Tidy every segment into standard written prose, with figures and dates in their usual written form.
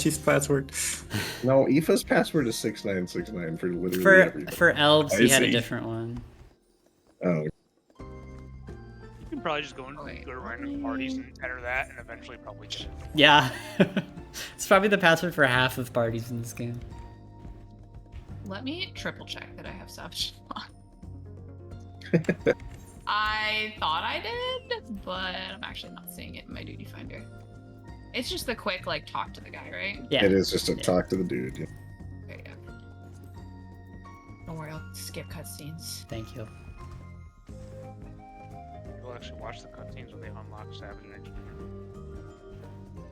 Archie's password. No, Aoife's password is 6969 for literally For everything. for elves, I he had a see. different one. Oh, You can probably just go and go to random parties and enter that, and eventually probably get it. Yeah. It's probably the password for half of parties in this game. Let me triple check that I have Savage on. I thought I did, but I'm actually not seeing it in my duty finder. It's just the quick, like, talk to the guy, right? Yeah. it is just a talk to the dude. Yeah. Okay, yeah. Don't worry, I'll skip cutscenes. Thank you. You'll actually watch the cutscenes when they unlock Savage next year.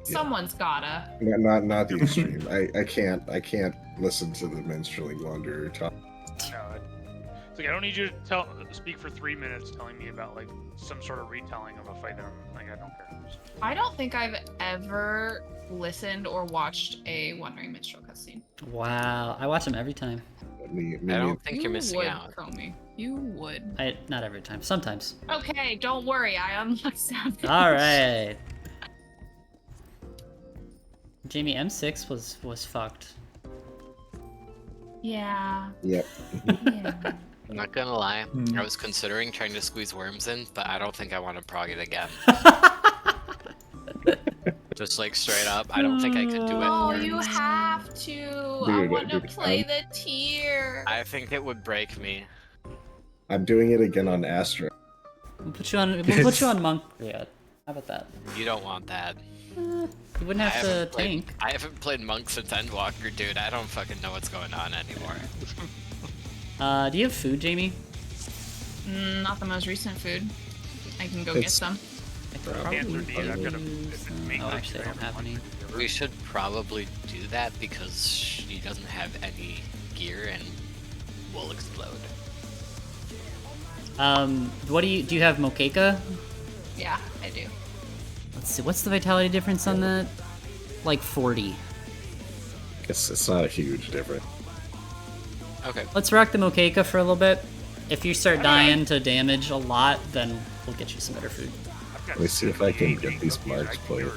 Someone's gotta. Not the extreme. I can't listen to the minstrelly wanderer talk. No, it's like I don't need you to speak for 3 minutes telling me about like some sort of retelling of a fight. Like I don't care. I don't think I've ever listened or watched a Wandering Minstrel cutscene. Wow, I watch them every time. Me I don't think you're missing would, out. Chromie. You would. Not every time. Sometimes. Okay, don't worry. I unlocked Savage. All right. Jamie, M6 was fucked. Yeah. Yep. Yeah. I'm not gonna lie, Hmm. I was considering trying to squeeze worms in, but I don't think I want to prog it again. Just like straight up, I don't think I could do it. Oh, you have to. I Dude, want to dude, play the tier. I think it would break me. I'm doing it again on Astra. We'll put you on monk. Yeah. How about that? You don't want that. You wouldn't have to tank. I haven't played monk since Endwalker, dude. I don't fucking know what's going on anymore. Do you have food, Jamie? Not the most recent food. I can go get It's- some. I could Cancer, probably dude, I've got to use, make oh, this actually, I don't have any. We should probably do that because she doesn't have any gear and will explode. What do you have Mokeika? Yeah, I do. Let's see, what's the vitality difference on that? Like 40. It's not a huge difference. Okay. Let's rock the Mokeika for a little bit. If you start dying to damage a lot, then we'll get you some better food. Let me see if I can get these marks played.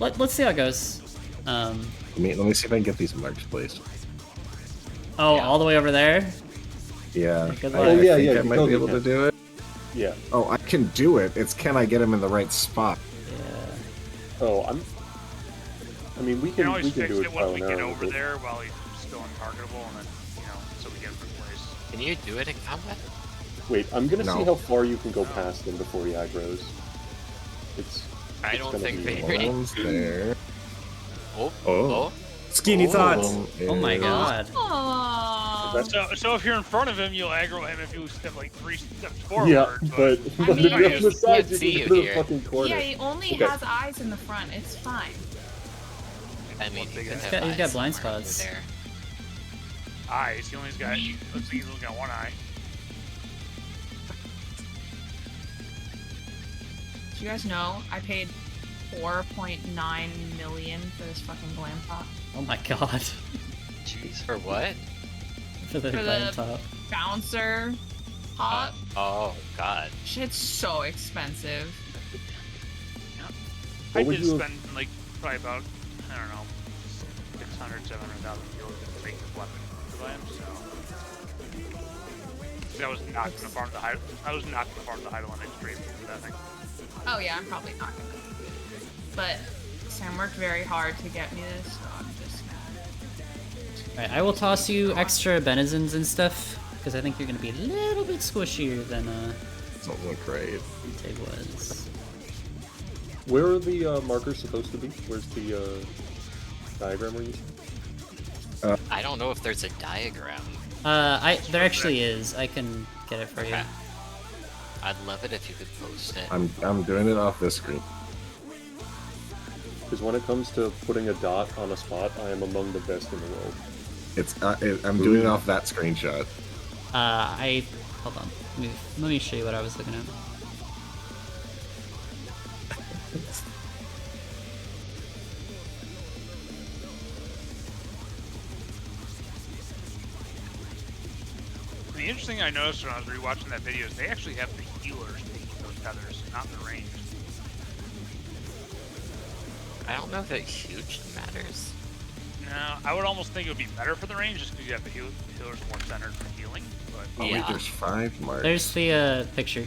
Let's see how it goes. Let me see if I can get these marks placed. Oh, all the way over there? Yeah. Good I luck. think yeah, I might no, be able yeah. to do it. Yeah. Oh, I can do it. It's can I get him in the right spot? Yeah. Oh, I mean, we You can can always fix do it it trial once we and get error. over but- there while he's still untargetable, and then so we get him replaced. Can you do it in combat? Wait, I'm gonna No. see how far you can go past him before he aggroes. I It's don't gonna think be they a ready. One's there. Oh, Oh. Skinny Oh. thoughts. Oh my is- god. Aww. So if you're in front of him, you'll aggro him if you step like 3 steps forward. Yeah, but I if mean, you're on the side, see you you can go to the here. fucking corner. Yeah, he only Okay. has eyes in the front. It's fine. I mean, he could He's have got eyes blind somewhere over spots. there. Eyes. He only's got. Looks like he's only got one eye. Do you guys know I paid 4.9 million for this fucking glam top? Oh my god. Jeez. For what? For the For bottom the- top. Bouncer top. Oh, God. Shit's so expensive. I What would did you- spend like probably about I don't know 600, 700,000 euros to make this weapon for them. So I was not gonna farm the hydro. I was not gonna farm the hydro on extreme for that thing. Oh yeah, I'm probably not gonna. But Sam worked very hard to get me this, so I'm just gonna. Alright, I will toss you extra benizins and stuff, because I think you're gonna be a little bit squishier than Doesn't look great. Tay was. Where are the markers supposed to be? Where's the diagram we're using? I don't know if there's a diagram. There actually is. I can get it for you. Okay. I'd love it if you could post it. I'm doing it off this screen. Because when it comes to putting a dot on a spot, I am among the best in the world. I'm doing it off that screenshot. Hold on. Let me show you what I was looking at. The interesting thing I noticed when I was rewatching that video is they actually have the healers taking those feathers, not the ranged. I don't know if it hugely matters. No, I would almost think it would be better for the range just because you have the healers more centered for healing. But Oh, Yeah. wait, there's 5 marks. There's the picture.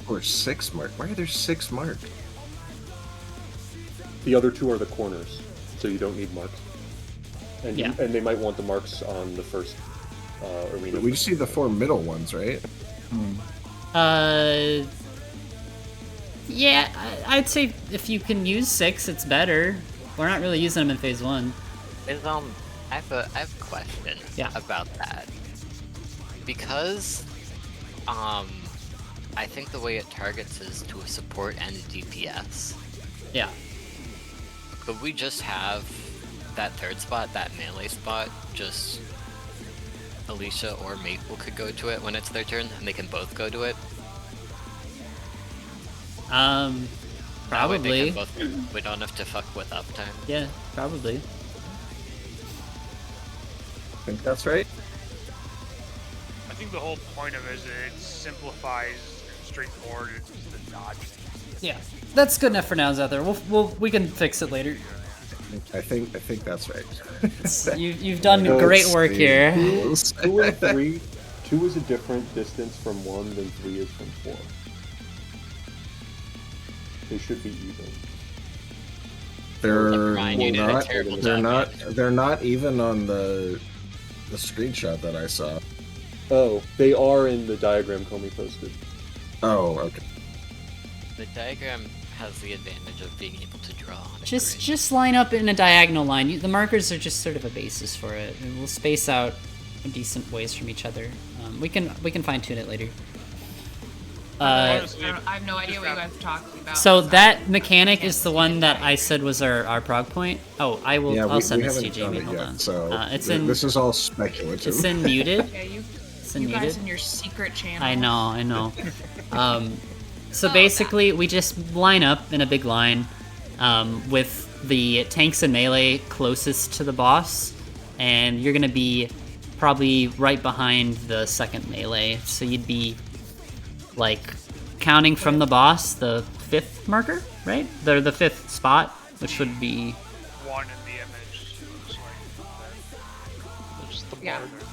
Or 6 mark. Why are there 6 marked? The other 2 are the corners, so you don't need marks. And Yeah. and they might want the marks on the first arena. We just see the 4 middle ones, right? Yeah, I'd say if you can use 6, it's better. We're not really using them in phase 1. Is I have a question Yeah. about that. Because I think the way it targets is to support and DPS. Yeah. Could we just have that third spot, that melee spot, just Alicia or Maple could go to it when it's their turn, and they can both go to it? That way Probably. they can both, we don't have to fuck with uptime. Yeah, probably. I think that's right. I think the whole point of it is that it simplifies and straightforward. It's just the dodge. Yeah, that's good enough for now, Zether. We can fix it later. I think that's right. You've done Let's great work see. here. 2 and 3, 2 is a different distance from 1 than 3 is from 4. They should be even. They're Ryan, you did a not. terrible They're job, not. man. They're not even on the screenshot that I saw. Oh, they are in the diagram Comey posted. Oh, okay. The diagram has the advantage of being able to draw on a grid. Just line up in a diagonal line. The markers are just sort of a basis for it, and we'll space out in decent ways from each other. We can fine tune it later. Honestly, I have no idea what you guys are talking about. So that mechanic is the one that I said was our prog point. Oh, Yeah, I'll send this to you, haven't Jamie. done Hold it on. yet, so It's in this is all speculative. it's in muted. Yeah, you It's in guys muted. and your secret channel. I know. So Oh, basically, we just line up in a big line with the tanks and melee closest to the boss, and you're gonna be probably right behind the second melee. So you'd be like counting from the boss, the 5th marker, right? They're the 5th spot, which would be one in the image looks like just the Yeah. border.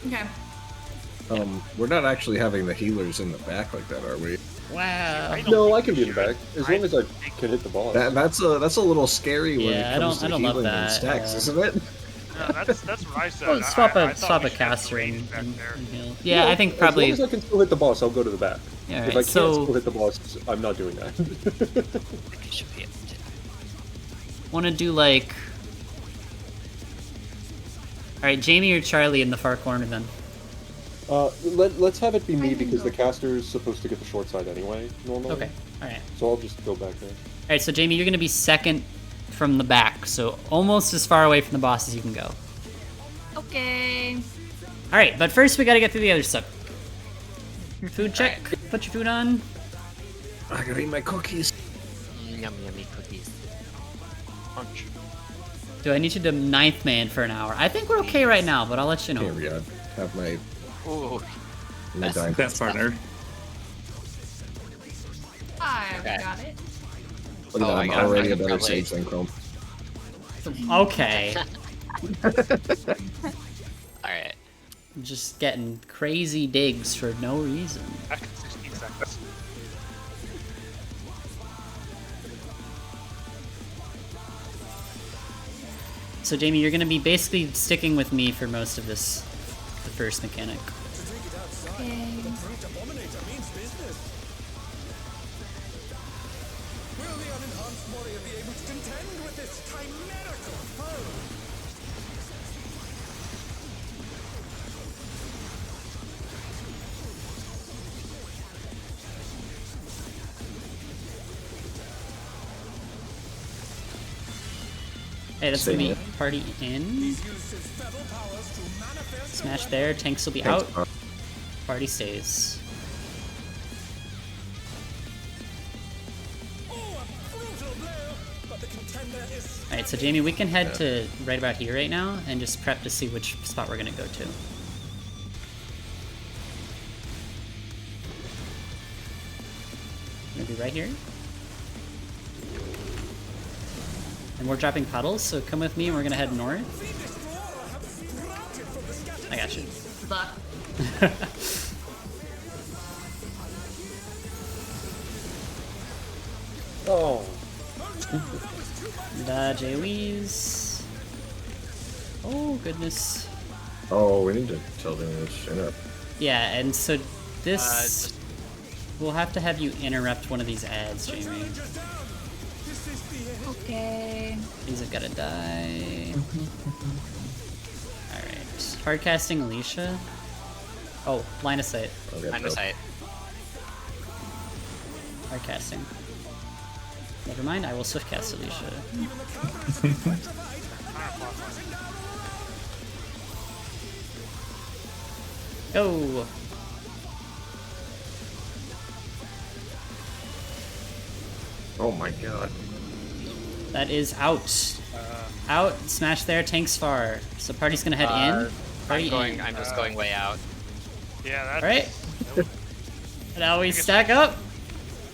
Okay. We're not actually having the healers in the back like that, are we? wow. I don't No, think I can we be in the should. back as long as I can hit the boss. That's a little scary when Yeah, it I comes don't to love healing and that, stacks, yeah. isn't it? No, that's what I said. Well, swap I a thought we should have caster the and, range back there. and heal. Yeah, No, I think As probably. long as I can still hit the boss, I'll go to the back. Yeah, if I right, can't so- still hit the boss, I'm not doing that. I think you should be able to. Want to do like. Alright, Jamie or Charlie in the far corner then. Let's have it be me I can because go. the caster's supposed to get the short side anyway, normally. Okay, alright. So I'll just go back there. Alright, so Jamie, you're going to be second from the back, so almost as far away from the boss as you can go. Okay. Alright, but first we gotta get through the other stuff. Food check. Put your food on. I gotta eat my cookies. Yummy cookies. Punch. Do I need you to 9th man for an hour? I think we're okay right now, but I'll let you know. Here we go. Have my Ooh. dime. Best partner. I Okay. got it. Look at Oh, that, I I'm got it. already I a could better probably- sage than Chrome. Okay. Alright. Just getting crazy digs for no reason. Back in 16 seconds. So Jamie, you're gonna be basically sticking with me for most of this, the first mechanic. Okay. Hey, that's Stay gonna be here. party in. Smash there, tanks will be Thanks, out. Bob. Party stays. Alright, so Jamie, we can head to right about here right now and just prep to see which spot we're gonna go to. Maybe right here? And we're dropping puddles, so come with me and we're gonna head north. I got you. Good luck. Oh. Dodge AoEs. Oh, goodness. Oh, we need to tell them which interrupt. Yeah, and so this... just- We'll have to have you interrupt one of these ads, Jamie. Okay. These have gotta die. Alright. Hard casting Alicia. Oh, line of sight. Okay, Line of sight. Hard casting. Never mind, I will swift cast Alicia. Go! Oh my god. That is out. Out, smash there, tanks far. So party's gonna head in. Party in. I'm just going way out. Yeah, that's... Alright. Now we stack up,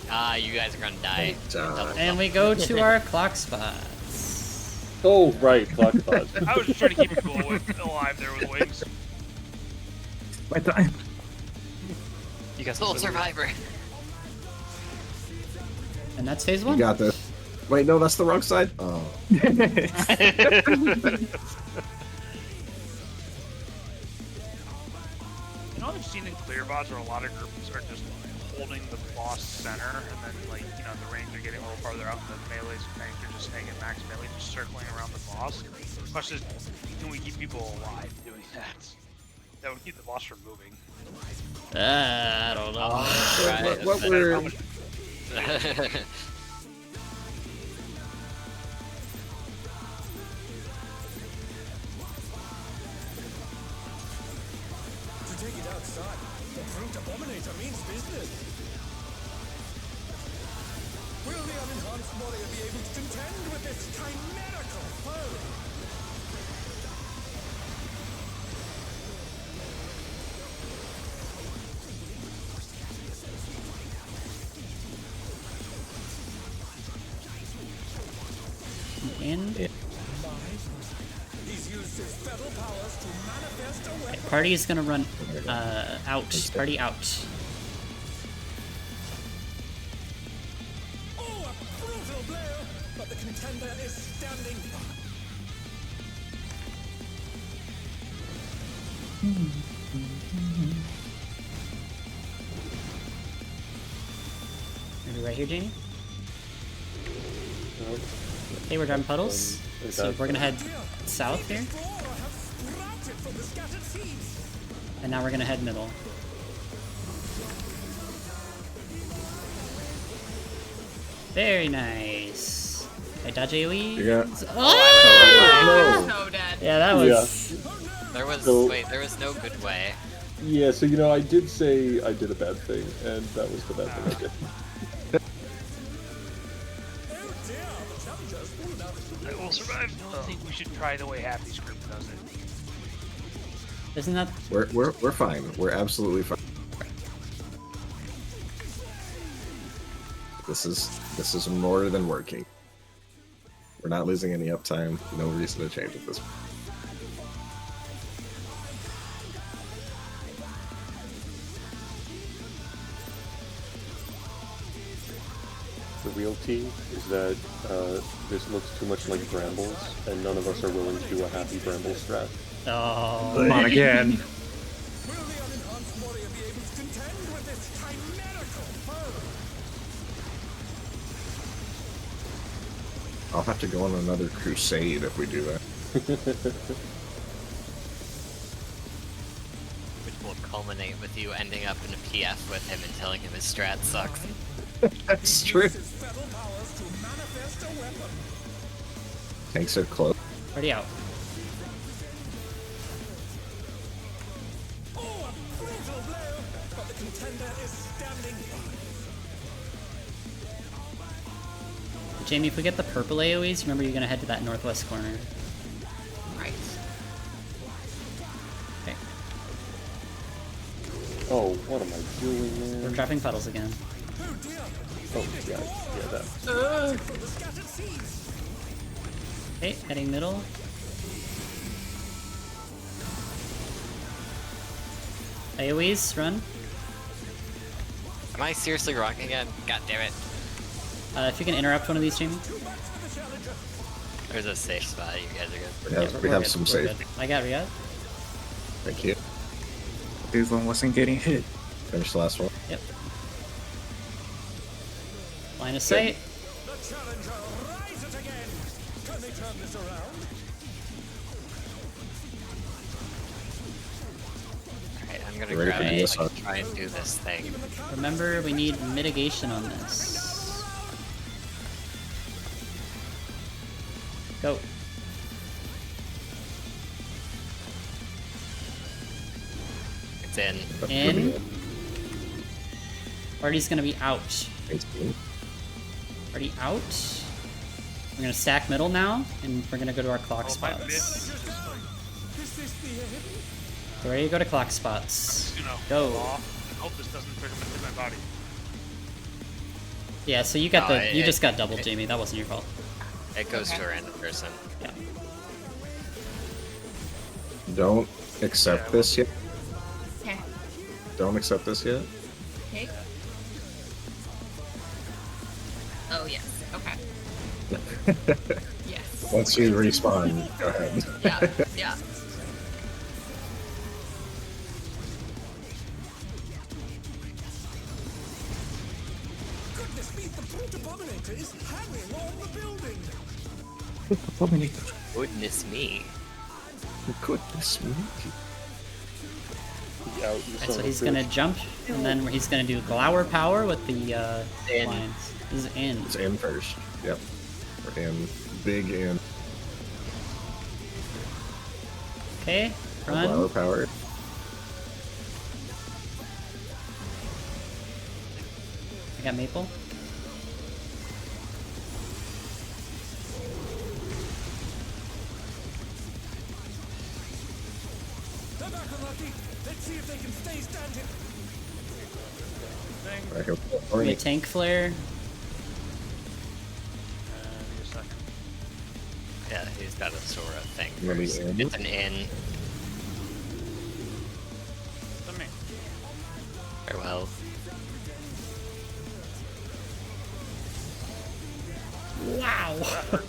Ah, you guys are gonna die. Die. and we go to our clock spots. Oh, right, clock spot. I was just trying to keep people alive there with wings. My time. You guys will survivor. And that's phase You one. got this. Wait, no, that's the wrong side. Oh. You know what I've seen in clear bots where a lot of groups are just holding the boss center, and then like, you know, the range are getting a little farther out, and the melees and tanks are just staying at max melee, just circling around the boss. Question is, can we keep people alive doing that? That would keep the boss from moving. I don't know. Right, What that's we're... To take it outside, the brute abominator means business. Will the unenhanced warrior be able to contend with this chimerical foe? In. He's used his feral powers to manifest a weapon. Party is gonna run out. Party out. Oh, a brutal blow! But the contender is standing firm. Are we right here, Jamie? Okay, we're driving puddles. So we're gonna head south here. Flora have sprouted from the scattered seeds. And now we're gonna head middle. Very nice. I dodge AoE. Yeah. Oh! So dead. Yeah, that was. There was So- wait, there was no good way. Yeah, so you know, I did say I did a bad thing, and that was the bad thing I did. Oh dear, the challengers pulled out. I will survive. I think we should try the way Happy's group does it. Isn't that? We're fine. We're absolutely fine. This is more than working. We're not losing any uptime. No reason to change at this point. The real tea is that this looks too much like Brambles, and none of us are willing to do a happy Bramble strat. Oh. Come on again. Will the unenhanced warrior be able to contend with this chimerical foe? I'll have to go on another crusade if we do that. Which will culminate with you ending up in a PF with him and telling him his strat sucks. That's true. His feral powers to manifest a weapon. Tanks are close. Party out. Oh, a brutal blow! But the contender is standing firm. Jamie, if we get the purple AoEs, remember you're gonna head to that northwest corner. Right. Okay. Oh, what am I doing, We're man? dropping puddles again. Oh dear, Oh, yeah, that. from the scattered seeds. Okay, heading middle. AoEs, run. Am I seriously wrong again? God damn it. If you can interrupt one of these, Jamie. There's a safe spot, you guys are good. We have, we we're have good, some we're safe. good. I got Riyadh. Thank you. This one wasn't getting hit. Finish the last one. Yep. Line of sight. The challenger rises again. Can they turn this around? Alright, I'm gonna Ready grab for it this and one. try and do this thing. Remember, we need mitigation on this. Go. It's in. In. Party's gonna be out. Thanks, team. Party out. We're gonna stack middle now, and we're gonna go to our clock Oh, my mid spots. is just like, Is this the end? So ready to go to clock spots. you know, Go. off and hope this doesn't trigger my body. Yeah, so you got No, you just got doubled, Jamie. That wasn't your fault. It goes to a random person. Yeah. Don't accept this yet. Okay. Don't accept this yet. Okay. Oh, yes. Okay. Yes. Once you respawn, go ahead. Yeah, yeah. Goodness me, the brute abominator is hanging on the building. Goodness me. Goodness me. Yeah, you Alright, son so of a he's bitch. gonna jump, and then he's gonna do glower power with the In. lines. This is in. It's in first. Yep. We're in. Big in. Okay, Flower run. power. I got maple. They're back unlucky. Let's see if they can stay standing. Right here. We have tank flare. Give me a second. Yeah, he's got a Sora thing Maybe first. in. It's an in. Let me. Farewell. Wow.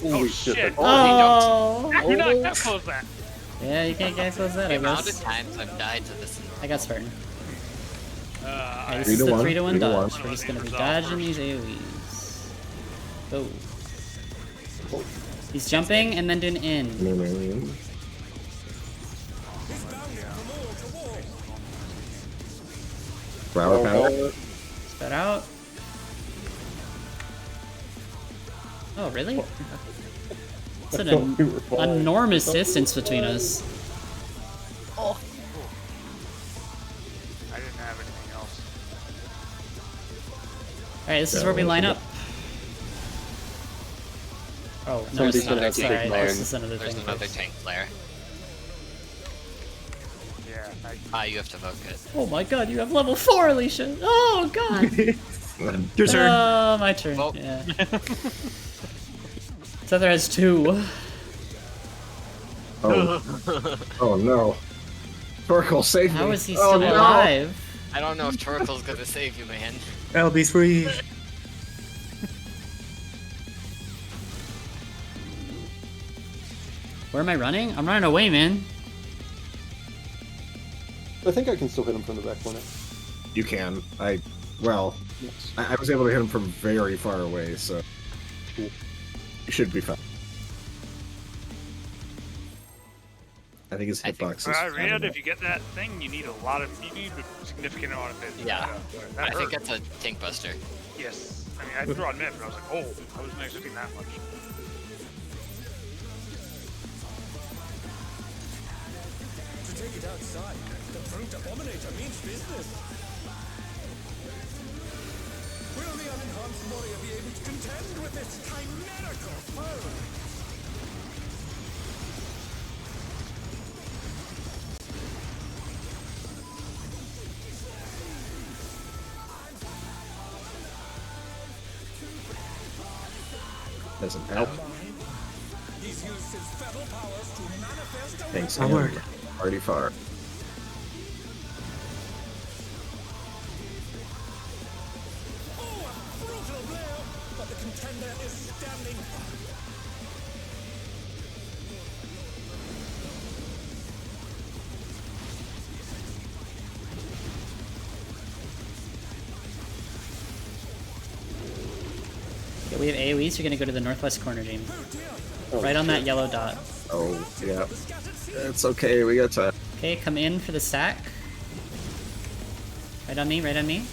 Holy Oh, shit, he jumped. Oh. You're not gonna close that. Yeah, you can't get close that, The I amount of guess. times I've died to this in I got Spartan. Alright, this 3 is to the 1, 3 to 1 3 to 1. dodge. We're just gonna be dodging these AoEs. Go. He's jumping and then doing in. Flower power. Spread out. Oh, really? It's an thought we were fine. enormous distance between us. Oh. I didn't have anything else. Alright, this is where we line up. Oh, no, Somebody's it's gonna not. have to Sorry, take this mine. is another There's thing. another first. tank flare. Yeah, You have to vote it. Oh my god, you have level 4, Alicia! Oh god! Your turn. Oh, my turn. Well- Yeah. Tether has 2. Oh. Oh no. Torkel, save me. How is he Oh, still no. alive? I don't know if Torkel's gonna save you, man. LB's free. Where am I running? I'm running away, man. I think I can still hit him from the back corner. You can. Well, Yes. I was able to hit him from very far away, so Cool. you should be fine. I think his I think- hitbox is. Alright, Riyadh, if you get that thing, you need you need a significant amount of mid. Yeah. That I think hurt. that's a tank buster. Yes. I mean, I threw on mid, but I was like, oh, I wasn't expecting that much. To take it outside, the brute abominator means business. Will the unenhanced warrior be able to contend with this chimerical foe? Doesn't help. He's used his fatal powers to manifest a Thanks, My Ian. word. Already far. Oh, a brutal blow, but the contender is standing. Yeah, we have AoEs. You're gonna go to the northwest corner, Jamie. Oh, Right on shit. that yellow dot. Oh, yeah. It's okay, we got time. Okay, come in for the stack. Right on me, right on me.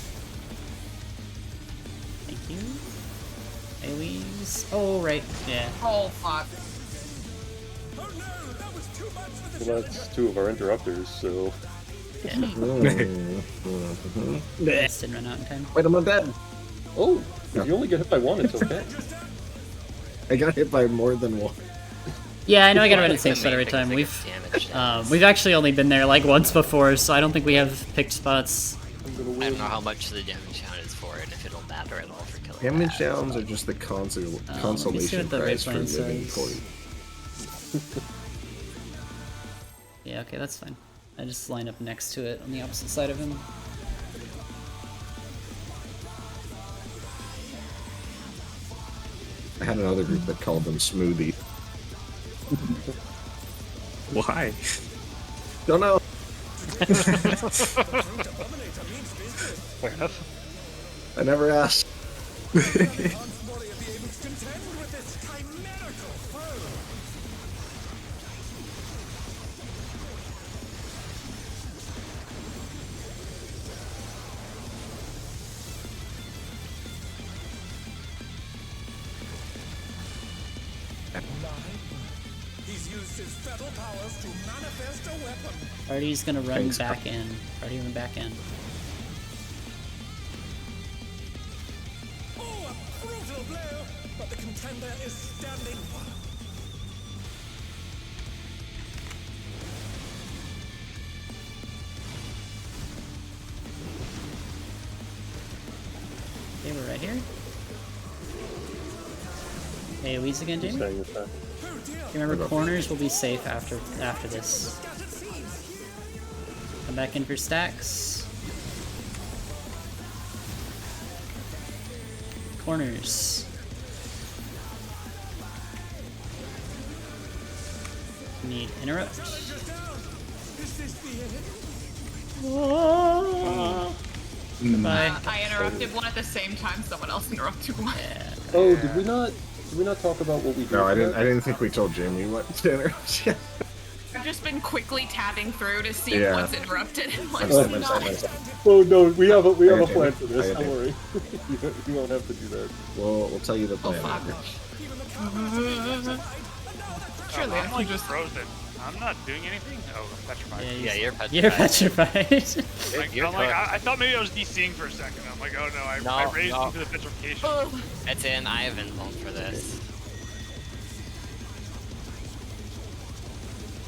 Thank you. AoEs. Oh, right. Yeah. Oh fuck. Oh no, that was too much for the Well, that's two of our interrupters, so... This didn't run out in time. Wait, I'm not dead. Oh, if you only get hit by one, it's okay. I got hit by more than one. Yeah, I know I gotta run at The the same spot main every thing is time. they get damage. We've actually only been there like once before, so I don't think we have picked spots. I'm gonna I win. don't know how much the damage count is for it, and if it'll matter at all for killing. Damage that. downs are just the let me see consolation what the prize for red line living says. point. Yeah, okay, that's fine. I just line up next to it on the opposite side of him. I had another group that called them smoothie. Why? Don't know. Fair enough. I never asked. warrior be able to contend with this chimerical foe. He's used his fatal powers to manifest a weapon. Party's gonna run Thanks, back in. Party run back in. Oh, a brutal blow, but the contender is standing. Okay, we're right here. AoEs again, Jamie? Staying with that. Remember, corners will be safe after this. Come back in for stacks. Corners. Need interrupt. Goodbye. I interrupted one at the same time someone else interrupted one. Yeah. Oh, did we not talk about what we did? No, I yet? didn't think we told Jamie what to interrupt. Yeah. I've just been quickly tabbing through to see Yeah. what's interrupted. Like, I'm sorry. Oh no, we have a I plan did. for this. I Don't did. worry. You won't have to do that. We'll tell you the oh plan. fuck. Surely I I'm can like just. frozen. I'm not doing anything. Oh, I'm petrified. Yeah, you're petrified. You're petrified. Like, You're I'm like, cooked. I thought maybe I was DCing for a second. I'm like, oh no, I No, raised no. into the petrification. Ugh. It's in. I have invuln for this.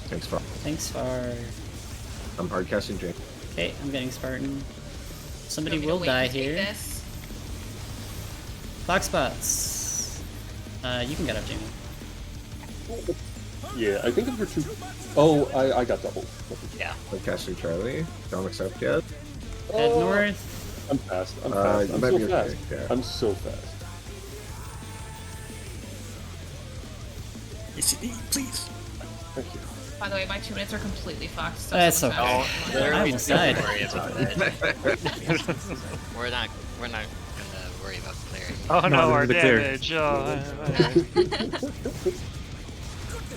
Thanks, Far. Thanks, Far. I'm hardcasting Jamie. Okay, I'm getting Spartan. Somebody Want me to will wait die to take here. this? Clock spots. You can get up, Jamie. Yeah, I think if we're too. Oh, I got double. Yeah. Hardcasting Charlie. Don't accept yet. Head Oh, north. I'm fast. I'm Uh, fast. you I'm might so be fast. okay, yeah. I'm so fast. Please. Thank you. By the way, my 2 minutes are completely fucked. So That's someone's okay. asking. I almost died. Don't worry about it. We're not gonna worry about clearing. Oh no, No, our the clear. damage.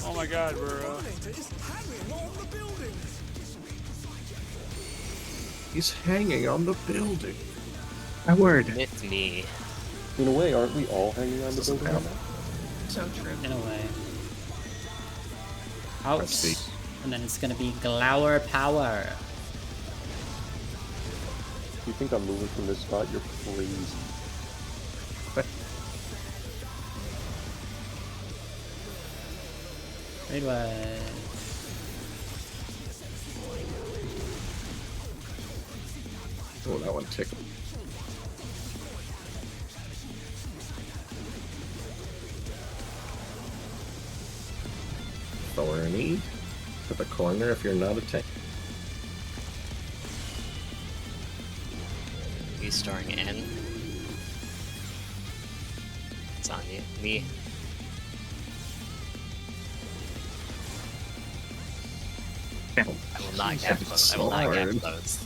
Oh my god, we're. Is hanging on the building. He's hanging on the building. My word. It's me. In a way, aren't we all hanging on the Doesn't building? count. So true. In a way. Out. Let's see. And then it's gonna be Glower Power. If you think I'm moving from this spot, you're crazy. Raid wide. Oh, that one ticked. Thorny to the corner if you're not a tank. He's starring in. It's on you. Me. I will not get close. I will not get close.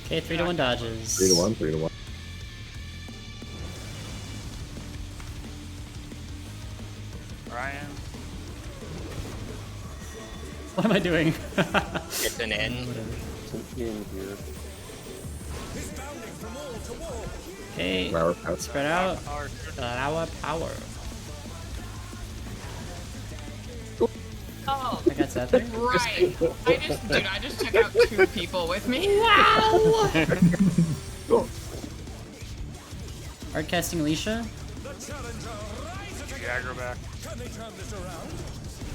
Okay, 3 to 1 dodges. 3 to 1, 3 to 1. Ryan. What am I doing? It's an in. It's an in here. Okay, Flower pouch. spread out. Flower power. Oh, I got that there. right. I just took out 2 people with me. Wow! Art casting Alicia. Get your aggro back.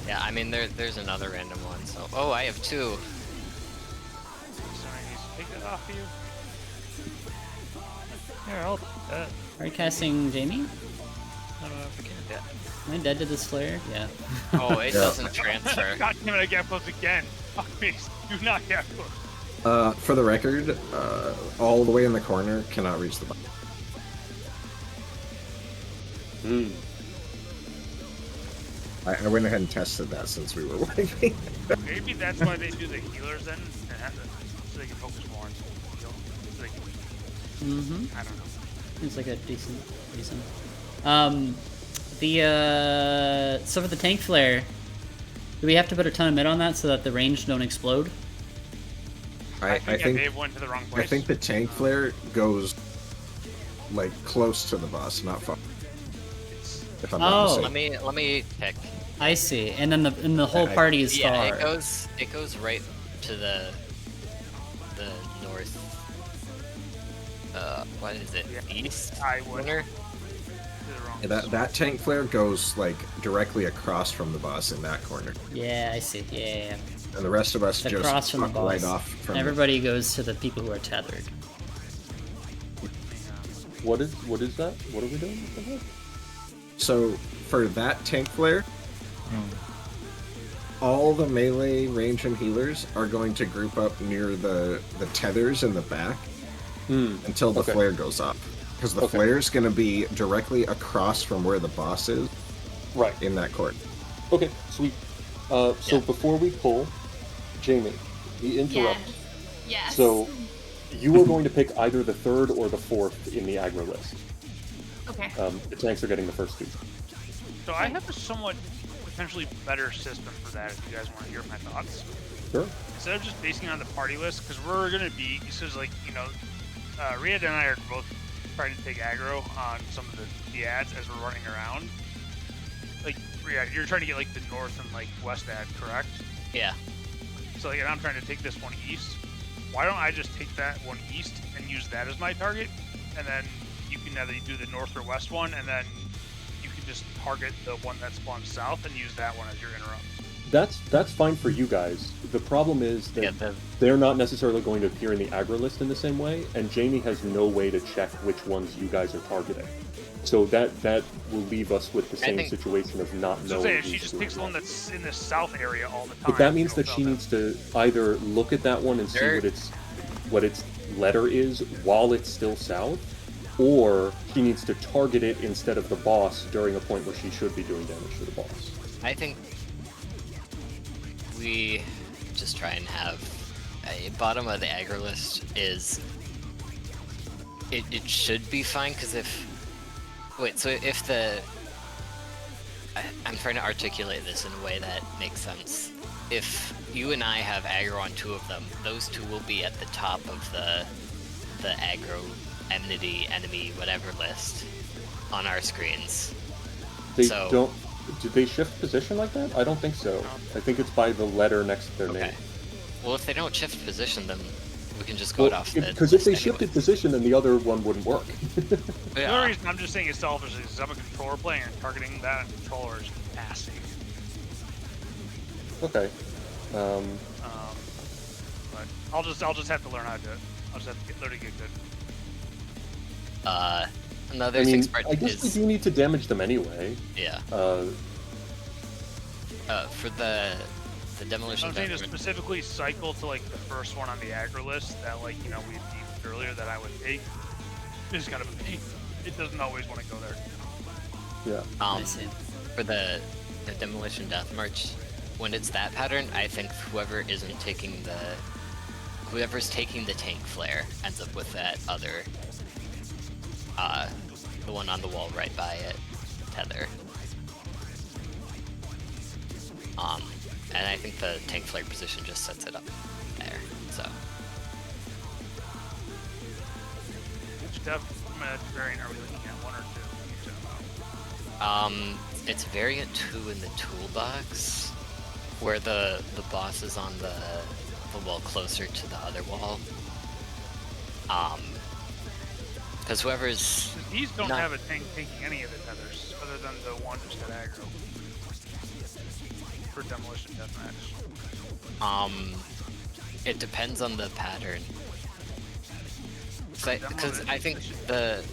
Yeah, I mean there's another random one. So I have 2. Somebody needs to take that off you. Here, I'll Art casting Jamie. I don't know if I can. Yeah. Am I dead to this flare? Yeah. Oh, it doesn't transfer. God damn it, I get close again. Fuck me. Do not get close. For the record, all the way in the corner cannot reach the button. Hmm. I went ahead and tested that since we were waiting. Maybe that's why they do the healers then, and have so they can focus more on heal. So they can, I don't know. It's like a decent reason. So for the tank flare, do we have to put a ton of mid on that so that the range don't explode? I think I may have went to the wrong place. I think the tank flare goes like close to the boss, not far. If I'm not mistaken. Let me pick. I see. And then the whole party is far. Yeah, it goes right to the north. What is it? East? I would. Winter? Yeah, that tank flare goes like directly across from the boss in that corner, Yeah, I see. Yeah. and the rest of us Across just from the fuck boss. right off from it. Everybody goes to the people who are tethered. What is that? What are we doing with that? So for that tank flare, all the melee range and healers are going to group up near the tethers in the back until the flare goes up. Because the flare is going to be directly across from where the boss is. Right. In that court. Okay, sweet. So before we pull, Jamie, the interrupt. Yes. So you are going to pick either the 3rd or the 4th in the aggro list. Okay. The tanks are getting the first 2. So I have a somewhat potentially better system for that if you guys want to hear my thoughts. Sure. Instead of just basing it on the party list, because we're going to be, so it's like, Riyadh and I are both trying to take aggro on some of the ads as we're running around. Like, Riyadh, you're trying to get like the north and like west ad, correct? Yeah. So like, and I'm trying to take this one east. Why don't I just take that one east and use that as my target, and then you can either do the north or west one, and then you can just target the one that spawns south and use that one as your interrupt. That's fine for you guys. The problem is that they're not necessarily going to appear in the aggro list in the same way, and Jamie has no way to check which ones you guys are targeting. So that will leave us with the same situation of not knowing. So if she just picks the one that's in the south area all the time. But that means that she needs to either look at that one and see what its letter is while it's still south, or she needs to target it instead of the boss during a point where she should be doing damage to the boss. I think we just try and have a bottom of the aggro list is it should be fine, because if I'm trying to articulate this in a way that makes sense. If you and I have aggro on 2 of them, those 2 will be at the top of the aggro enemy whatever list on our screens. Did they shift position like that? I don't think so. I think it's by the letter next to their name. Well, if they don't shift position, then we can just go off the because if they shifted position, then the other one wouldn't work. The only reason I'm just saying it's selfish is I'm a controller player and targeting that controller is passing. Okay. But I'll just have to learn how to do it. I'll just have to learn to get good. Another thing I guess we do need to damage them anyway. Yeah. For the demolition. I'm saying to death specifically cycle to like the first one on the aggro list that like we deemed earlier that I would take is kind of a pain. It doesn't always want to go there. Yeah. I see. For the demolition death march, when it's that pattern, I think whoever's taking the tank flare ends up with that other, the one on the wall right by it, tether. And I think the tank flare position just sets it up there, so. Which def variant are we looking at, 1 or 2? It's variant 2 in the toolbox, where the boss is on the wall closer to the other wall. Because whoever's These don't have a tank taking any of the tethers, other than the one just at aggro. For demolition deathmatch. It depends on the pattern. Because I think the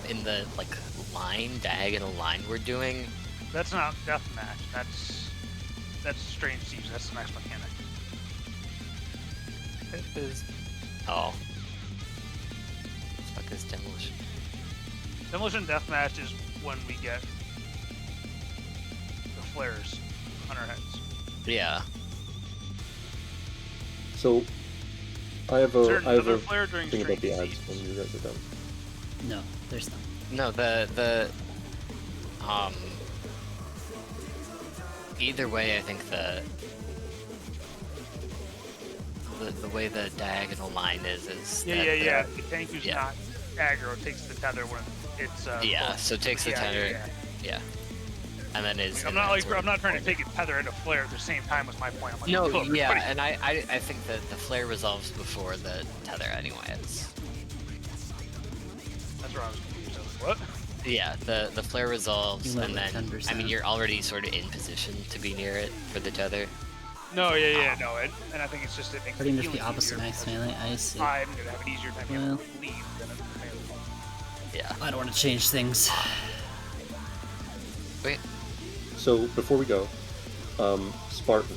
in the like diagonal line we're doing. That's not deathmatch. That's strange siege. That's the next mechanic. It is. Oh. What the fuck is demolition? Demolition deathmatch is when we get the flares on our heads. Yeah. So, I have a flare during thing about the strange ads siege. when you guys are done. No, there's not. No, either way, I think the way the diagonal line is Yeah. The tank who's not aggro takes the tether when it's so it takes the tether. Yeah. And then I'm not trying to take a tether and a flare at the same time was my point. I'm like, no, look, yeah, buddy. and I think that the flare resolves before the tether anyways. That's where I was confused. I was like, what? Yeah, the flare resolves, You and went then with 10%. I mean you're already sort of in position to be near it for the tether. No, no, and I think it's just it makes Pretty much healing the opposite easier max because melee. I see. I'm gonna have an easier time getting Well. leave than a melee. Yeah. I don't want to change things. Wait. So before we go, Spartan,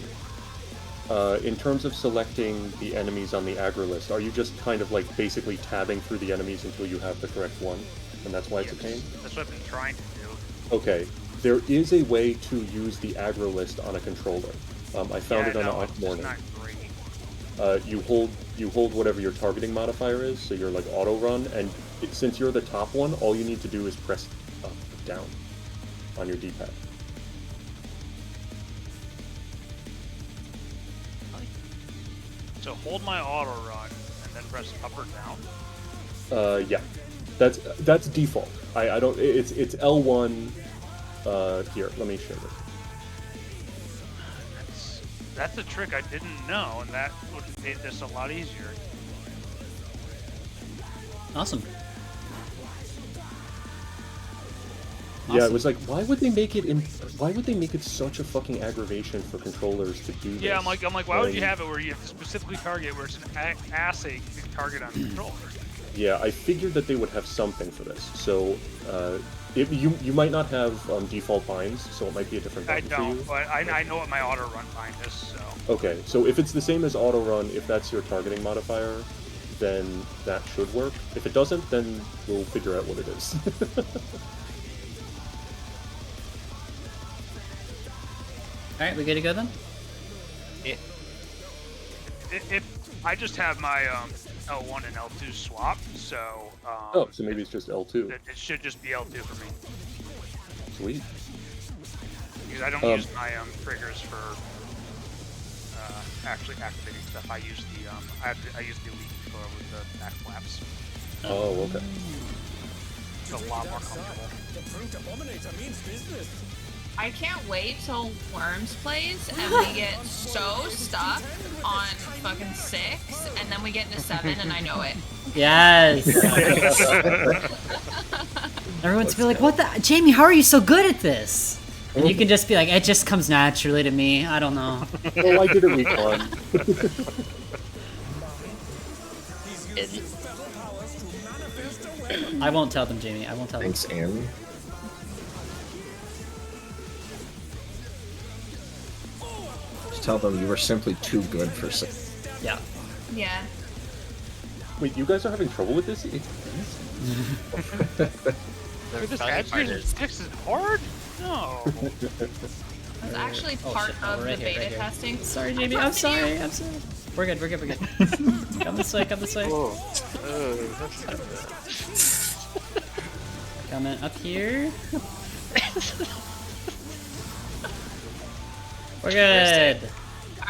in terms of selecting the enemies on the aggro list, are you just kind of like basically tabbing through the enemies until you have the correct one, and that's why it's a pain? That's what I've been trying to do. Okay, there is a way to use the aggro list on a controller. I found it on an off morning. It's not great. You hold whatever your targeting modifier is, so you're like auto run, and since you're the top one, all you need to do is press up, down on your D-pad. So hold my auto run and then press up or down. Yeah, that's default. I don't. It's L1. Here, let me show you. That's a trick I didn't know, and that would have made this a lot easier. Awesome. Yeah, it was like, why would they make it such a fucking aggravation for controllers to do this? Yeah, I'm like, why would you have it where you have to specifically target where it's an assay to target on controller? Yeah, I figured that they would have something for this. So, you might not have default binds, so it might be a different I button for you. don't, but I know what my auto run bind is, so. Okay, so if it's the same as auto run, if that's your targeting modifier, then that should work. If it doesn't, then we'll figure out what it is. Alright, we good to go then? If I just have my L1 and L2 swapped, so Oh, so maybe it's just L2. it should just be L2 for me Sweet. because I don't use my triggers for actually activating stuff. I use the I use the elite controller with the back flaps. Oh, okay. It's a lot more comfortable. The Brute Abominator means business. I can't wait till Worms plays and we get so stuck on fucking 6 and then we get into 7 and I know it. Yes! Everyone's be like, what the? Jamie, how are you so good at this? And you can just be like, it just comes naturally to me. I don't know. Oh, I did it week one. He's used his spell powers to manifest a weapon. I won't tell them, Jamie. I won't tell them. Thanks, Anne. just tell them you were simply too good for 6. Yeah. Yeah. Wait, you guys are having trouble with this? It's easy. The This funny part Edge is, 6 is hard? No. It's actually Oh, part shit, no, of right the here, beta right here. testing. Sorry, I Jamie. I'm trusted you. sorry. I'm sorry. We're good. We're good. We're good. Come this way. Come this way. Coming up here. We're good. Alright,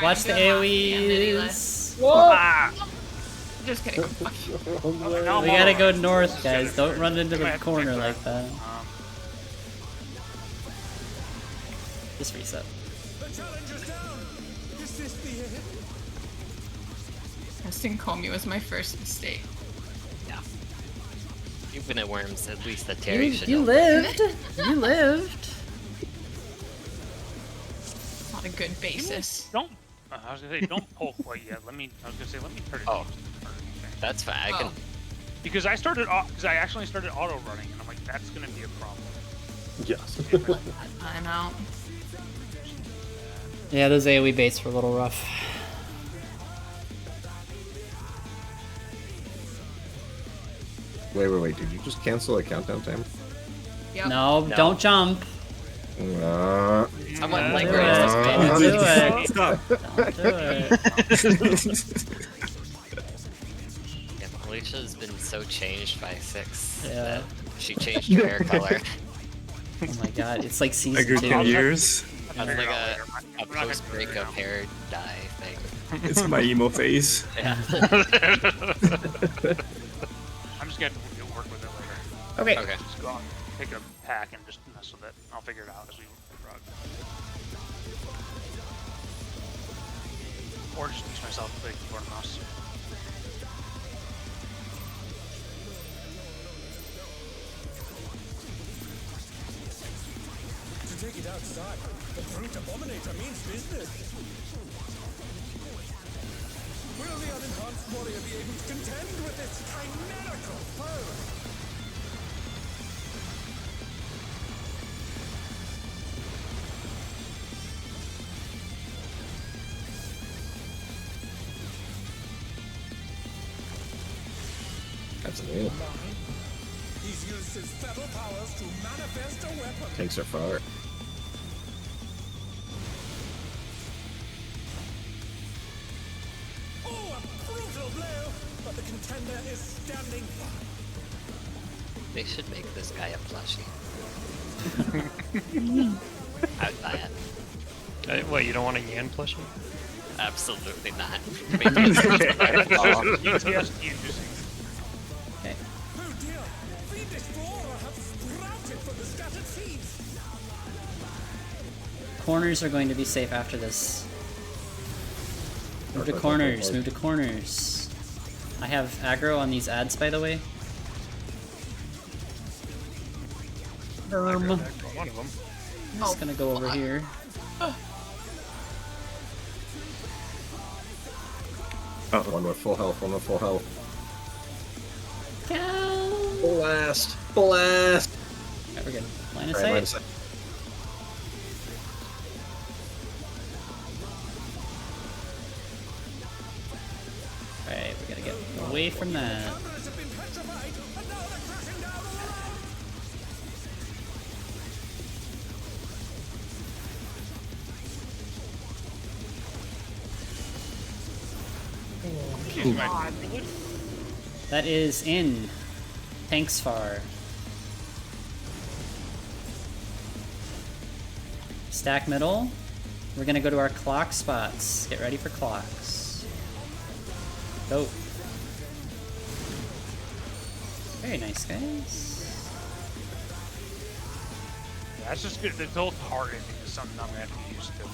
Watch the I'm doing last AoEs. Ah, Just kidding. now I'm We gotta on go the right. north, guys. Don't run into Go the ahead, corner take like that. Just reset. The challenge is down. Is this the end? Testing Comey was my first mistake. you've been at Worms, at least the Terry should You know. lived. You lived. Not a good basis. Don't. I was gonna say, don't pull quite yet. I was gonna say, let me turn it Oh. on. That's fine. I can. Oh. Because I actually started auto running, and I'm like, that's gonna be a problem. Yes. I'm out. Yeah, those AoE baits were a little rough. Wait. Did you just cancel a countdown timer? Yep. No, don't jump. Someone like do raised it. his Don't hand. do it. Stop. Don't do it. Yeah, Alicia's been so changed by 6 Yeah. that she changed her hair color. Oh my god, it's like A season good 10 2. years. That's like a post-breakup hair dye thing. It's my emo phase. Yeah. I'm just gonna work with it later. Okay. Okay. Just go on, take a pack and just mess with it. I'll figure it out as we run. Or just teach myself to play keyboard and mouse. To take it outside, the brute abominator means business. Will the unenhanced warrior be able to contend with this chimerical foe? That's new. He's used his feral powers to manifest a weapon. Takes her far. Oh, a brutal blow! But the contender is standing firm. They should make this guy a plushie. I'd buy it. What, you don't want a Yan plushie? Absolutely not. PTSD inducing. Okay. Oh dear! Fiendish flora have sprouted from the scattered seeds. Corners are going to be safe after this. Move to corners, move to corners. I have aggro on these ads, by the way. One of them. I'm just gonna go over here. One with full health, one with full health. Down. Blast! Blast! Alright, we're good. Line of Alright, line sight. of sight. Alright, we gotta get away from that. Cameras have been petrified, and now they're crashing down on the line. That is in. Thanks, Far. Stack middle. We're gonna go to our clock spots. Get ready for clocks. Go. Very nice, guys. Yeah, that's just good. The whole targeting is something I'm gonna have to get used to.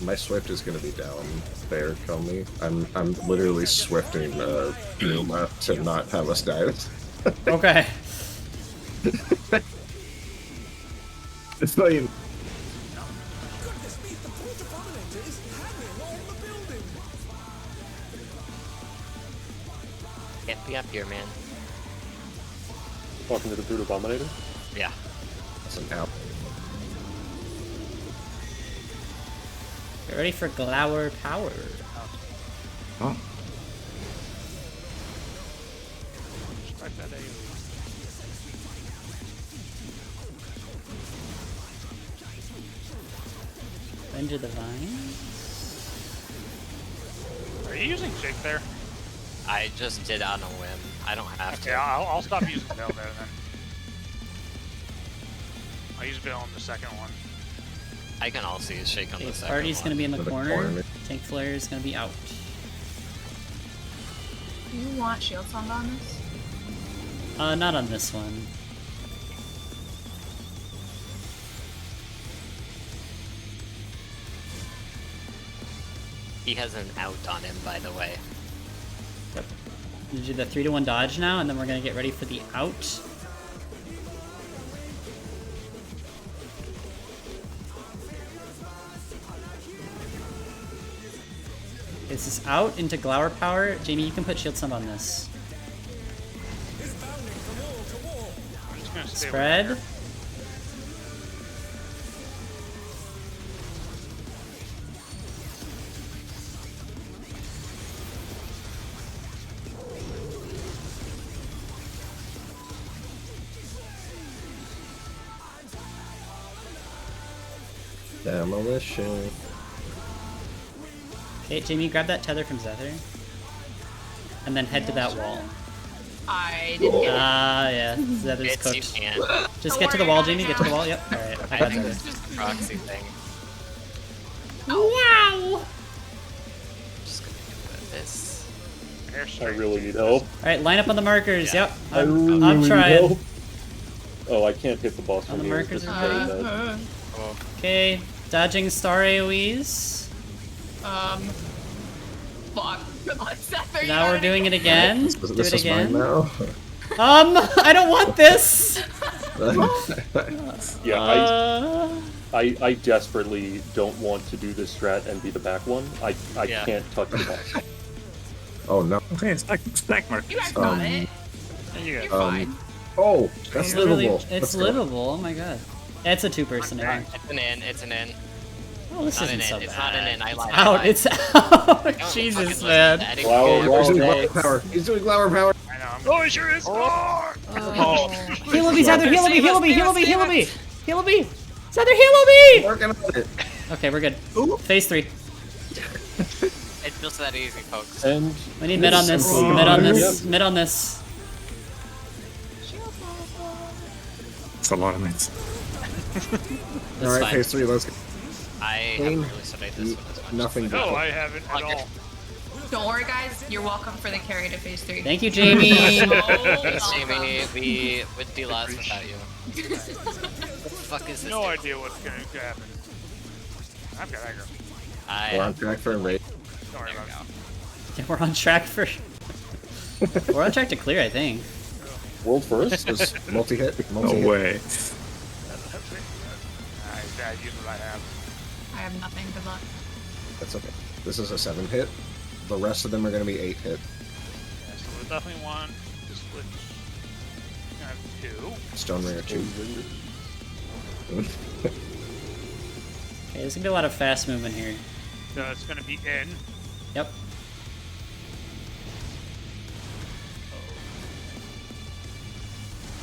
My Swift is gonna be down there, Comey. I'm literally swifting Numa to not have us die. Okay. It's not even. Goodness me, the brute abominator is hanging on the building. Can't be up here, man. Talking to the Brute Abominator? Yeah. That's an out. Get ready for Glower Power. Oh. Respect that AoE. Rend of the Vine. Are you using Jake there? I just did on a whim. I don't have Okay, to. I'll stop using Veil there then. I'll use Veil on the second one. I can also use Shake on Okay, the second Party's one. gonna be in the For the corner. corner. Tank Flare is gonna be out. Do you want Shield Song on this? Not on this one. He has an out on him, by the way. Yep. You do the 3-to-1 dodge now, and then we're gonna get ready for the out. This is out into Glower Power. Jamie, you can put Shield Sump on this. Is bounding from wall to wall. I'm just gonna stay Spread. With Demolition. Okay, Jamie, grab that tether from Zether. And then head to that wall. I didn't get it. Ah, yeah. Zether's It's, you cooked. can't. Just Don't get to the worry, wall, I got it Jamie. Get to the now. wall. Yep. Alright. I I got think Zether. it's just a proxy thing. Wow! Just gonna do this. Airstrike. I really need help. Alright, line up on the markers. Yeah. Yep. I I'm really need trying. help. Oh, I can't hit the boss On from the here. markers This is are very ready. bad. Oh, Okay, dodging star AoEs. Fuck. Zephyr, Now we're doing it again. This Do it is mine again. now. I don't want this. Yeah, I desperately don't want to do this strat and be the back one. I Yeah. can't touch the boss. Oh no. Okay, stack mark. You guys got Um, it. You're fine. Oh, that's It's literally, livable. it's Let's go. livable. Oh my god. It's a two-person event. it's an in. It's an in. Oh, this Not an isn't so in. It's bad. not an in. I lied. It's I out. lied. It's out. Don't Jesus, fucking listen man. to that Wow, again. wow. He's doing Oh, glower power. He's doing glower power. I know. Oh, he sure is. Oh. Heal me, Zether. Heal me. Heal me. Heal me. Heal me. Heal me. Zether, heal me. Working on it. Okay, we're good. Phase 3. It's just that easy, folks. And We need mid on this. Oh, Mid on yep. this. Mid on this. It's a lot of mids. That's Alright, fine. phase 3, let's go. I haven't really studied this one as much. Nothing No, but I haven't at all. Don't worry, guys. You're welcome for the carry to phase 3. Thank you, Jamie. Thanks, Jamie. We would be lost without you. What the fuck is this? No thing? idea what's gonna happen. I've got aggro. I We're on track for a raid. Don't worry There about we it. go. Yeah, we're on track for. We're on track to clear, I think. world first. Just multi-hit. No Multi-hit. way. I use what I have. I have nothing. Good luck. That's okay. This is a 7-hit. The rest of them are going to be 8-hit. Yeah, so we definitely want to switch. I have 2. Stone Ringer 2. Okay, there's gonna be a lot of fast movement here. So it's gonna be in. Yep.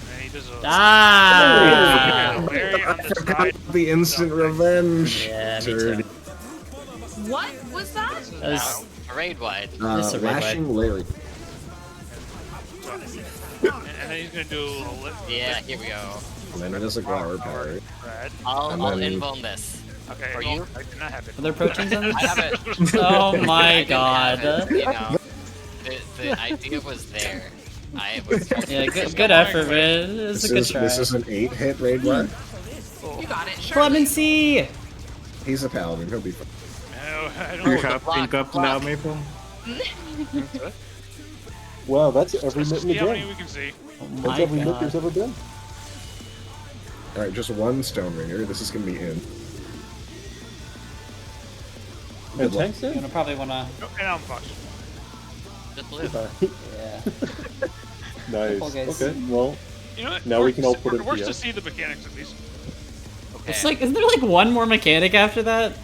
And then he does a Ah! very on the side. The instant revenge. Yeah, me Dirty. too. What was that? That was, Raid wide. This is a raid Lashing Larry. And then he's gonna do a little lip. Yeah, here we go. And then it is a Glower power. Red. I'll And then- invuln this. Okay, For well, you? I do not have it. are there proteins on I this? have it. Oh I my didn't god. have it, you know, the idea was there. I was Yeah, good effort, man. It was a good try. This is an 8-hit raid one. You got it. Sure. Clemency! He's a paladin. He'll be fine. No, I Do don't you know. have pink up now, Maple? Wow, that's every Let's mitten see how many again. we can see. Oh That's my every mitt there's god. ever been. Alright, just one Stone Ringer. This is going to be in. And luck. tanks You're in? gonna probably wanna. And I'm fucked. Just blue. Yeah. Nice. Cool, guys. Okay, well, You know what? Now we can all put it in works to PS. see the mechanics at least. Okay. It's like, isn't there like one more mechanic after that?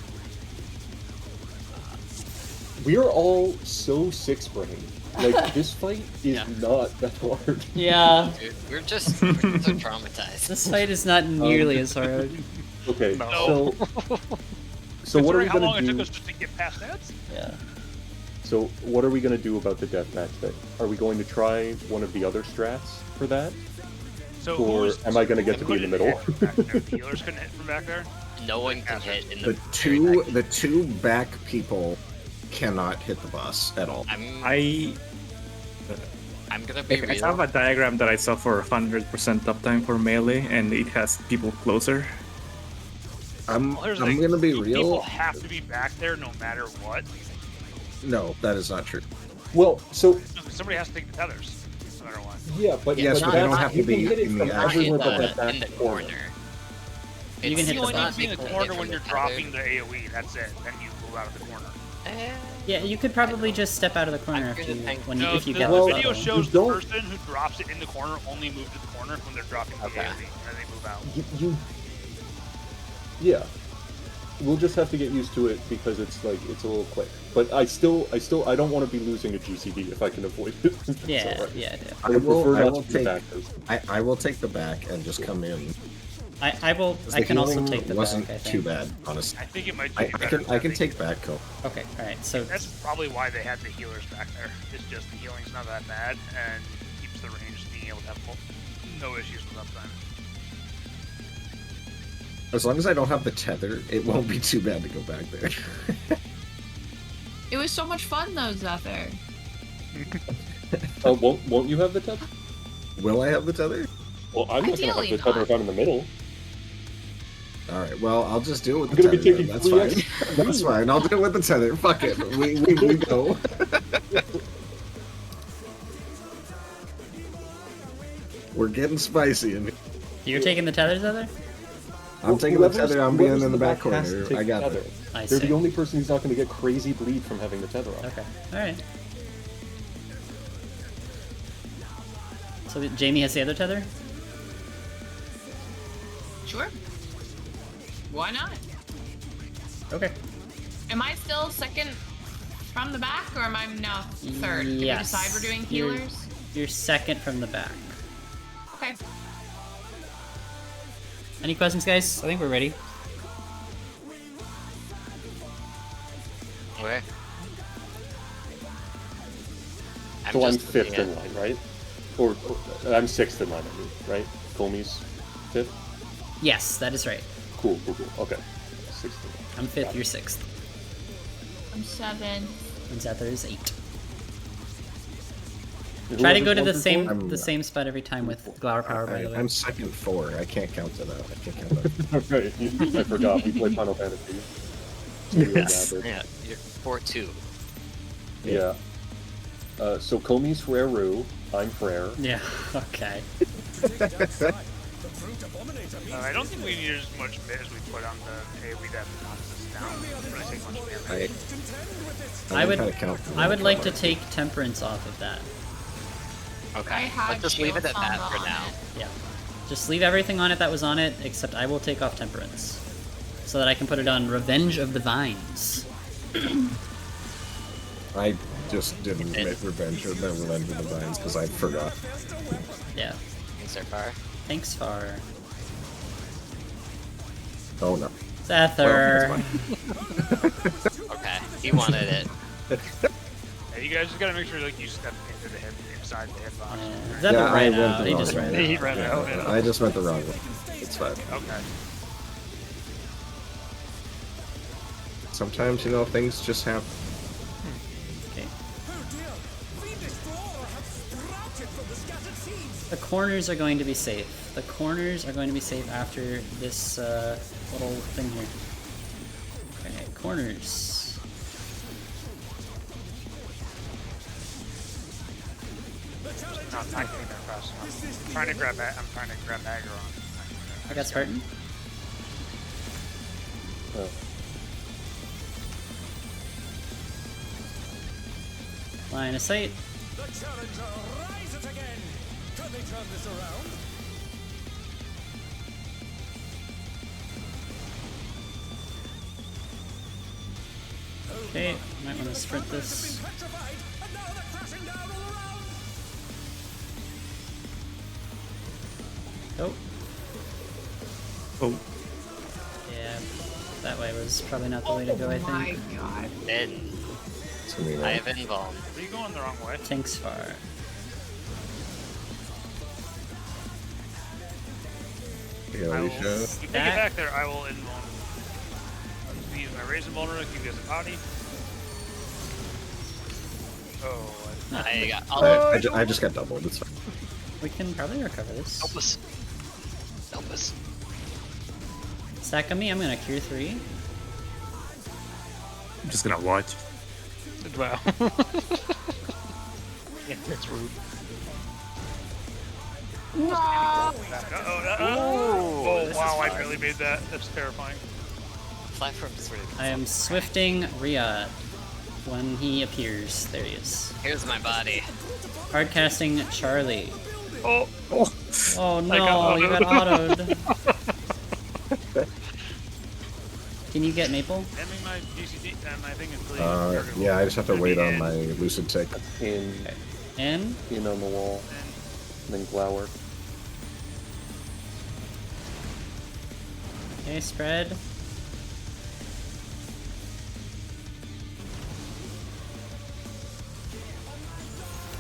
We are all so six-brained. Like, this fight is Yeah. not that hard. Yeah, Dude, we're just so traumatized. this fight is not nearly as hard. Okay, No. so what are we Considering how long gonna it took do? us just to get past that? Yeah. So what are we gonna do about the deathmatch thing? Are we going to try one of the other strats for that? So Or am I gonna get to be in the middle? Healers couldn't hit from back there. No one can hit in the The two back people cannot hit the boss at all. I'm gonna be I have real. a diagram that I saw for 100% uptime for melee, and it has people closer. I'm Well, here's the thing. gonna be People real. have to be back there no matter what. No, that is not true. Well, so Somebody has to take the tethers, no matter what. yeah, but Yes, but but they don't that's- have to you can be hit it in from the actual- everywhere but in that the, back in the corner. corner. You can It's hit You the only spot. need to be in the People corner hit when from you're the dropping tether. the AoE. That's it. Then you move out of the corner. Yeah, you could probably just step out of the corner I'm after gonna think- when No, if you the, get the the video spot. shows You the don't- person who drops it in the corner only move to the corner when they're dropping the Okay. AoE, and then they move out. Yeah. We'll just have to get used to it because it's like it's a little quick. But I don't want to be losing a GCD if I can avoid it. That's Yeah, all right. yeah. I would prefer I not will to be take- backers. I will take the back and just come in. I will. 'Cause I the can also healing take the wasn't back. I too think. bad, honestly. I think it might I be better. can than they- take back Cole. Okay, all right. So That's probably why they had the healers back there. It's just the healing's not that bad and keeps the range being able to have no issues with uptime. As long as I don't have the tether, it won't be too bad to go back there. It was so much fun though, Zephyr. Won't you have the tether? Will I have the tether? Well, I'm not gonna have Ideally the tether not. if I'm in the middle. All right. Well, I'll just deal with I'm the gonna tether. be Then. taking That's 3 fine. That's fine. I'll do it with the tether. Fuck it. We go. We're getting spicy in here. you're taking the tethers out there? I'm taking the Whoever's- tether. I'm being whoever's in the back has corner. to take I got the tether. it. I They're see. the only person who's not going to get crazy bleed from having the tether on. Okay, all right. So Jamie has the other tether. Sure. Why not? Okay. Am I still second from the back, or am I now third? Did we Yes. decide we're doing You're- healers? You're second from the back. Okay. Any questions, guys? I think we're ready. Okay. So I'm just fifth looking in line, right? Or I'm sixth in line, I mean, right? Comey's fifth? Yes, that is right. Cool. Okay. Sixth in line. I'm fifth. Got it. You're sixth. I'm 7. And Zether is 8. And Try to whoever's go to one the through same four? the same spot every time with Glower Power. By the way. I'm second 4. I can't count to that. I can't count that. Right, I forgot. We play Final Fantasy. Yes. Yeah, you're 4-2. Yeah. So Comey's Freru, I'm Frere. Yeah. Okay. I don't think we need as much mid as we put on the AoE that knocks us down. It really take much damage. I would. kinda count for I would that. like to take Temperance off of that. Okay, I have let's just leave it at shield that combo for on now. it. Yeah. Just leave everything on it that was on it, except I will take off Temperance, so that I can put it on Revenge of the Vines. I just didn't make Revenge of the Vines because I forgot. Yeah. Thanks, so far. Thanks, Far. Oh no. Zether. Okay, he wanted it. Yeah, you guys just gotta make sure like you step into the hit inside the hitbox. Zether Yeah, I ran went out. the He wrong just way. ran He out. ran out. Yeah. I just went the wrong way. It's fine. Okay. Sometimes, things just happen. Okay. Oh dear! Fiendish brawler has sprouted from the scattered seeds! The corners are going to be safe. The corners are going to be safe after this little thing here. Okay, corners. Not getting there fast enough. I'm trying to grab aggro on. I got Spartan. Oh. Line of sight. The challenger rises again! Can they turn this around? Okay, might want to sprint this. Oh. Oh, Yeah, that way was probably not the way to go, I Oh my think. god. Then It's gonna be I right. have involved. Are you going the wrong way? Tank's far. Yeah, I we will, should. if you get back there, I will invuln. I'm just gonna use my Raise Invulner to give you guys a body. Oh, I got I just got doubled. It's fine. We can probably recover this. help us. Help us. Stack on me, I'm gonna cure 3. I'm just gonna watch. wow. Yeah, that's rude. Oh, wow, I barely made that. That's terrifying. Platform is really I am swifting Riyadh when he appears. There he is. Here's my body. Hard casting Charlie. Oh, Oh no, got you got autoed. Can you get Maple? ending my GCD and my thing is really Yeah, I just have to wait on my lucid tick. In In? on the wall, and then Glower. Okay, spread.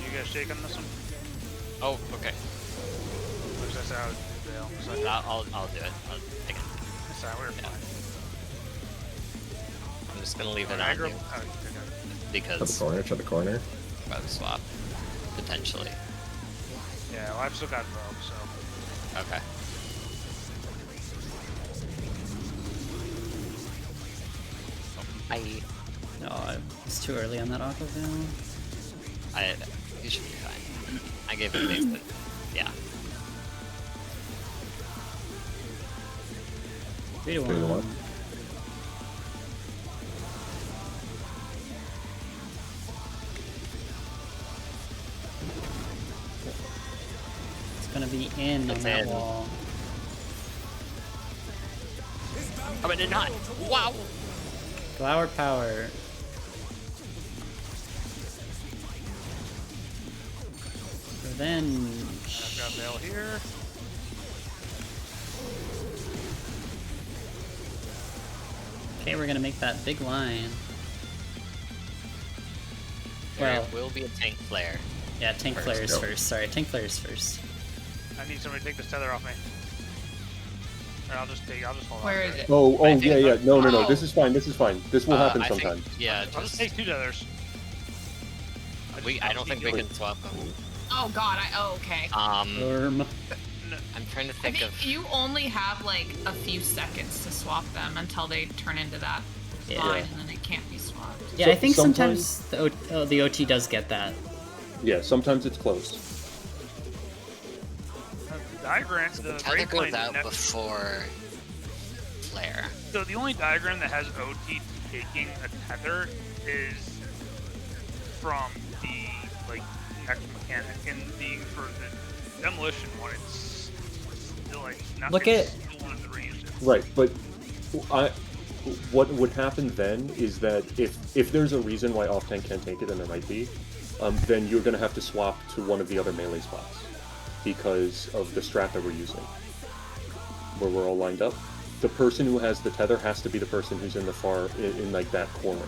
You guys shake on this one? Oh, okay. Or is that how Dale? I'll do it. I'll take it. That's how we're fine. I'm just gonna leave it on Aggro? you Oh, okay. To the because corner, to the corner. about to swap potentially. Yeah, well, I've still got Vogue, so. Okay. No, it's too early on that Aqua Veil. You should be fine. I gave it a base, but yeah. 3 to 3 to 1. 1. It's gonna be in on It's that in. wall. Oh, but did not. Wow. Flower power. Revenge. I've got Veil here. Okay, we're gonna make that big line. There Well, will be a tank flare. yeah, tank First, flares go. first. Sorry, tank flares first. I need somebody to take this tether off me. Or I'll just hold Where on. is it? Oh, I think- yeah. No. Oh. This is fine. This will happen I think- sometime. Yeah, I'll just take 2 tethers. I don't think we can swap them. Oh god, okay. Worm. I'm trying to I think think of. you only have like a few seconds to swap them until they turn into that Yeah. line, and then it can't be swapped. Yeah, So- I think sometimes- sometimes the OT does get that. Yeah, sometimes it's close. The diagram, the Tether Great goes Plane out ne- before flare. So the only diagram that has OT taking a tether is from the next mechanic. In the for the demolition one, it's still not. Look it's at- still one of the ranges. Right, but what would happen then is that if there's a reason why off tank can't take it, and there might be, then you're going to have to swap to one of the other melee spots because of the strat that we're using, where we're all lined up. The person who has the tether has to be the person who's in the in like that corner,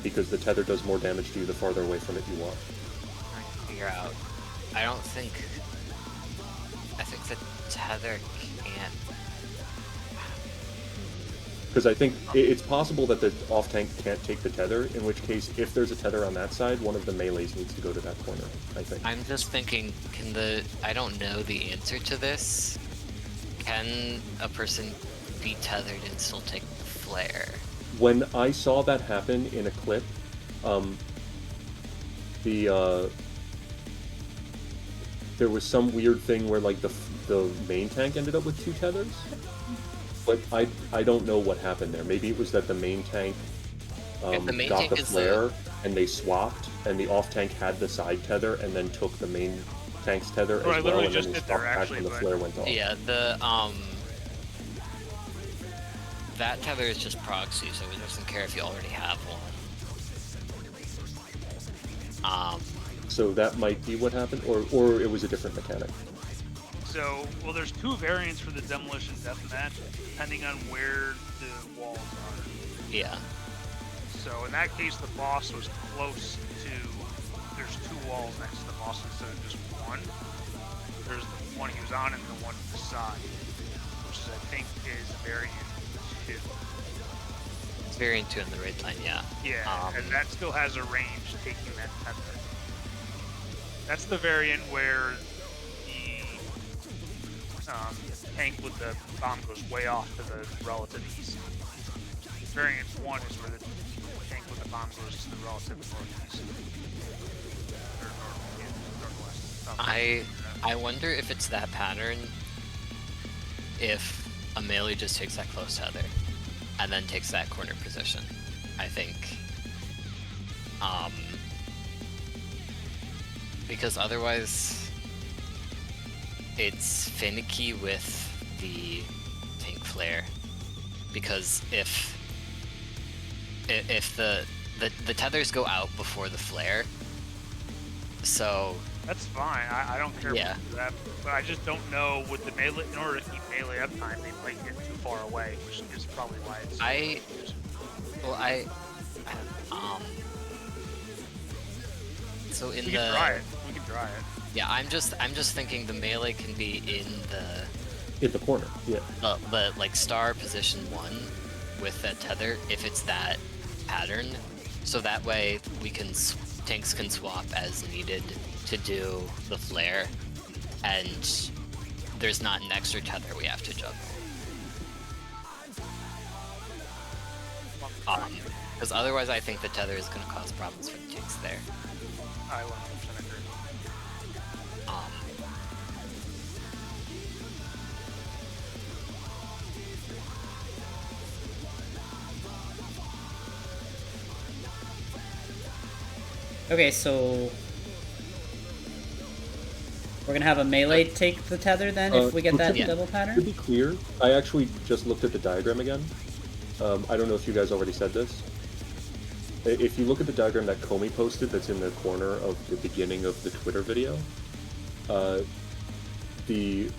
because the tether does more damage to you the farther away from it you are. Trying to figure out. I think the tether can't. Because I think it's possible that the off tank can't take the tether, in which case, if there's a tether on that side, one of the melees needs to go to that corner, I think. I'm just thinking, I don't know the answer to this. Can a person be tethered and still take the flare? When I saw that happen in a clip, there was some weird thing where like the main tank ended up with 2 tethers, but I don't know what happened there. Maybe it was that the main tank If the main got tank the is flare and they swapped, and the off tank had the side tether and then took the main tank's tether Oh, I as well, literally and then just they did swapped there, back actually, when the but- flare went off. Yeah, that tether is just proxy, so it doesn't care if you already have one. So that might be what happened, or it was a different mechanic. So, well, there's two variants for the Demolition Deathmatch, depending on where the walls are. Yeah. So in that case, the boss was close to. There's two walls next to the boss instead of just one. There's the one he was on and the one beside, which is, I think is variant 2. It's variant 2 in the raid line, yeah. Yeah, and that still has a range taking that tether. That's the variant where the tank with the bomb goes way off to the relative east. Variant 1 is where the tank with the bomb goes to the relative northeast. Or northwest. I wonder if it's that pattern if a melee just takes that close tether and then takes that corner position. I think. Because otherwise it's finicky with the tank flare. Because if the tethers go out before the flare, so that's fine. I don't care yeah. about that, but I just don't know with the melee. In order to keep melee uptime, they might get too far away, which is probably why it's. So in we can try it. We can try it. Yeah, I'm just thinking the melee can be in the corner. Yeah. The like star position 1 with that tether if it's that pattern, so that way we can tanks can swap as needed to do the flare, and there's not an extra tether we have to juggle. Because otherwise I think the tether is going to cause problems for the tanks there. I 100% agree. Okay, so we're gonna have a melee take the tether then if we get that double To pattern? be clear, I actually just looked at the diagram again. I don't know if you guys already said this. If you look at the diagram that Comey posted that's in the corner of the beginning of the Twitter video, the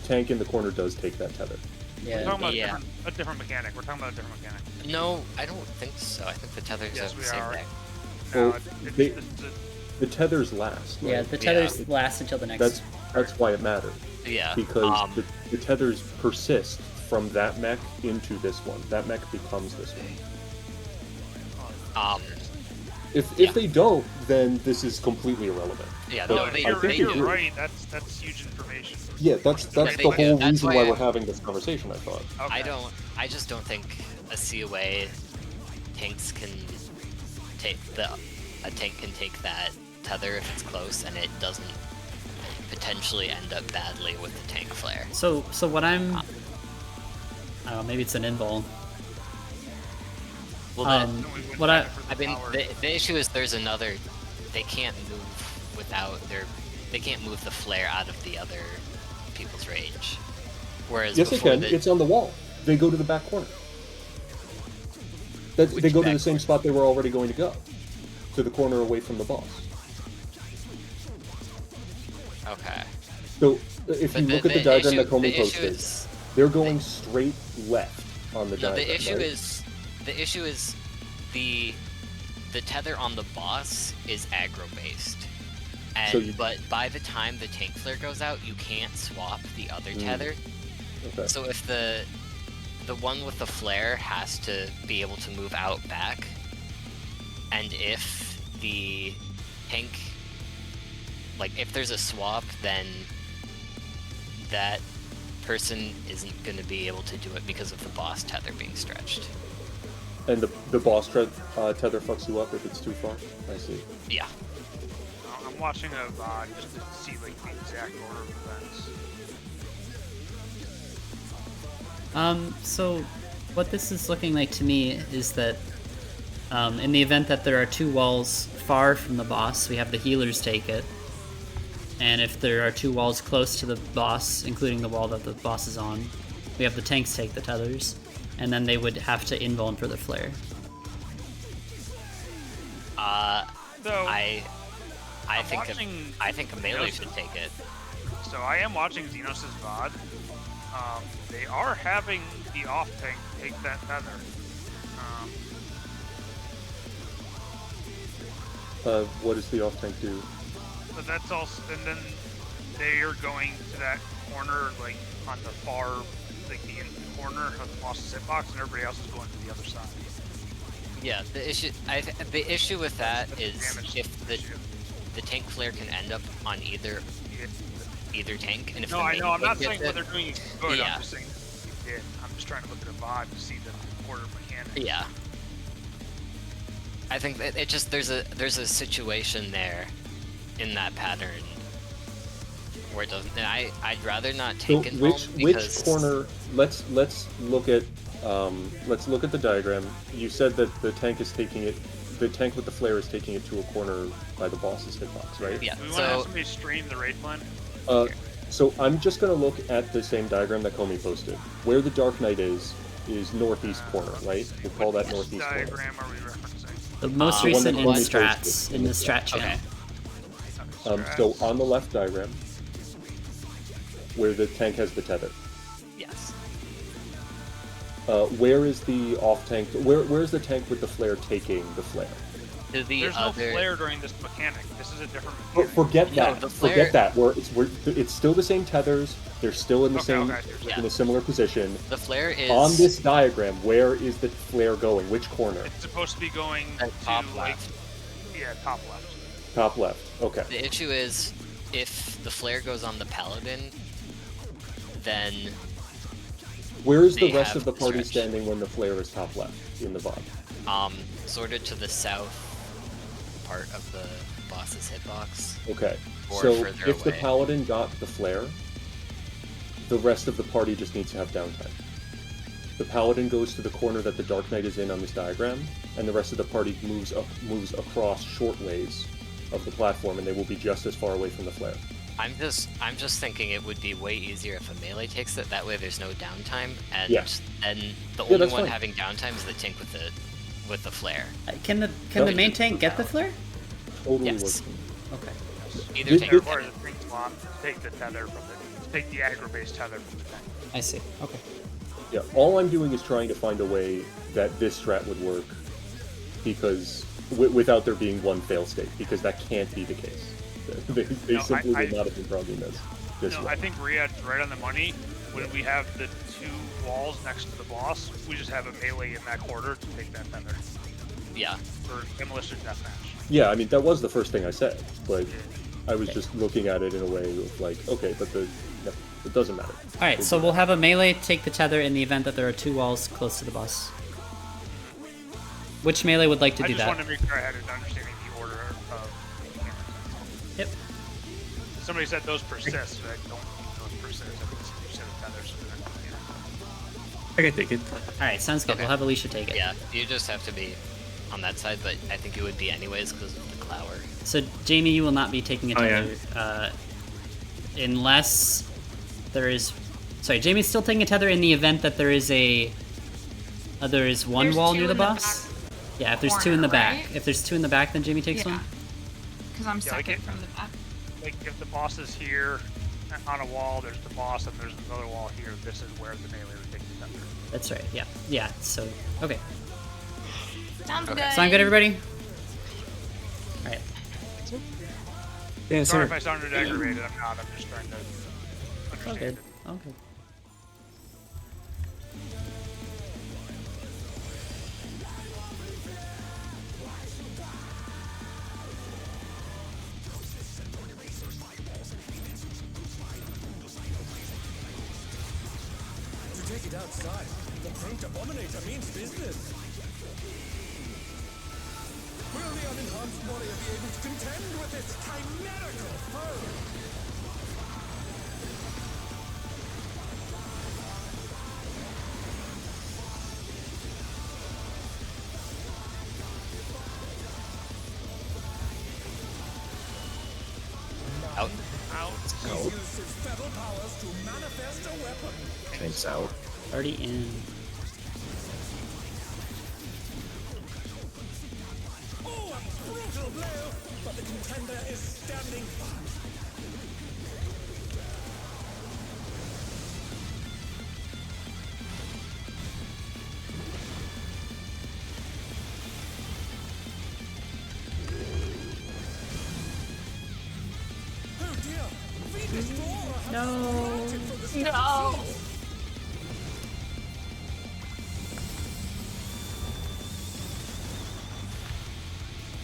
tank in the corner does take that tether. Yeah. We're talking about a different mechanic. We're talking about a different mechanic. No, I don't think so. I think the tethers Yes, are we the same are. thing. Well, the tethers last. Right? Yeah, the tethers last until the next. That's why it matters. Yeah. Because the tethers persist from that mech into this one. That mech becomes this one. If they don't, then this is completely irrelevant. Yeah, but no, you're right. That's huge information. Yeah, that's the whole reason why we're having this conversation, I thought. Okay. I just don't think a COA tanks can take a tank can take that tether if it's close and it doesn't potentially end up badly with the tank flare. So what I don't know, maybe it's an invul. Well, the issue is there's another. They can't move without they can't move the flare out of the other people's range. Whereas yes, they can. It's on the wall. They go to the back corner. They go to the same spot they were already going to go, to the corner away from the boss. Okay. So if you look at the diagram that Comey posted, they're going straight left on the diagram. The issue is the tether on the boss is aggro based, and but by the time the tank flare goes out, you can't swap the other tether. Okay. So if the one with the flare has to be able to move out back, and if the tank, like if there's a swap, then that person isn't going to be able to do it because of the boss tether being stretched. And the boss tether fucks you up if it's too far? I see. Yeah. I'm watching a VOD just to see like the exact order of events. So what this is looking like to me is that in the event that there are two walls far from the boss, we have the healers take it. And if there are two walls close to the boss, including the wall that the boss is on, we have the tanks take the tethers. And then they would have to invuln for the flare. So I I'm think watching I think a melee Xenos. should take it. So I am watching Xenos' VOD. They are having the off tank take that tether. What does the off tank do? But that's also, and then they are going to that corner, like on the far, like the corner of the boss's hitbox, and everybody else is going to the other side. Yeah, the issue with that is Damage if the tank flare can end up on either tank, and if No, the I main know. I'm tank not gets saying it, what they're doing is good. Yeah. I'm just saying you did. I'm just trying to look at a VOD to see the order mechanics. Yeah. I think that it just there's a situation there in that pattern where it doesn't. And I'd rather not take it home because which corner? Let's look at the diagram. You said that the tank is taking it. The tank with the flare is taking it to a corner by the boss's hitbox, right? Yeah. Do we want to have somebody stream the raid plan? So I'm just going to look at the same diagram that Comey posted. Where the Dark Knight is northeast corner, right? We'll call that northeast corner. Diagram are we referencing? The most The one recent that in Comey strats, posted. in the strat channel. So on the left diagram, where the tank has the tether, yes. where is the off tank? Where's the tank with the flare taking the flare? To the There's no other. flare during this mechanic. This is a different Oh, mechanic. forget No, that. the flare- Forget that. It's still the same tethers. They're still in the Okay, same okay. Yeah. in a similar position. The flare is On this diagram, where is the flare going? Which corner? It's supposed to be going At to top like, left. yeah, top left. Top left. Okay. The issue is if the flare goes on the paladin, then Where is the They rest have of the party stretch. standing when the flare is top left in the VOD? sort of to the south part of the boss's hitbox. Okay. Or So further if the away. paladin got the flare, the rest of the party just needs to have downtime. The paladin goes to the corner that the Dark Knight is in on this diagram, and the rest of the party moves across short ways of the platform, and they will be just as far away from the flare. I'm just thinking it would be way easier if a melee takes it. That way, there's no downtime, and Yeah. then the Yeah, only that's one fine. having downtime is the tank with the flare. Can the main tank get the flare? Totally Yes. working. Okay. Either This- tank. this- Or the tank slot, take the tether from take the aggro-based tether from the tank. I see. Okay. Yeah, all I'm doing is trying to find a way that this strat would work, because without there being one fail state, because that can't be the case. They No, simply I- would not have been programming this No, way. I think Riyad's right on the money. When we have the two walls next to the boss, we just have a melee in that corner to take that tether Yeah. for demolition deathmatch. Yeah, I mean, that was the first thing I said, but I was just looking at it in a way of like, okay, but no, it doesn't matter. All right, so we'll have a melee take the tether in the event that there are two walls close to the boss. Which melee would like to I do just that? wanted to make sure I had an understanding of the order of mechanics. Yep. Somebody said those persist, but I don't think those persist. I think you said a tether, so then, I can take it. All right, sounds good. Okay. We'll have Alicia take it. Yeah. You just have to be on that side, but I think it would be anyways because of the clower. So Jamie, you will not be taking a Oh, yeah. tether unless there is. Sorry, Jamie's still taking a tether in the event that there is there is one There's wall two near the in the boss. back Yeah, if there's two in the corner, back. right? If there's two in the back, then Jamie takes Yeah. one. Because I'm Yeah, like second it- from the back. like if the boss is here on a wall, there's the boss, and there's another wall here. This is where the melee would take the tether. That's right. Yeah. Yeah. So okay. Sounds Okay. good. Sound good, everybody? All right. Yeah, Sorry sir. if I sounded aggravated. I'm not. I'm just trying to All understand good. it. All good. To take it outside, the Paint Abominator means business. Will the unenhanced warrior be able to contend with this chimerical foe? Out. He used his feral powers to manifest a weapon. Tank's out. Already in. Oh, a brutal blow! but the contender is standing fast. Oh dear! Venus Flora has No. distracted from the No.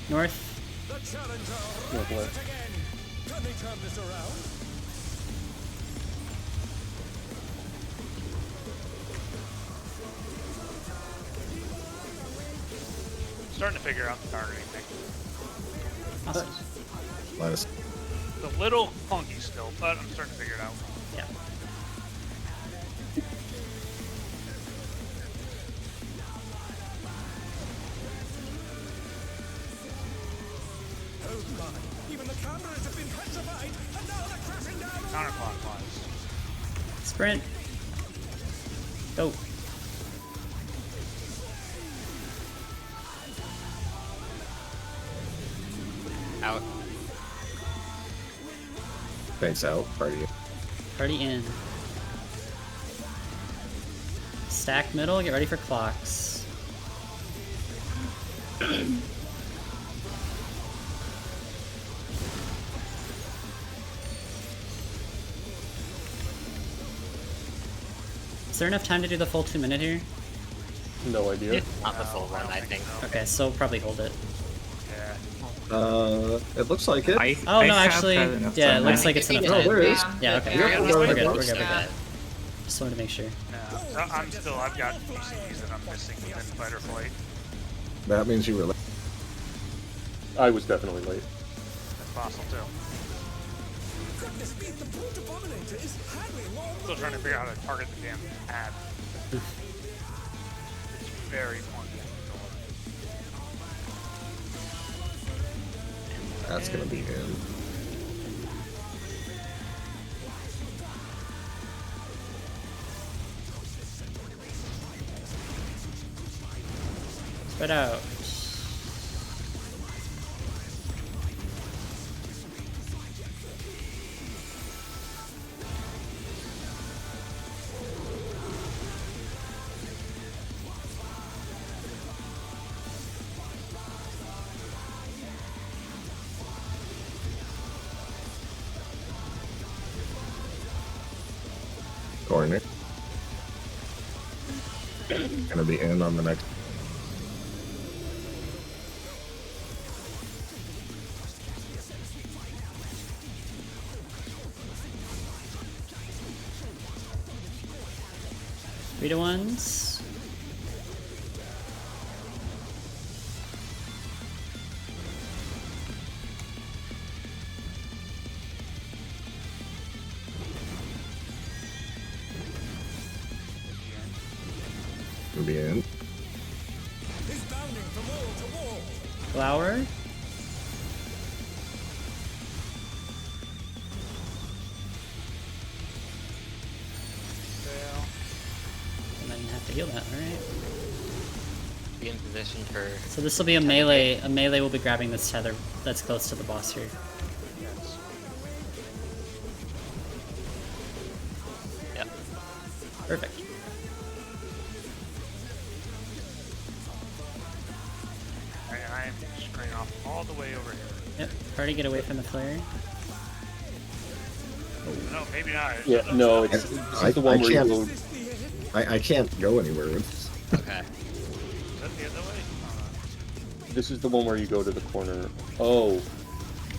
North. The challenger North rises left. again. Can they turn this around? Starting to figure out the targeting thing. Awesome. Let us. It's a little funky still, but I'm starting to figure it out. Yeah. Oh my! Even the cameras have been petrified, and now they're crashing down. Counterclockwise. Sprint. Go. Out. Thanks out. Party. Party in. Stack middle, get ready for clocks. Is there enough time to do the full 2 minute here? No idea. Not the full run, I think. Okay, so probably hold it. Yeah. It looks like it. Oh I no, have actually, had enough yeah, it time. looks like it's enough Oh, time. there it is. Yeah, okay. Yeah, We're we're good, good. we're good. Yeah. Just wanted to make sure. No, so I've got PCs that I'm missing within fight or flight. That means you were late. I was definitely late. That's possible too. Goodness me, the brute abominator is hanging on. Still trying to figure out how to target the damn pad. It's very funky. That's gonna be him. Spread out. Corner. Gonna be in on the next. Three to ones. Gonna be in. He's bounding from wall to wall. Flower. Fail. And then have to heal that, alright. Be in position for. So this will be a melee. A melee will be grabbing this tether that's close to the boss here. Yes. Yep. Perfect. And I am straight off all the way over here. Yep. Party, get away from the flare. No, maybe not. Yeah, no, it's this is the one where you can't- go. I can't go anywhere with this. Okay. Is that the other way? This is the one where you go to the corner. Oh,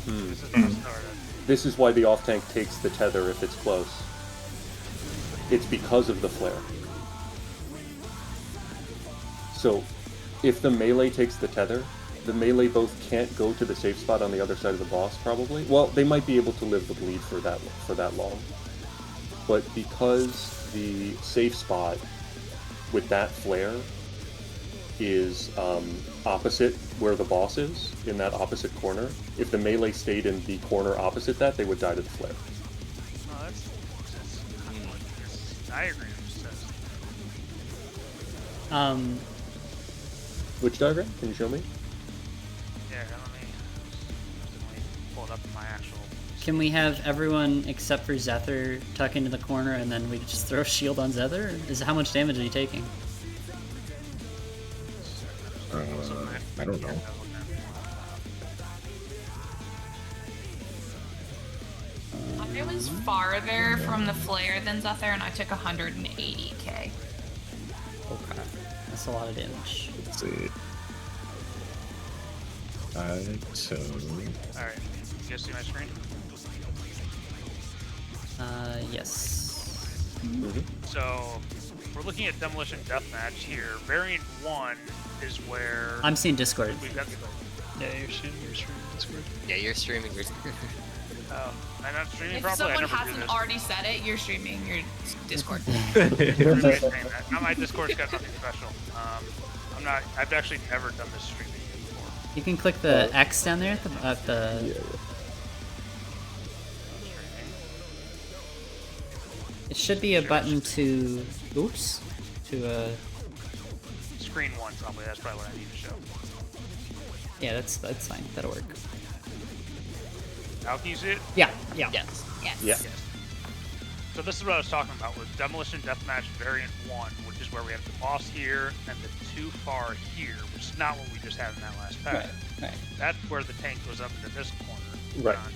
This is where it started. this is why the off tank takes the tether if it's close. It's because of the flare. So, if the melee takes the tether, the melee both can't go to the safe spot on the other side of the boss, probably. Well, they might be able to live the bleed for that long. But because the safe spot with that flare is opposite where the boss is, in that opposite corner, if the melee stayed in the corner opposite that, they would die to the flare. No, that's diagram says. Which diagram? Can you show me? Yeah, let me. pull it up in my actual. Can we have everyone except for Zephyr tuck into the corner and then we just throw a shield on Zephyr? How much damage are you taking? I don't know. I was farther from the flare than Zephyr, and I took 180k. Okay. That's a lot of damage. Let's see. So. Alright, you guys see my screen? Yes. So, we're looking at Demolition Deathmatch here. Variant 1 is where I'm seeing Discord. we've got the... Yeah, you're streaming Discord. Yeah, you're streaming. Oh, I'm not streaming If properly. I someone never do hasn't this. already said it, you're streaming your Discord. Everybody's saying that. Now my Discord's got nothing special. I've actually never done this streaming before. You can click the X down there at the Yeah. It should be a button to Screen 1 probably. That's probably what I need to show. yeah, that's fine. That'll work. Now can you see it? Yeah. Yes. Yes. Yeah. So this is what I was talking about with Demolition Deathmatch Variant 1, which is where we have the boss here and the too far here, which is not what we just had in that last pack. Right. That's where the tank goes up into this corner. Right. On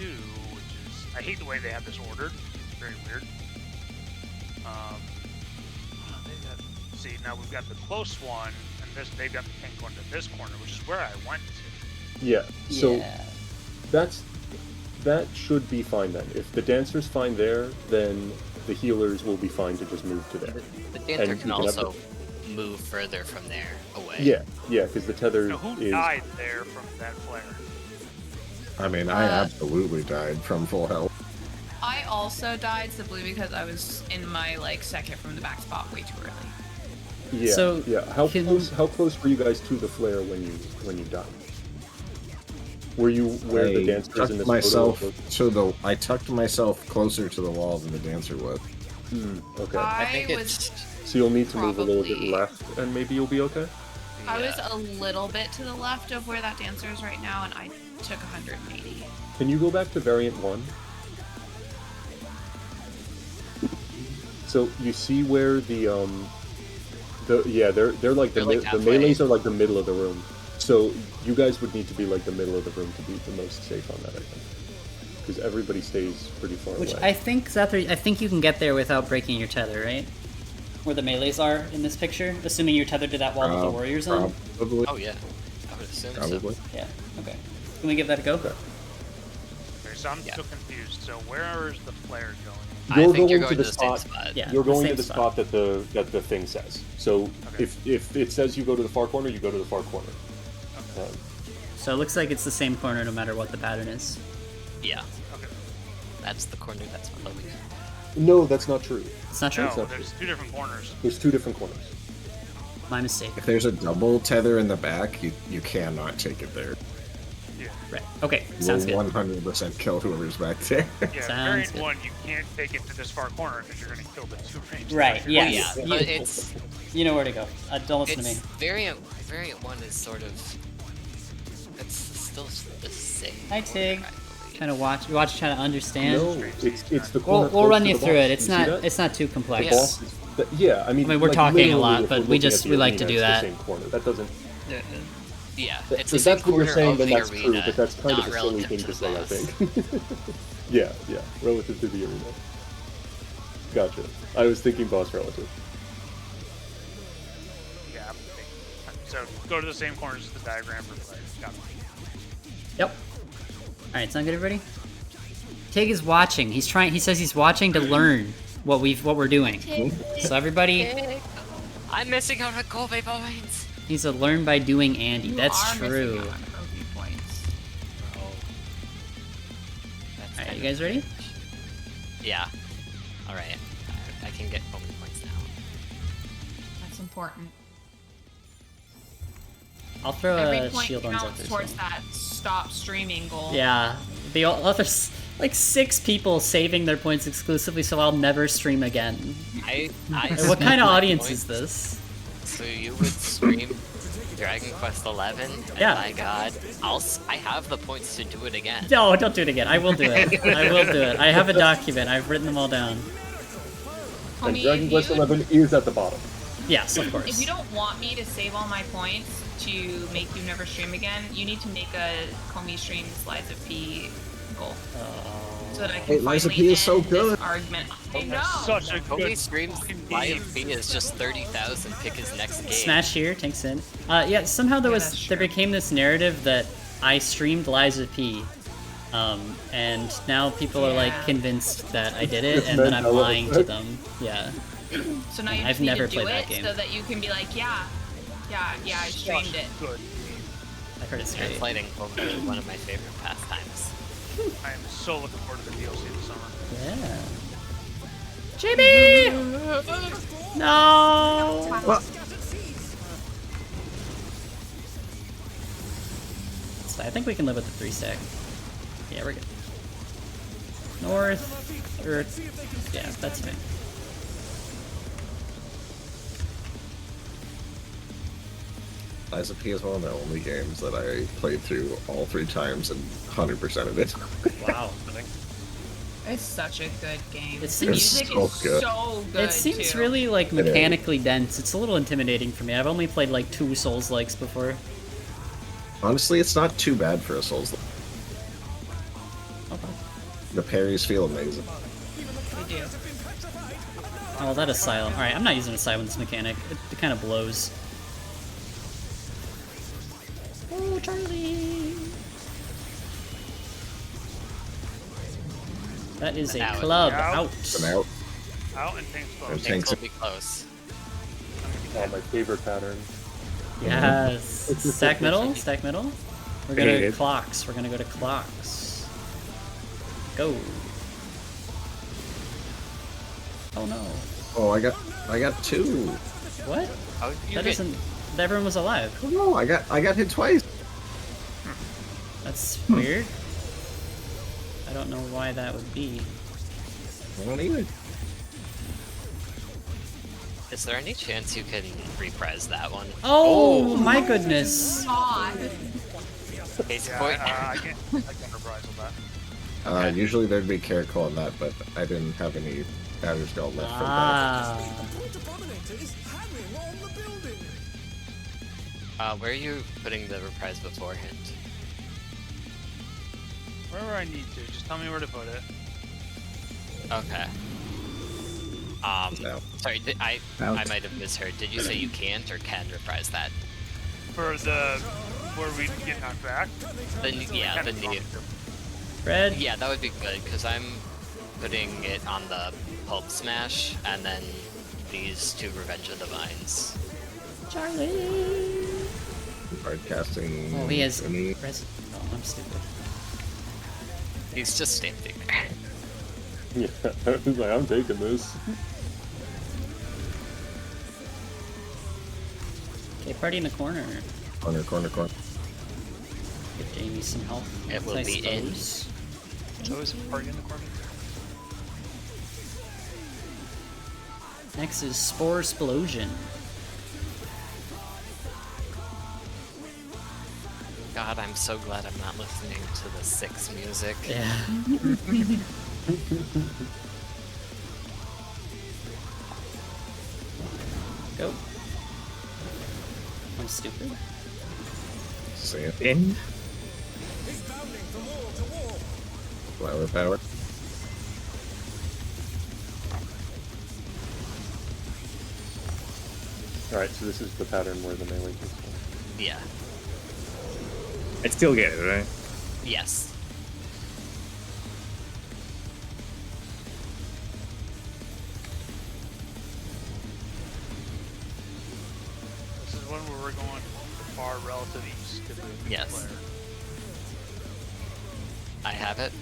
2, which is... I hate the way they have this ordered. It's very weird. See, now we've got the close one, and they've got the tank going to this corner, which is where I went to. Yeah. So Yeah. that should be fine then. If the dancer's fine there, then the healers will be fine to just move to there. The dancer And can you can have also move further from there away. Yeah, because the tether Now, who is. died there from that flare? I mean, I absolutely died from full health. I also died simply because I was in my second from the back spot way too early. Yeah. So, yeah. How can- close were you guys to the flare when you died? Were you where the dancer is tucked in this myself photo? I tucked myself closer to the wall than the dancer was. Okay. I I think was it's So you'll need to move a little bit probably- left, and maybe you'll be okay. I was a little bit to the left of where that dancer is right now, and I took 180. Can you go back to variant 1? So you see where they're like They're like the halfway. melees are like the middle of the room. So you guys would need to be like the middle of the room to be the most safe on that, I think, because everybody stays pretty far Which away. I think Zephyr, I think you can get there without breaking your tether, right? Where the melees are in this picture, assuming you're tethered to that wall with the warriors on. Probably. Oh yeah, I would assume Probably. so. Yeah. Okay. Can we give that a go? Okay, so I'm still confused. So where is the flare going? I You're think you're going going to to the the same spot. spot. Yeah. You're going same to the spot that the thing says. So Okay. if it says you go to the far corner, you go to the far corner. So it looks like it's the same corner no matter what the pattern is. Yeah, Okay. that's the corner that's following. No, that's not true. It's not true? No, there's two different corners. There's two different corners. My mistake. If there's a double tether in the back, you cannot take it there. Yeah. Right. Okay. You Sounds will good. 100% kill whoever's back there. Yeah, Sounds variant good. 1, you can't take it to this far corner because you're going to kill the two ranged. Right, players. yes. Yeah, You- but it's You know where to go. Don't listen to me. variant 1 is sort of it's still the same. Hi, Tig. I believe. Trying to watch, trying to understand. No, it's the corner. We'll run close you to the through boss. it. It's You see not that? it's not too complex. Yeah. Boss is- yeah, I mean, we're like, talking a literally, lot, if but we're we looking just- at we the like to arena, do it's that. The same corner. That doesn't. Yeah, If it's the same that's what corner you're saying, of then the that's arena, true. But that's kind not of a silly relative thing to to the say, I boss. think. yeah, relative to the arena. Gotcha. I was thinking boss relative. Yeah. So go to the same corners as the diagram for play. Got it. Yep. All right, sound good, everybody? Tig is watching. He says he's watching to learn what we're doing. So everybody I'm missing out on Kobe points. needs to learn by doing Andy. You That's are missing true. out on OP points. That's All right, kind you guys ready? Yeah. All right. I can get Kobe points now. That's important. I'll throw Every a point shield on counts Zephyr. towards that stop streaming goal. Yeah, the others, like 6 people saving their points exclusively, so I'll never stream again. I What kind of spent my audience points, is this? So you would stream Dragon Quest 11. Yeah. My God, I have the points to do it again. No, don't do it again. I will do it. I will do it. I have a document. I've written them all down. And Homie, Dragon if Quest you- 11 is at the bottom. Yes, of course. If you don't want me to save all my points to make you never stream again, you need to make a Comey streams Lies of P goal. So that I can Hey, Lies of finally P is so end this good. argument. I know. Such a Kobe good streams fucking Live game. P is just 30,000. Pick his next game. Smash here, tanks in. Yeah, somehow there Yeah, was that's there true. became this narrative that I streamed Lies of P. And now people are like Yeah. convinced that I did it, It's and then I'm Mandela lying to effect. them. Yeah. So now you I've just need never to do played that it game. so that you can be like, yeah, I streamed it. Good. I heard it's great. Translating Kobe is one of my favorite pastimes. I am so looking forward to the DLC this summer. Yeah. JB! No! Well, So I think we can live with the 3 stack. Yeah, we're good. North, Earth. Yeah, that's fine. Lies of P is one of the only games that I played through all 3 times and 100% of it. Wow. It's such a good game. It The seems music so is good. so good. It seems too. really like is. mechanically dense. It's a little intimidating for me. I've only played like 2 Souls-likes before. Honestly, it's not too bad for a Souls. Okay. The parries feel amazing. They do. Oh, that Asylum. Alright, I'm not using Asylum with this mechanic. It kind of blows. Oh, Charlie! That is a Out. club. Out. Out. And out. Out and tanks close. There's Things Tanks- will be close. Oh, my favorite pattern. Yes. Stack middle. Stack middle. We're gonna Hated. clocks. We're gonna go to clocks. Go. Oh no. Oh, I got 2. What? Oh, you That get- isn't. Everyone was alive. Oh no, I got hit twice. That's weird. I don't know why that would be. I don't either. Is there any chance you can reprise that one? Oh, my goodness. God. Case Yeah, point. I can reprise on that. Okay. Usually there'd be Caracol on that, but I didn't have any Batter's Gold left for that. Ah. The point abominator is hammering on the building. Where are you putting the reprise beforehand? Wherever I need to, just tell me where to put it. Okay. No. Sorry, I Out. might have misheard. Did you say you can't or can reprise that? For the where we get knocked back. Then yeah, then you. Red. Yeah, that would be good because I'm putting it on the Pulp Smash and then these 2 Revenge of the Vines. Charlie. Hard casting. Oh, he has. any- Oh, I'm stupid. He's just standing there. Yeah, I was like, I'm taking this. Okay, party in the corner. Corner. Give Jamie some health. It will I be in. suppose. There's always a party in the corner. Next is Spore Explosion. God, I'm so glad I'm not listening to the 6 music. Yeah. Go. I'm stupid. Say it. In. He's bounding from wall to wall. Flower power. Alright, so this is the pattern where the melee takes place. Yeah. I still get it, right? Yes. This is one where we're going far relative east to the Yes. player. I have it.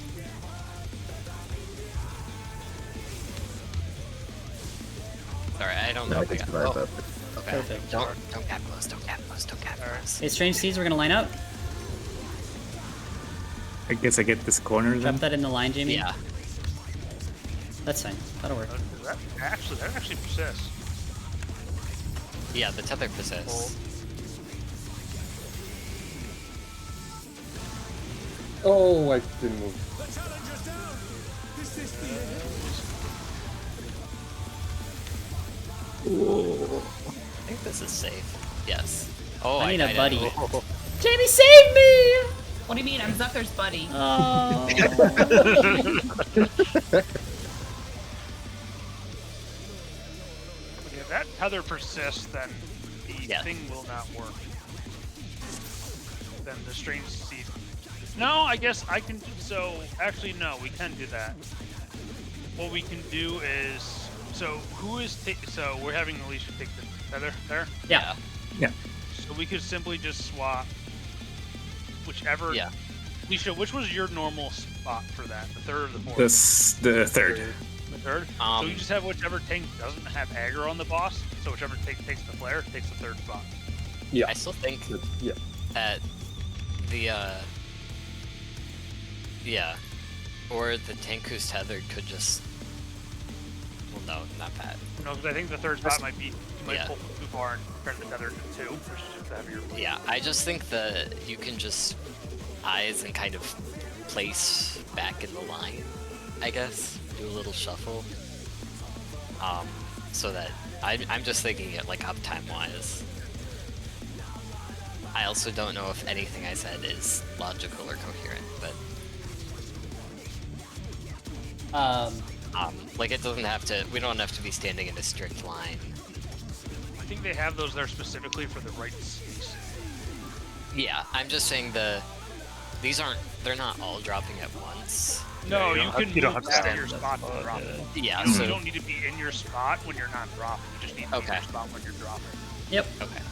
Sorry, I don't know No, if I it's got right oh, up. okay. Perfect. Don't get close, don't get close, don't get Alright. close. Okay, Strange Seeds, we're gonna line up. I guess I get this corner Drop then. that in the line, Jamie. Yeah. That's fine. That'll work. That actually persists. Yeah, the tether persists. Oh, I didn't move. The challenger's down. Is this the end? I think this is safe. Yes. Oh, I need a kinda- buddy. oh. Jamie, save me! What do you mean? I'm Zucker's buddy. Oh. If that tether persists, then the Yeah. thing will not work. Then the strange seed. No, I guess I can. So actually, no, we can do that. What we can do is, so who is so we're having Alicia take the tether there. Yeah. Yeah. So we could simply just swap whichever. Yeah. Alicia, which was your normal spot for that? The third or the fourth? The third. The third? So you just have whichever tank doesn't have aggro on the boss, so whichever tank takes the flare takes the third spot. Yeah. I still think Yeah. that the yeah, or the tank who's tethered could just. Well, no, not that. No, because I think the third spot might be, you might Yeah. pull too far and turn the tether into 2, which is just a heavier weight. Yeah, I just think that you can just eyes and kind of place back in the line, I guess. Do a little shuffle. So that I'm just thinking it like uptime wise. I also don't know if anything I said is logical or coherent, but like it doesn't have to. We don't have to be standing in a strict line. I think they have those there specifically for the right space. Yeah, I'm just saying these aren't. They're not all dropping at once. No, you you don't can have- you don't move have to back stand your in that spot to spot, drop yeah. it. Yeah, You so don't need to be in your spot when you're not dropping. You just need to be in Okay. your spot when you're dropping. Yep. okay.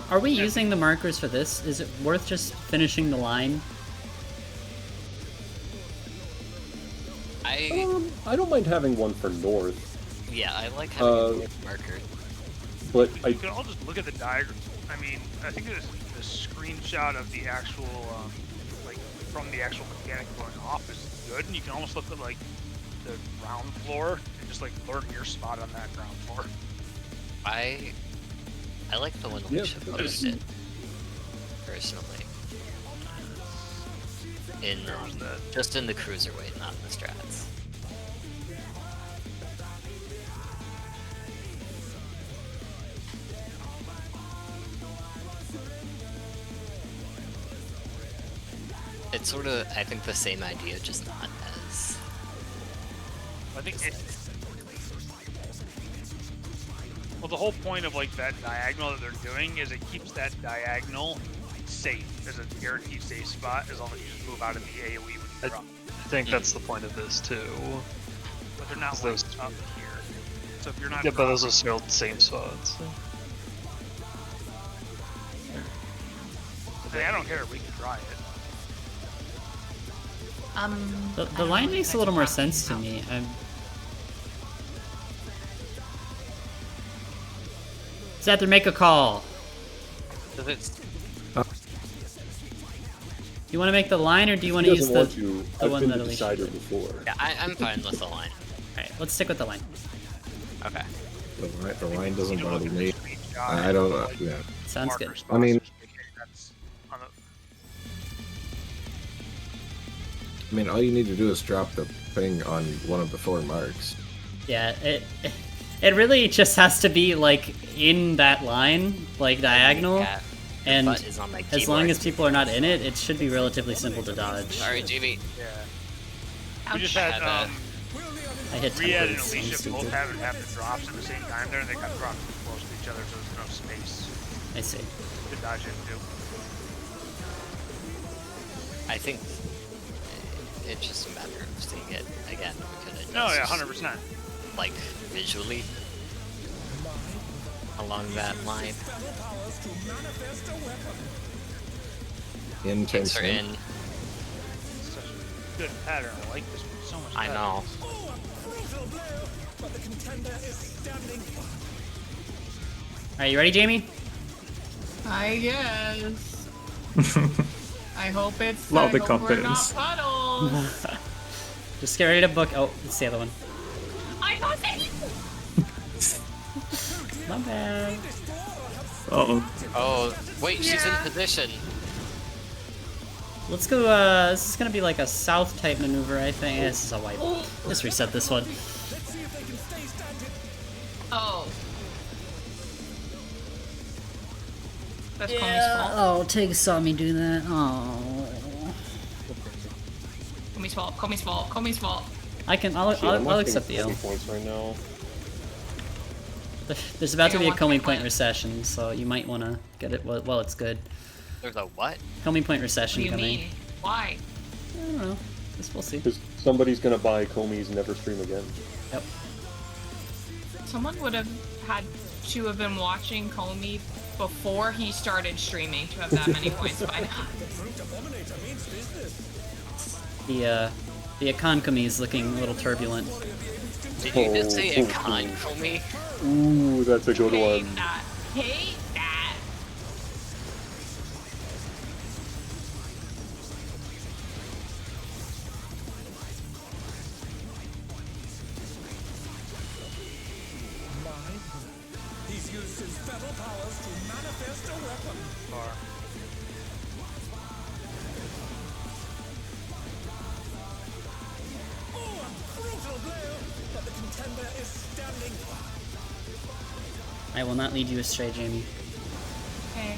Are we using the markers for this? Is it worth just finishing the line? I don't mind having one for north, Yeah, I like having a north marker. but You can all just look at the diagram. I mean, I think the screenshot of the actual, like, from the actual mechanic going off is good, and you can almost look at, like, the ground floor and just, like, learn your spot on that ground floor. I like the one Yeah, Alicia posted, personally. In just in the cruiserweight, not in the strats. It's sort of, I think, the same idea, just not as. I think well, the whole point of, like, that diagonal that they're doing is it keeps that diagonal safe as a guaranteed safe spot as long as you just move out of the AoE when you drop. I think that's the point of this too. But they're not Those- like up here. So if you're not Yeah, but those are dropping- still the same spots. I don't care, we can try it. The line makes a little more sense to me. Zather, make a call. Does it? Do you want to make the line, or do you want he to use doesn't the, want to. the I've one been that the Alicia decider did? before. Yeah, I'm fine with the line. Alright, let's stick with the line. Okay. The line doesn't You know, bother look at me. the screenshot I don't know. like, Yeah. Sounds marker good. spots, I mean- which indicate that's on the- I mean, all you need to do is drop the thing on one of the 4 marks. Yeah, it really just has to be like in that line, like diagonal, Yeah, the and butt is on my as long keyboard. as people are not in it, it should be relatively simple to dodge. Sorry, JV. Yeah. Ouch. We just had Had, I hit Riyadh and templates, so Alicia both stupid. having half the drops at the same time there, and they got dropped too close to each other, so there's no space I see. to dodge into. I think it's just a matter of seeing it again. We could adjust, No, yeah, 100%. like visually along that line. In Tanks are 10 in. Such a good pattern. I like this one so much I better. know. But the contender is standing. Alright, you ready, Jamie? I guess. I hope it's. Love I the hope confidence. We're not puddles. Just get ready to book. Oh, it's the other one. I got it. My bad. Uh-oh. Oh, wait, she's in position. Let's go, this is gonna be like a south type maneuver, I think. This is a wipe. Let's reset this one. Oh. That's Komi's fault. Oh, Tig saw me do that. Oh. Komi's fault. Komi's fault. Komi's fault. I'll accept the L. Points right now. There's about to be a One Komi point point left. recession, so you might want to get it while it's good. There's a what? Komi point What recession do you coming. mean? Why? I don't know. Guess we'll see. Because somebody's gonna buy Comey's Never Stream Again. Yep. Someone would have had to have been watching Komi before he started streaming to have that many points by now. The economy is looking a little turbulent. Did you just say a con for me? Ooh, that's a good Hate one. that. Hate that. He's used his feral powers to manifest a weapon. Oh, a brutal blow! But the contender is standing. I will not lead you astray, Jamie. Okay.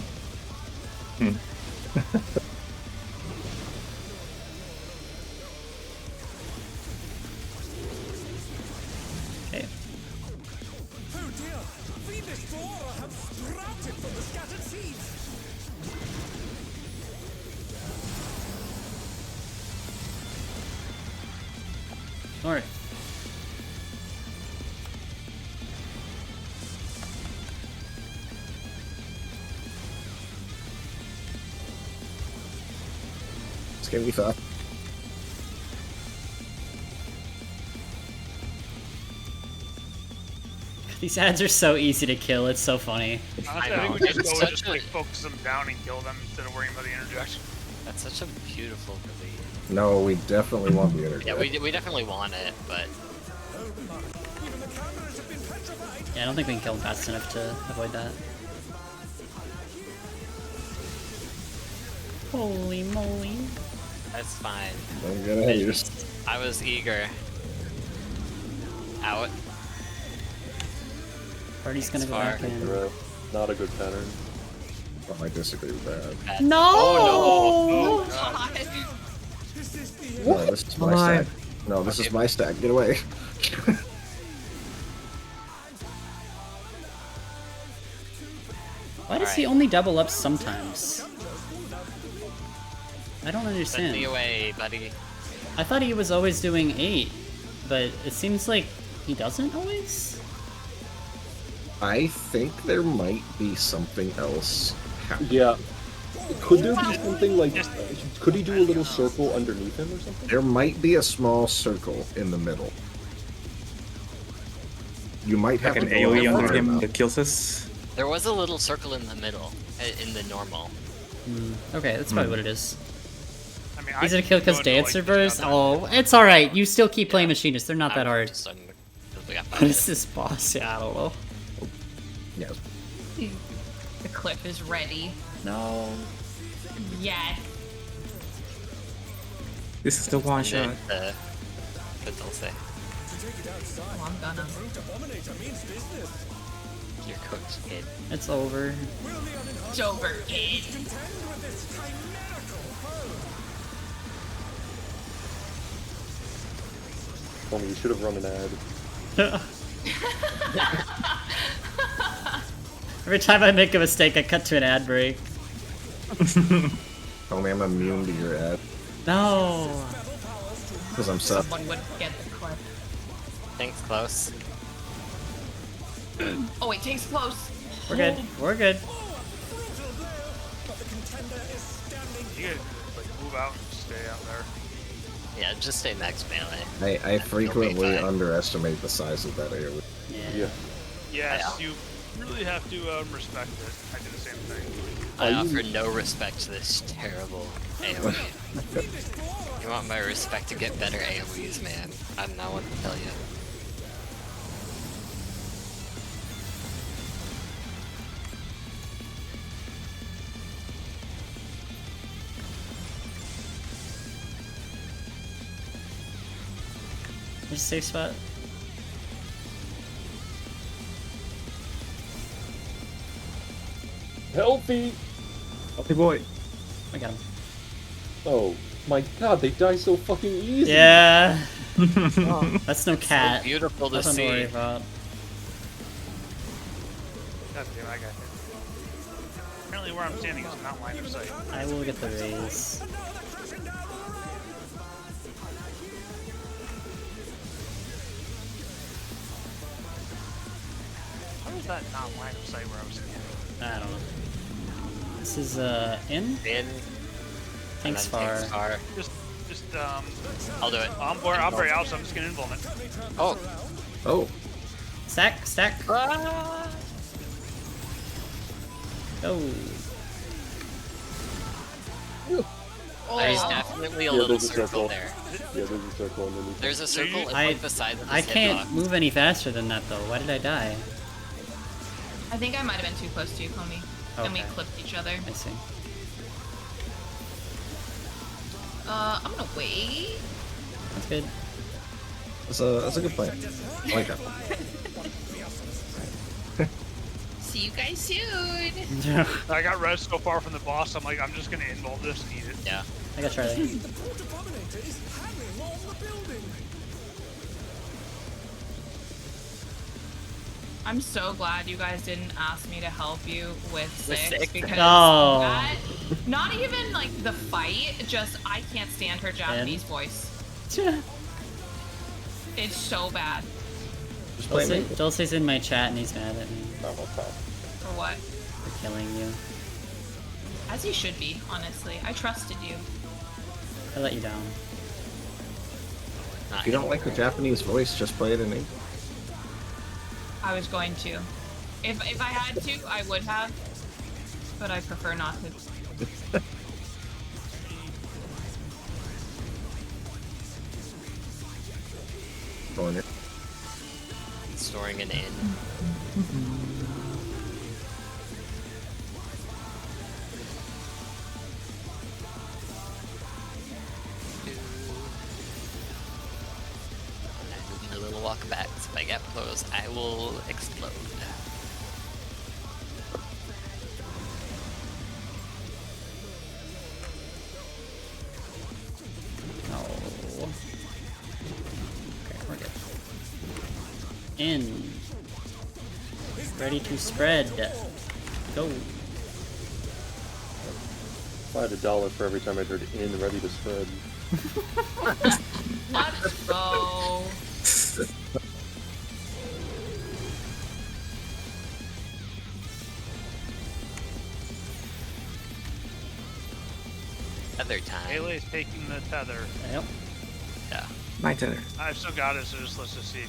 Okay. Oh dear! Fiendish flora have sprouted from the scattered seeds. Alright. It's gonna be fun. These ads are so easy to kill, it's so funny. Honestly, I know. think we just It's go such just a- like focus them down and kill them instead of worrying about the interjection. That's such a beautiful relief. No, we definitely want the internet. Yeah, we definitely want it, but Even the cameras have been petrified. Yeah, I don't think we can kill them fast enough to avoid that. Holy moly. that's fine. Don't get ahead of yourself. I was eager. Out. Party's gonna go Far. back in. Not a good pattern. Oh, I disagree with that. No! Oh, God. No, this is my stack. No, this is my stack. Get away. Why does he only double up sometimes? I don't Send me understand. away, buddy. I thought he was always doing 8, but it seems like he doesn't always? I think there might be something else happening. Yeah. Could there be something like... Could he do a little circle underneath him or something? There might be a small circle in the middle. You might have Like an to go AoE up under far him enough. that kills us. There was a little circle in the middle, in the normal. Okay, that's probably what it is. I mean, Is I it a kill can because go into, dance like, servers? just out Oh, it's alright. You still keep playing machinists. They're not that hard. Just on- we got What 5 is this boss? Yeah, I don't know. Yes. The clip is ready. No. Yes. This is the one minutes. shot. The dulce. Oh, I'm gonna. You're cooked, kid. It's over. It's over, kid. Homie, you should have run an ad. Every time I make a mistake, I cut to an ad break. Tell me I'm immune to your ad. No. Because I'm sub. Someone would get the clip. Thanks, close. Oh, it takes close. We're good. We're good. You guys like move out and stay out there. Yeah, just stay max melee. I frequently fine. underestimate the size of that AoE. Yeah. Yes, you really have to respect it. I do the same thing. I offer no respect to this terrible AoE. You want my respect to get better AoEs, man. I'm not one to tell you. There's a safe spot. Healthy! Healthy boy. I got him. Oh my god, they die so fucking easy! Yeah. That's no cat. So beautiful to Nothing to worry see. about. God damn, I got hit. Apparently where I'm standing is not line of sight. I will get the raise. How is that not line of sight where I was standing? I don't know. This is in? In. Thanks and then far. Tanks Just I'll do it. I'm very out, so I'm just gonna invuln it. Oh. Oh, Stack, stack. Ah. Go. There's definitely a Yeah, little there's a circle circle. there. Yeah, there's a circle underneath. There's a circle at I- like the side of I this can't hitbox. move any faster than that though. Why did I die? I think I might have been too close to you, Comey. And we Okay. clipped each other. I see. I'm gonna wait. That's good. that's a good plan. I like that. See you guys soon. I got res so far from the boss, I'm like, I'm just gonna invuln this and eat it. Yeah. I got Charlie. The Port Abominator is hanging on the building. I'm so glad you guys didn't ask me to help you with six Six? because Oh. that, not even like the fight, just I can't stand her Japanese voice. It's so bad. Just play me. Dulce's in my chat and he's mad at me For what? for killing you. As he should be, honestly. I trusted you. I let you down. If you don't like the Japanese voice, just play it in English. I was going to. If I had to, I would have. But I prefer not to. Corner. Storing an in. A little walk back. So if I get close, I will explode. No. Okay, we're good. In. Ready to spread. Go. If I had $1 for every time I heard in ready to spread. Let's go. Other time. Melee is taking the tether. Yep. Yeah. My tether. I've still got it, so let's just see.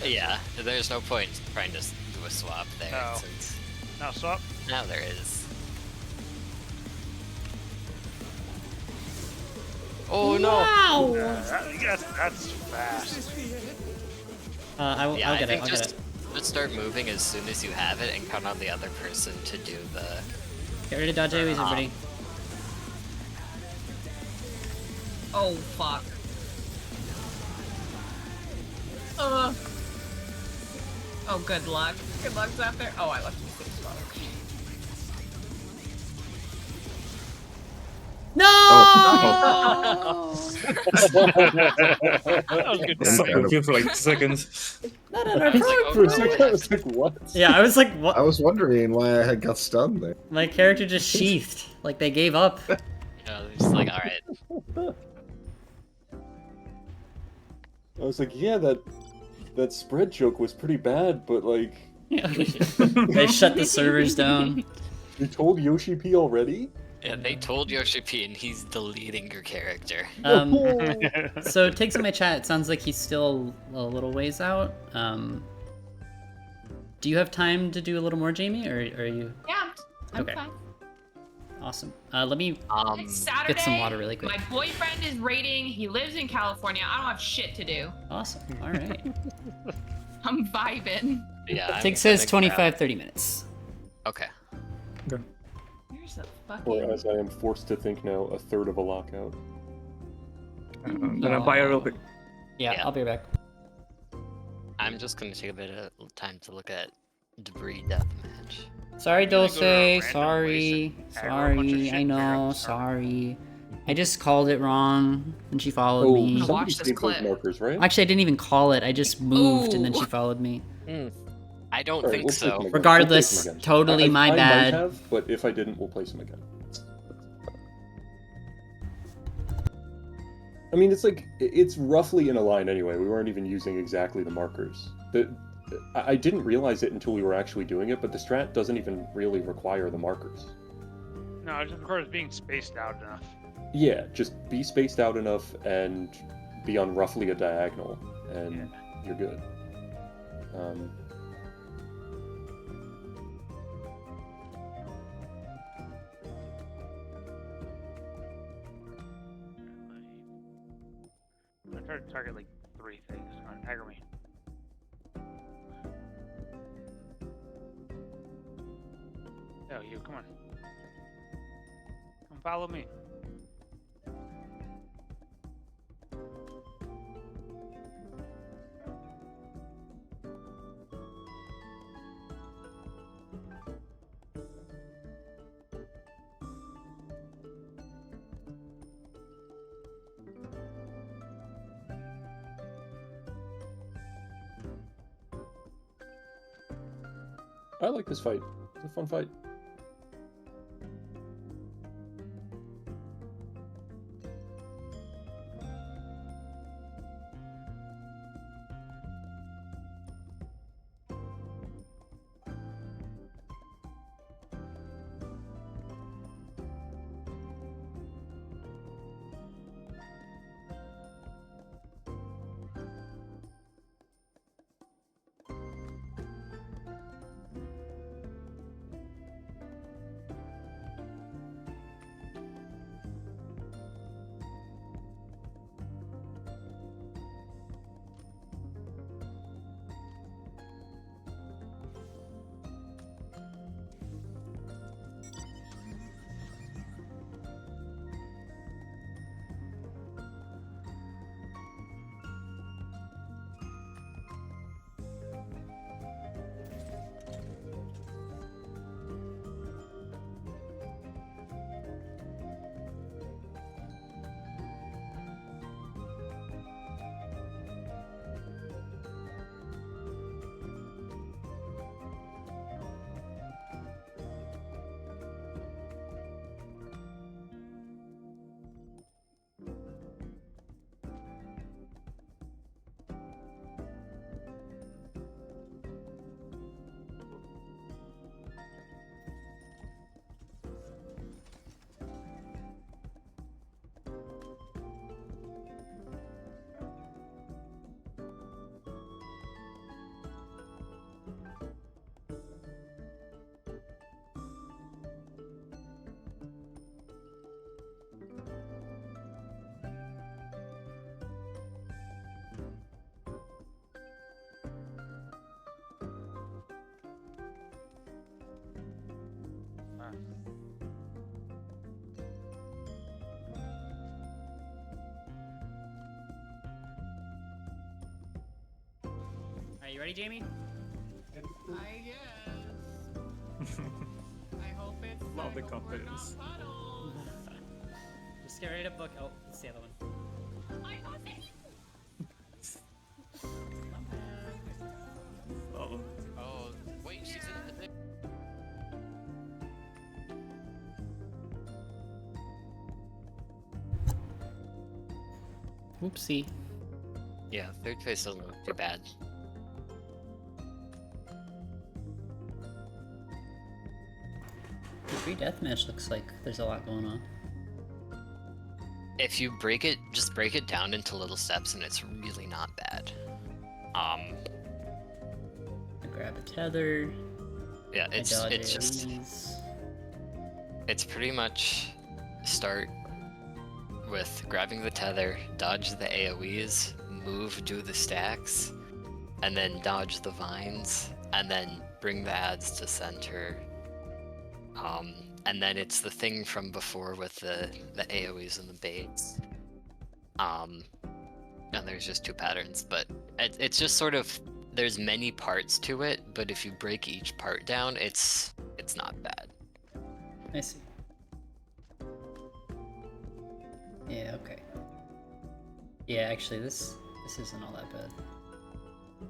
Yeah. There's no point trying to do a swap there. No. Since Now swap. now there is. Oh no! Wow! Yes, that's fast. I'll Yeah, I get it. think I'll just get it. let's start moving as soon as you have it and count on the other person to do the. Get ready to dodge AoEs, everybody. Oh, fuck. Oh, good luck. Good luck's out there. Oh, I left you the spot. No! That was good. I was stuck with you for like 2 seconds. No, no, no, For a second, I was like, what? Yeah, I was like, what? I was wondering why I had got stunned there. My character just sheathed. Like they gave up. You know, they're just like, all right. I was like, yeah, that spread joke was pretty bad, but like, They shut the servers down. you told Yoshi P already? Yeah, they told Yoshi P and he's deleting your character. So Tig's in my chat. It sounds like he's still a little ways out. Do you have time to do a little more, Jamie, or are you? Yeah, I'm Okay. fine. Awesome. Let me It's Saturday. get some water really quick. My boyfriend is raiding. He lives in California. I don't have shit to do. Awesome. All right. I'm vibing. Yeah. Tig says 25, 30 minutes. Okay. Here's the Or fucking. as I am forced to think now, a third of a lockout. I'm gonna buy a real quick. Yeah, Yeah. I'll be right back. just gonna take a bit of time to look at debris deathmatch. Sorry, I'm gonna go to a Dulce. random Sorry. place and aggro a bunch of Sorry. shit I and figure out know. who's targeting. Sorry. I just called it wrong, and she followed Oh, me. somebody Watch this saved those clip. markers, right? Actually, I didn't even call it. I just moved, and then she Ooh. followed me. I don't Alright, think we'll place them so. again. Regardless, We'll place them again. totally my I bad. might have, but if I didn't, we'll place them again. I mean, it's like, it's roughly in a line anyway. We weren't even using exactly the markers. I didn't realize it until we were actually doing it, but the strat doesn't even really require the markers. No, it just requires being spaced out enough. Yeah, just be spaced out enough and be on roughly a diagonal, and you're good. I'm gonna try to target like 3 things. Come on, aggro me. No, you, come on. Come follow me. I like this fight. It's a fun fight. Are you ready, Jamie? I guess. I hope it's Love the confidence. Just get ready to book. Oh, it's the other one. I got it. Oh, Oh, wait, she's in the thing. Oopsie. Yeah, third phase doesn't look too bad. The free deathmatch looks like there's a lot going on. If you break it, just break it down into little steps, and it's really not bad. I grab a tether. Yeah, I dodge it's just AoEs. it's pretty much start with grabbing the tether, dodge the AoEs, move, do the stacks, and then dodge the vines, and then bring the ads to center. And then it's the thing from before with the AoEs and the baits. And there's just 2 patterns, but it's just sort of there's many parts to it, but if you break each part down, it's not bad. I see. Yeah, okay. Yeah, actually, this isn't all that bad.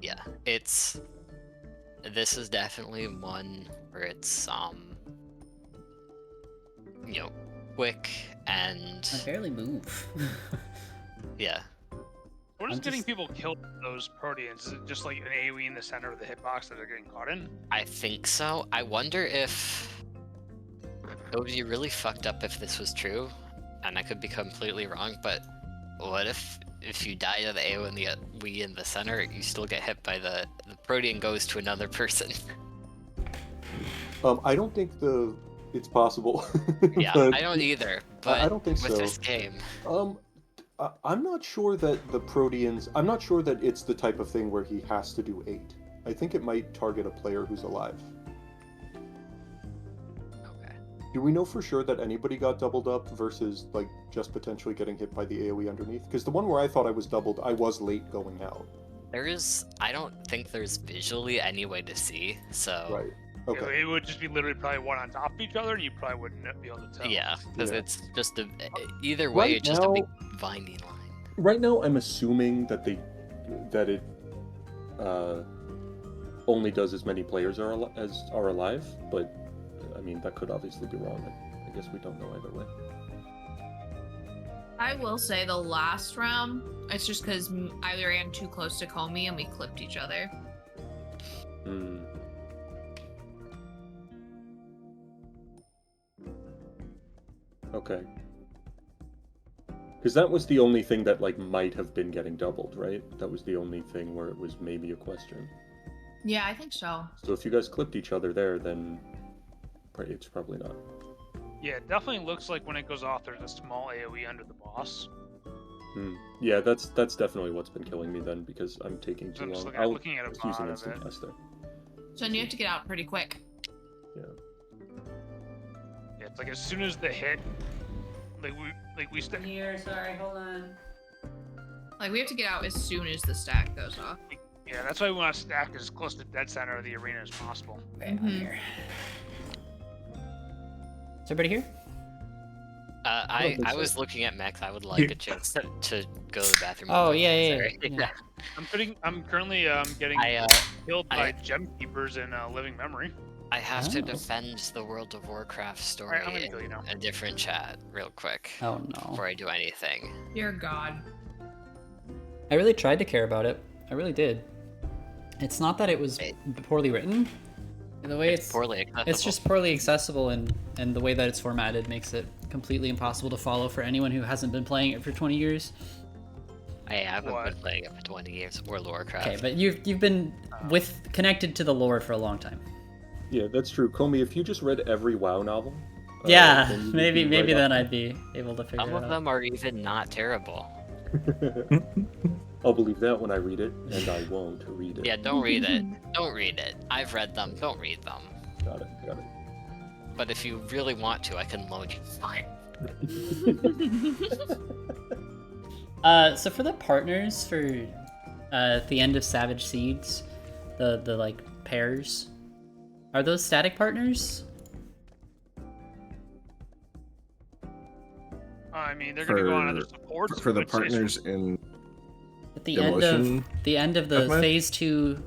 Yeah, this is definitely one where it's quick and I barely move. yeah. What is I'm getting just- people killed with those proteans? Is it just like an AoE in the center of the hitbox that they're getting caught in? I think so. I wonder if it would be really fucked up if this was true, and I could be completely wrong, but what if you die to the AoE and the we in the center, you still get hit by the protean goes to another person? I don't think it's possible. Yeah, but I don't either, but I don't think with so. this game, I'm not sure that the Proteans. I'm not sure that it's the type of thing where he has to do 8. I think it might target a player who's alive. okay. Do we know for sure that anybody got doubled up versus like just potentially getting hit by the AoE underneath? Because the one where I thought I was doubled, I was late going out. I don't think there's visually any way to see, so Right. Okay. It would just be literally probably one on top of each other, and you probably wouldn't be able to tell. yeah, because Yeah. it's just either way, Right it's just a big now- winding line. Right now, I'm assuming that it only does as many players as are alive, but I mean that could obviously be wrong. I guess we don't know either way. I will say the last round, it's just because I ran too close to Comey and we clipped each other. Hmm. Okay. Because that was the only thing that like might have been getting doubled, right? That was the only thing where it was maybe a question. Yeah, I think so. So if you guys clipped each other there, then it's probably not. Yeah, it definitely looks like when it goes off, there's a small AoE under the boss. Hmm. Yeah, that's definitely what's been killing me then, because I'm taking So too I'm just long. looking at a Just use an VOD of instant it. cast there. So then you have to get out pretty quick. Yeah. Yeah, it's like as soon as the hit, we step. Here, sorry, hold on. Like we have to get out as soon as the stack goes off. Yeah, that's why we want to stack as close to dead center of the arena as possible. Okay, I'm Mhm. here. Is everybody here? I was looking at Max. I would like a chance to go to the bathroom. Oh, yeah. Sorry. I'm currently getting killed by gem keepers in Living Memory. I have to Oh. defend the World of Warcraft story Alright, I'm gonna kill you in now. a different chat real quick Oh no. before I do anything. Dear God. I really tried to care about it. I really did. It's not that it was poorly written. The way it's poorly accessible. It's just poorly accessible, and the way that it's formatted makes it completely impossible to follow for anyone who hasn't been playing it for 20 years. Hey, I haven't been playing it for 20 years. World of Warcraft. Okay, but you've been connected to the lore for a long time. Yeah, that's true. Comey, if you just read every WoW novel... Yeah, then you'd maybe be right then up I'd be able to figure Some it of out. them are even not terrible. I'll believe that when I read it, and I won't read it. Yeah, don't read it. Don't read it. I've read them. Don't read them. Got it. But if you really want to, I can loan you. Fine. So for the partners for at the end of Savage Seeds, the like pairs, are those static partners? I mean, they're gonna go on other supports. For the which is- partners in At the Demolition end of the Deathmatch? Phase 2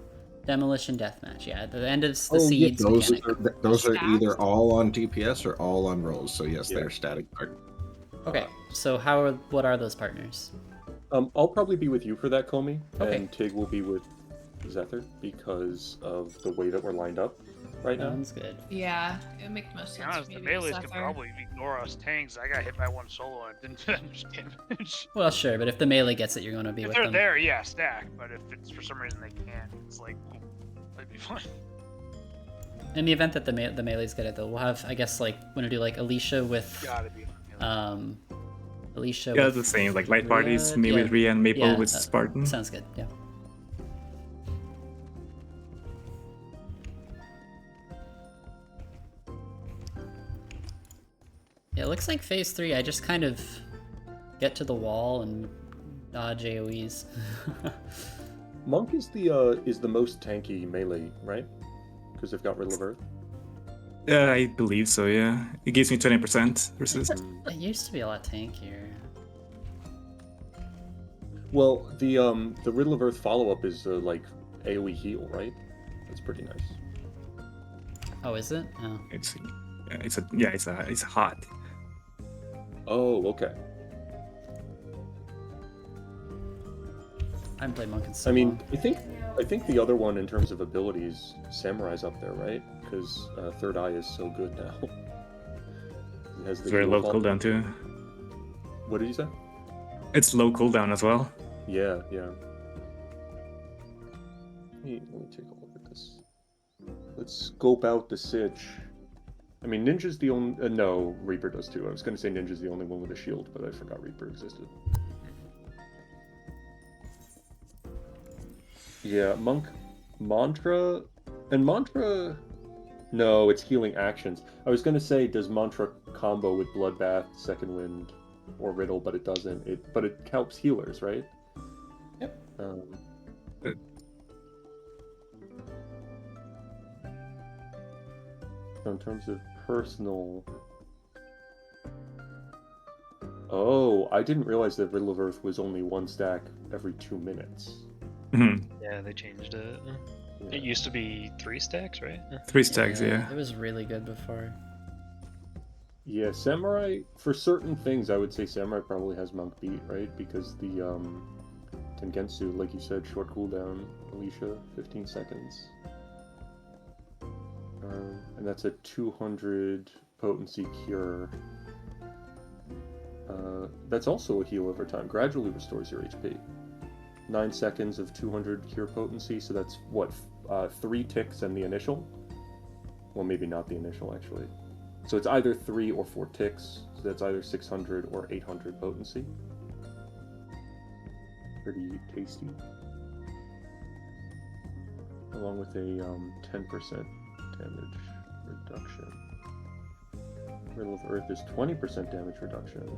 Demolition Deathmatch, yeah, the end of the Oh, yeah, Seeds those mechanic. are Stacks? either all on DPS or all on rolls. So yes, Yeah. they're static part. Okay, so what are those partners? I'll probably be with you for that, Comey, Okay. and Tig will be with Zephyr because of the way that we're lined up right now. Sounds good. Yeah, it would make the most To be sense. honest, for the me to be melees can Zephyr. probably ignore us tanks. I got hit by one solo and didn't do that much damage. Well, sure, but if the melee gets it, you're going to be If with they're them. there, yeah, stack. But if it's for some reason they can't, it's like, that'd be fine. In the event that the melees get it, though, we'll have, I guess, like, want to do like Alicia with Gotta be. Alicia. Yeah, with the same, like light parties, Rhea, me with Rhea and Maple yeah, with that Spartan. Sounds good. Yeah. Yeah, it looks like Phase 3, I just kind of get to the wall and dodge AoEs. Monk is the most tanky melee, right? Because they've got Riddle of Earth. I believe so, yeah. It gives me 20% resist. It used to be a lot tankier. Well, the Riddle of Earth follow-up is like AoE heal, right? That's pretty nice. Oh, is it? Oh. It's hot. Oh, okay. I haven't played Monk in so I mean, long. I think the other one in terms of abilities, Samurai's up there, right? Because Third Eye is so good now. It has the It's very heal low bump. cooldown too. What did you say? It's low cooldown as well. Yeah. Let me take a look at this. Let's scope out the Sitch. I mean, Ninja's the only... no, Reaper does too. I was going to say Ninja's the only one with a shield, but I forgot Reaper existed. Yeah, Monk, Mantra... And Mantra... No, it's healing actions. I was going to say, does Mantra combo with Bloodbath, Second Wind, or Riddle, but it doesn't. But it helps healers, right? Yep. So in terms of personal... Oh, I didn't realize that Riddle of Earth was only one stack every 2 minutes. Yeah, they changed it. It used to be 3 stacks, right? 3 stacks, yeah. It was really good before. Yeah, Samurai, for certain things, I would say Samurai probably has Monk beat, right? Because the Tengensu, like you said, short cooldown, Alicia, 15 seconds. And that's a 200 potency cure. That's also a heal over time. Gradually restores your HP. 9 seconds of 200 cure potency, so that's what, 3 ticks and the initial? Well, maybe not the initial, actually. So it's either 3 or 4 ticks, so that's either 600 or 800 potency. Pretty tasty. Along with a 10% damage reduction. Riddle of Earth is 20% damage reduction.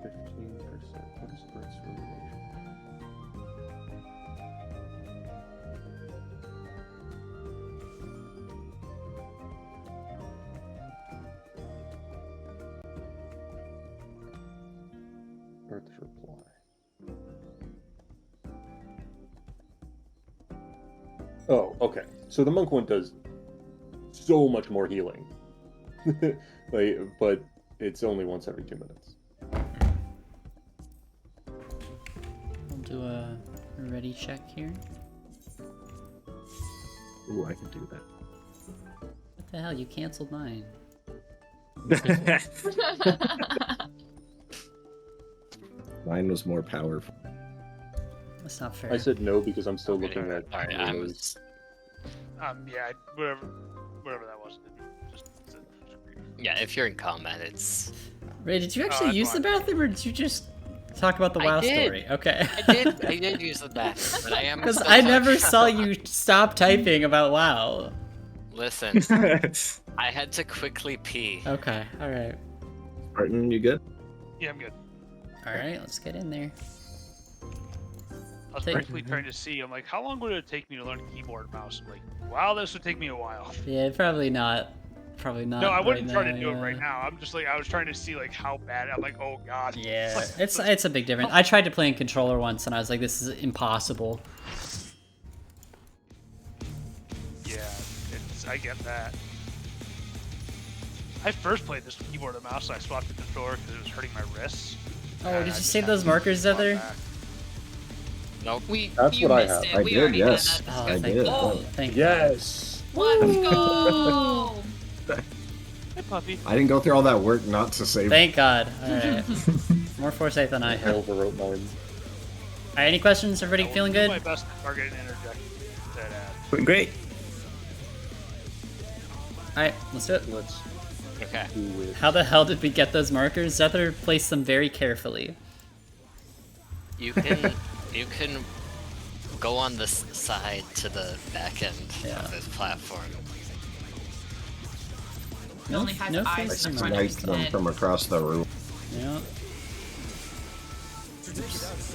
15%. What is Earth's rumination? Earth's reply. Oh, okay. So the monk one does so much more healing. But it's only once every 2 minutes. I'll do a ready check here. Ooh, I can do that. What the hell? You canceled mine. Mine was more powerful. That's not fair. I said no because I'm still looking at. Alright, Yeah, whatever that was. Yeah, if you're in combat, it's... Ray, did you actually use the bathroom, or did you just talk about the I WoW did. story? Okay. I did use the bathroom, but I am Because still I never talking saw about- you stop typing about WoW. Listen, I had to quickly pee. Okay, alright. Martin, you good? Yeah, I'm good. Alright, let's get in there. I was briefly trying to see. I'm like, how long would it take me to learn keyboard and mouse? I'm like, wow, this would take me a while. Yeah, probably not. Probably not. No, I wouldn't right try now, to do it yeah. right now. I'm just like, I was trying to see like how bad. I'm like, oh god. Yeah, it's a big difference. I tried to play in controller once, and I was like, this is impossible. Yeah, I get that. I first played this with keyboard and mouse, so I swapped the controller because it was hurting my wrists. Oh, and did I you just save had those to markers, swap Heather? back. Nope. That's You what I missed have. it. I We did, already yes. had that Oh, discussion. thank did. God. Thank Yes. Let's go! Hey, puppy. I didn't go through all that work not to save. Thank God. Alright. More foresight than I I have. overwrote mine. Alright, any questions? Everybody I will feeling do good? my best to target and interject that ad. Great. Alright, let's do it. Let's Okay. do it. How the hell did we get those markers? Zether placed them very carefully. You can go on this side to the back end Yeah. of this platform. It only has no eyes face in the in front of his Sniped them head. from across the room. Yeah.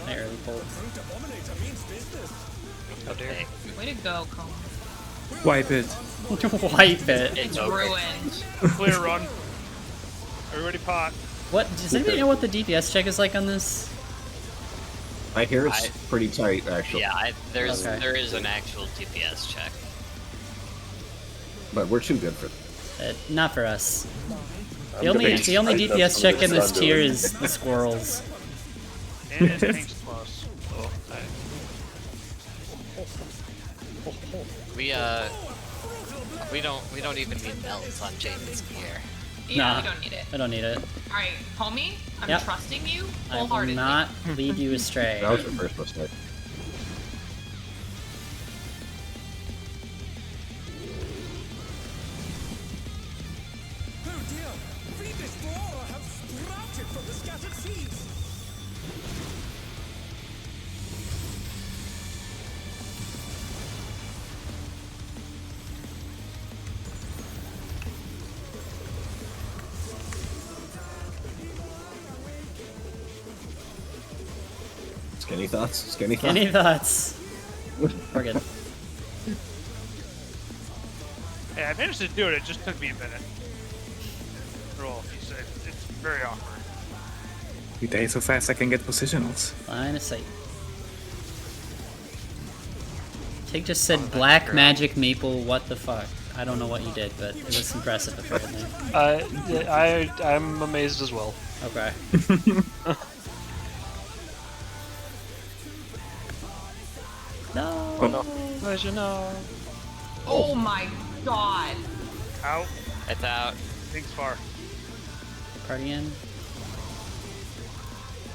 My early bolt. How dare you. Way to go, Cone. Wipe it. Wipe it. It's over. ruined. Clear run. Everybody pot. What? Does anybody know what the DPS check is like on this? I hear it's pretty tight, actually. Yeah, Okay. there is an actual DPS check. But we're too good for that. Not for us. I'm The only debating- DPS check in this Sundown. tier is the squirrels. And it tank's close. Oh, We don't even need melts on Jaden's gear. Yeah, Nah. we don't need it. I don't need it. Alright, homie, I'm Yep. trusting you I will wholeheartedly. not lead you astray. That was your first mistake. Oh dear! Feed this flora have sprouted from the scattered seeds! Skinny thoughts? Skinny thoughts? Any thoughts? We're good. Hey, I managed to do it. It just took me a minute. Roll. It's very awkward. You die so fast I can get positionals. Line of sight. Tig just said black magic maple, what the fuck? I don't know what you did, but it was impressive apparently. I'm amazed as well. Okay. No. Oh, no. As you know. Oh my god. Out. It's out. Things far. Party in.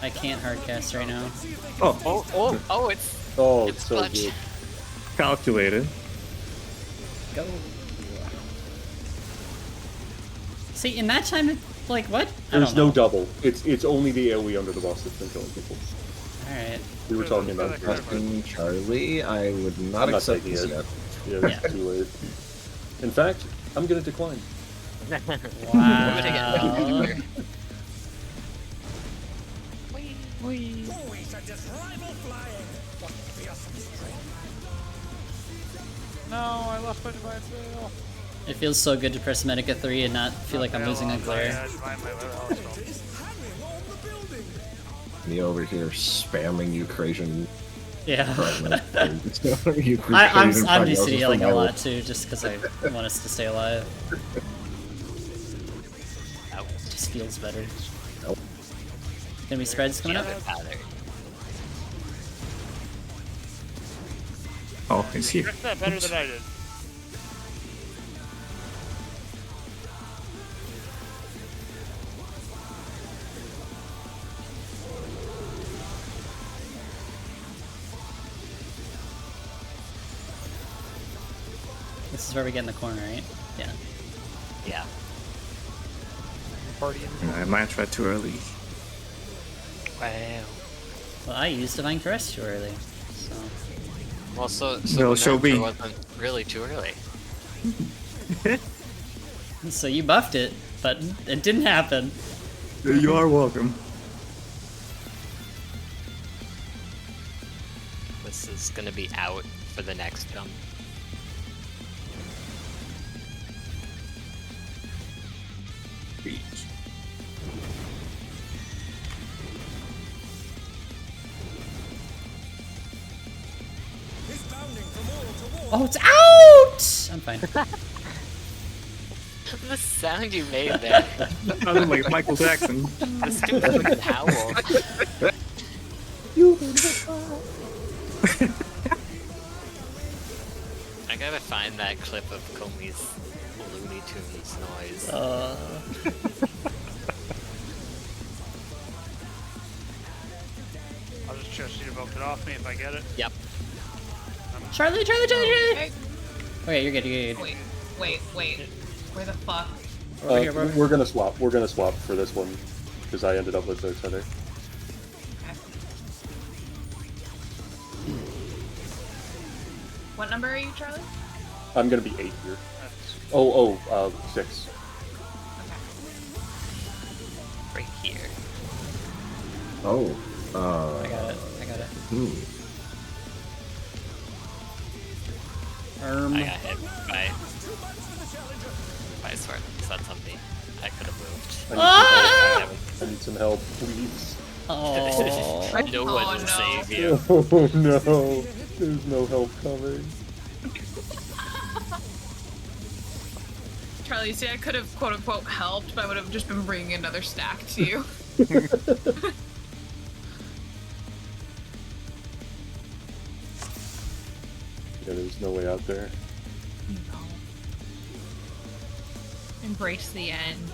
I can't hardcast right now. It's Oh, it's it's so clutch. good. Calculated. Go. See, in that time, like, what? I There's don't no know. double. It's only the AoE under the boss that's been killing people. Alright. We were talking about it. Trusting Charlie, I would not I'm not accept taking this it. yet. Yeah, it's too late. In fact, I'm gonna decline. Wow. Boys are just rival flying! What fearsome strength! No, I lost my divine fail. It feels so good to press Medica 3 and not feel like I'm losing a glare. Divine my where the hell it's called. Is hanging on the building! Me over here spamming Ukrainian Yeah. I'm Ukrainian used to prognosis yelling from a my lot too, just because I want us to stay alive. It just feels better. Gonna be spreads coming up? Oh, he's here. Tricked that better than I did. This is where we get in the corner, right? Yeah. Yeah. I might try too early. Wow. Well, I used Divine Caress too early, so... Well, so No, the show Nectar B. wasn't really too early. So you buffed it, but it didn't happen. You are welcome. This is gonna be out for the next jump. He's bounding from wall to wall! Oh, it's out! I'm fine. The sound you made there. Sounded like Michael Jackson. The stupid fucking howl. I gotta find that clip of Comey's Looney Tunes noise. I'll just trust you to vote it off me if I get it. Yep. Charlie! Okay. Okay, you're good, you're good. Wait. Where the fuck? Over here, bro. We're gonna swap. We're gonna swap for this one because I ended up with the center. What number are you, Charlie? I'm gonna be 8 here. That's 6. Right here. Oh, I got it. I got hit by a sword. So that's something I could have moved. I need some help, please. Oh. No one will save you. Oh no, there's no help coming. Charlie, you see, I could have quote unquote helped, but I would have just been bringing another stack to you. Yeah, there's no way out there. No. Embrace the end.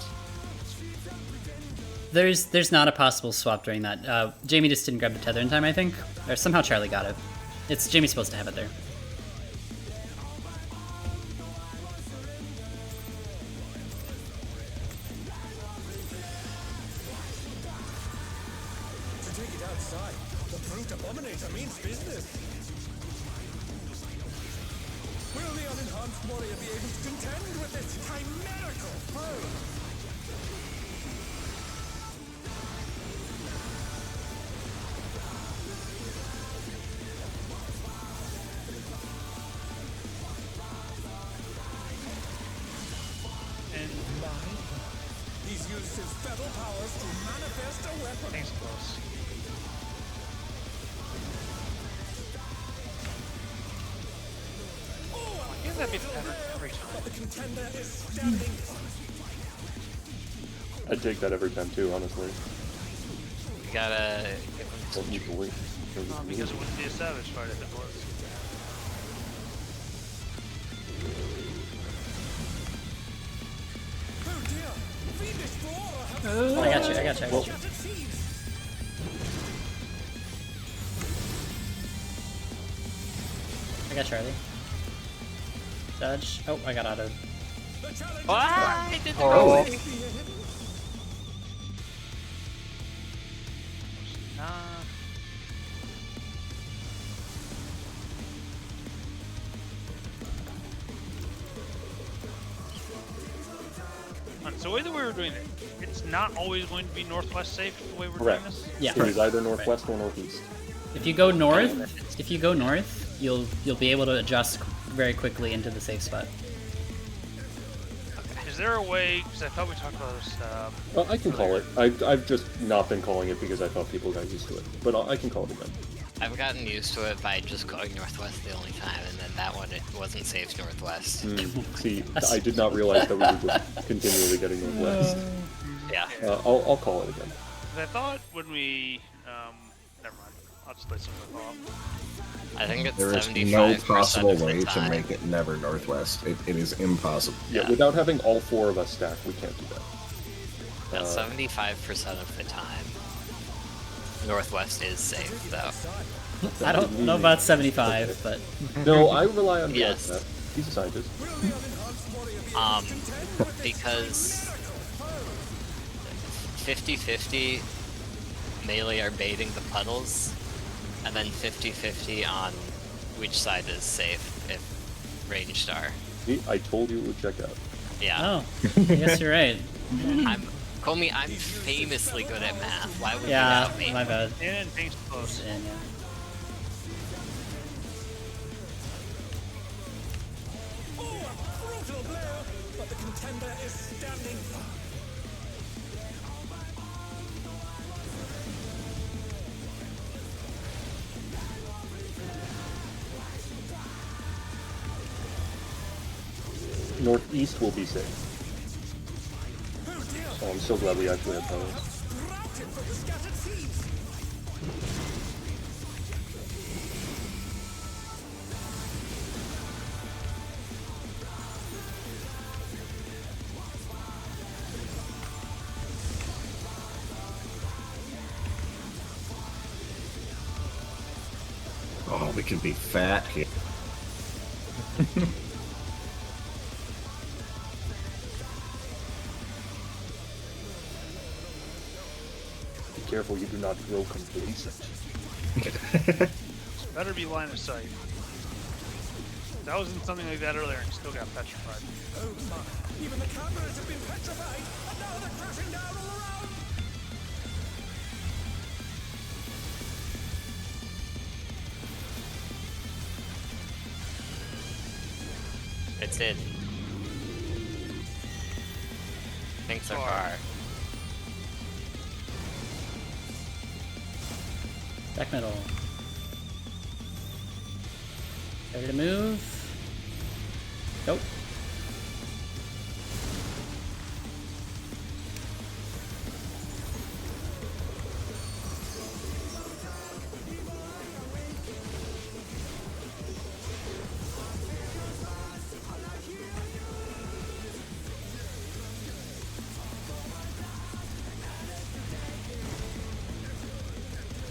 There's not a possible swap during that. Jamie just didn't grab the tether in time, I think. Or somehow Charlie got it. It's Jamie's supposed to have it there. To take it outside, the brute abominator means business. Will the unenhanced warrior be able to contend with this chimerical foe? He's used his feather powers to manifest a weapon. Thanks, close. Why can't that be better every time? The contender is standing. I'd take that every time too, honestly. You gotta give him Don't need to wait. Because it wouldn't be a savage fight if it was. Oh, I got you. I got Charlie. Dodge. Oh, I got out of. I did the Oh. So the way that we were doing it, it's not always going to be northwest safe the way we're Correct. doing this? Yeah. It is either northwest or northeast. If you go north, you'll be able to adjust very quickly into the safe spot. Is there a way, because I thought we talked about this, Well, I can call it. I've just not been calling it because I thought people got used to it. But I can call it again. I've gotten used to it by just going northwest the only time, and then that one, it wasn't safe northwest. See, I did not realize that we were just continually getting northwest. Yeah. I'll call it again. 'cause I thought when we, never mind, I'll just let someone off. I think it's There is 75% no possible of the way to time. make it never northwest. It is impossible. Yeah, without having all four of us stacked, we can't do that. Yeah, 75% of the time. Northwest is safe, though. I don't know about 75, but No, I rely on Yes. Yes. He's a scientist. Because 50-50 melee are baiting the puddles, and then 50-50 on which side is safe if ranged are. See, I told you it would check out. Yeah. oh, I guess you're right. Call me, I'm famously good at math. Why would Yeah, you doubt me? my bad. And things close. And, yeah. Oh, a brutal blow, but the contender is standing firm. Northeast will be safe. Oh, I'm so glad we actually have those. Routed from the scattered seas. Oh, we can be fat here. Be careful you do not grow complacent. Better be line of sight. That was in something like that earlier and still got petrified. Oh my, even the cameras have been petrified, and now they're crashing down all around. It's in. Things are far. Back middle. Ready to move? Nope.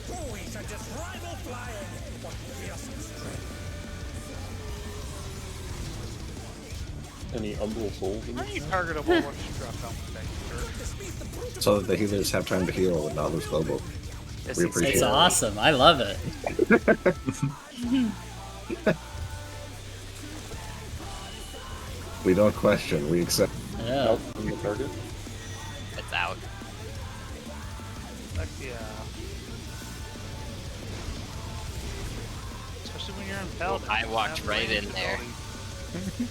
Boys are just rival flying. What fearsome strength. Any umbral souls in How this? do you targetable once you drop down the tank? So that the healers have time to heal and not lose global. We appreciate It's it. awesome. I love it. We don't question, we accept. Yeah. Out from the target? It's out. Heck yeah. Especially when you're in Paladin. I walked Have right range in there. ability.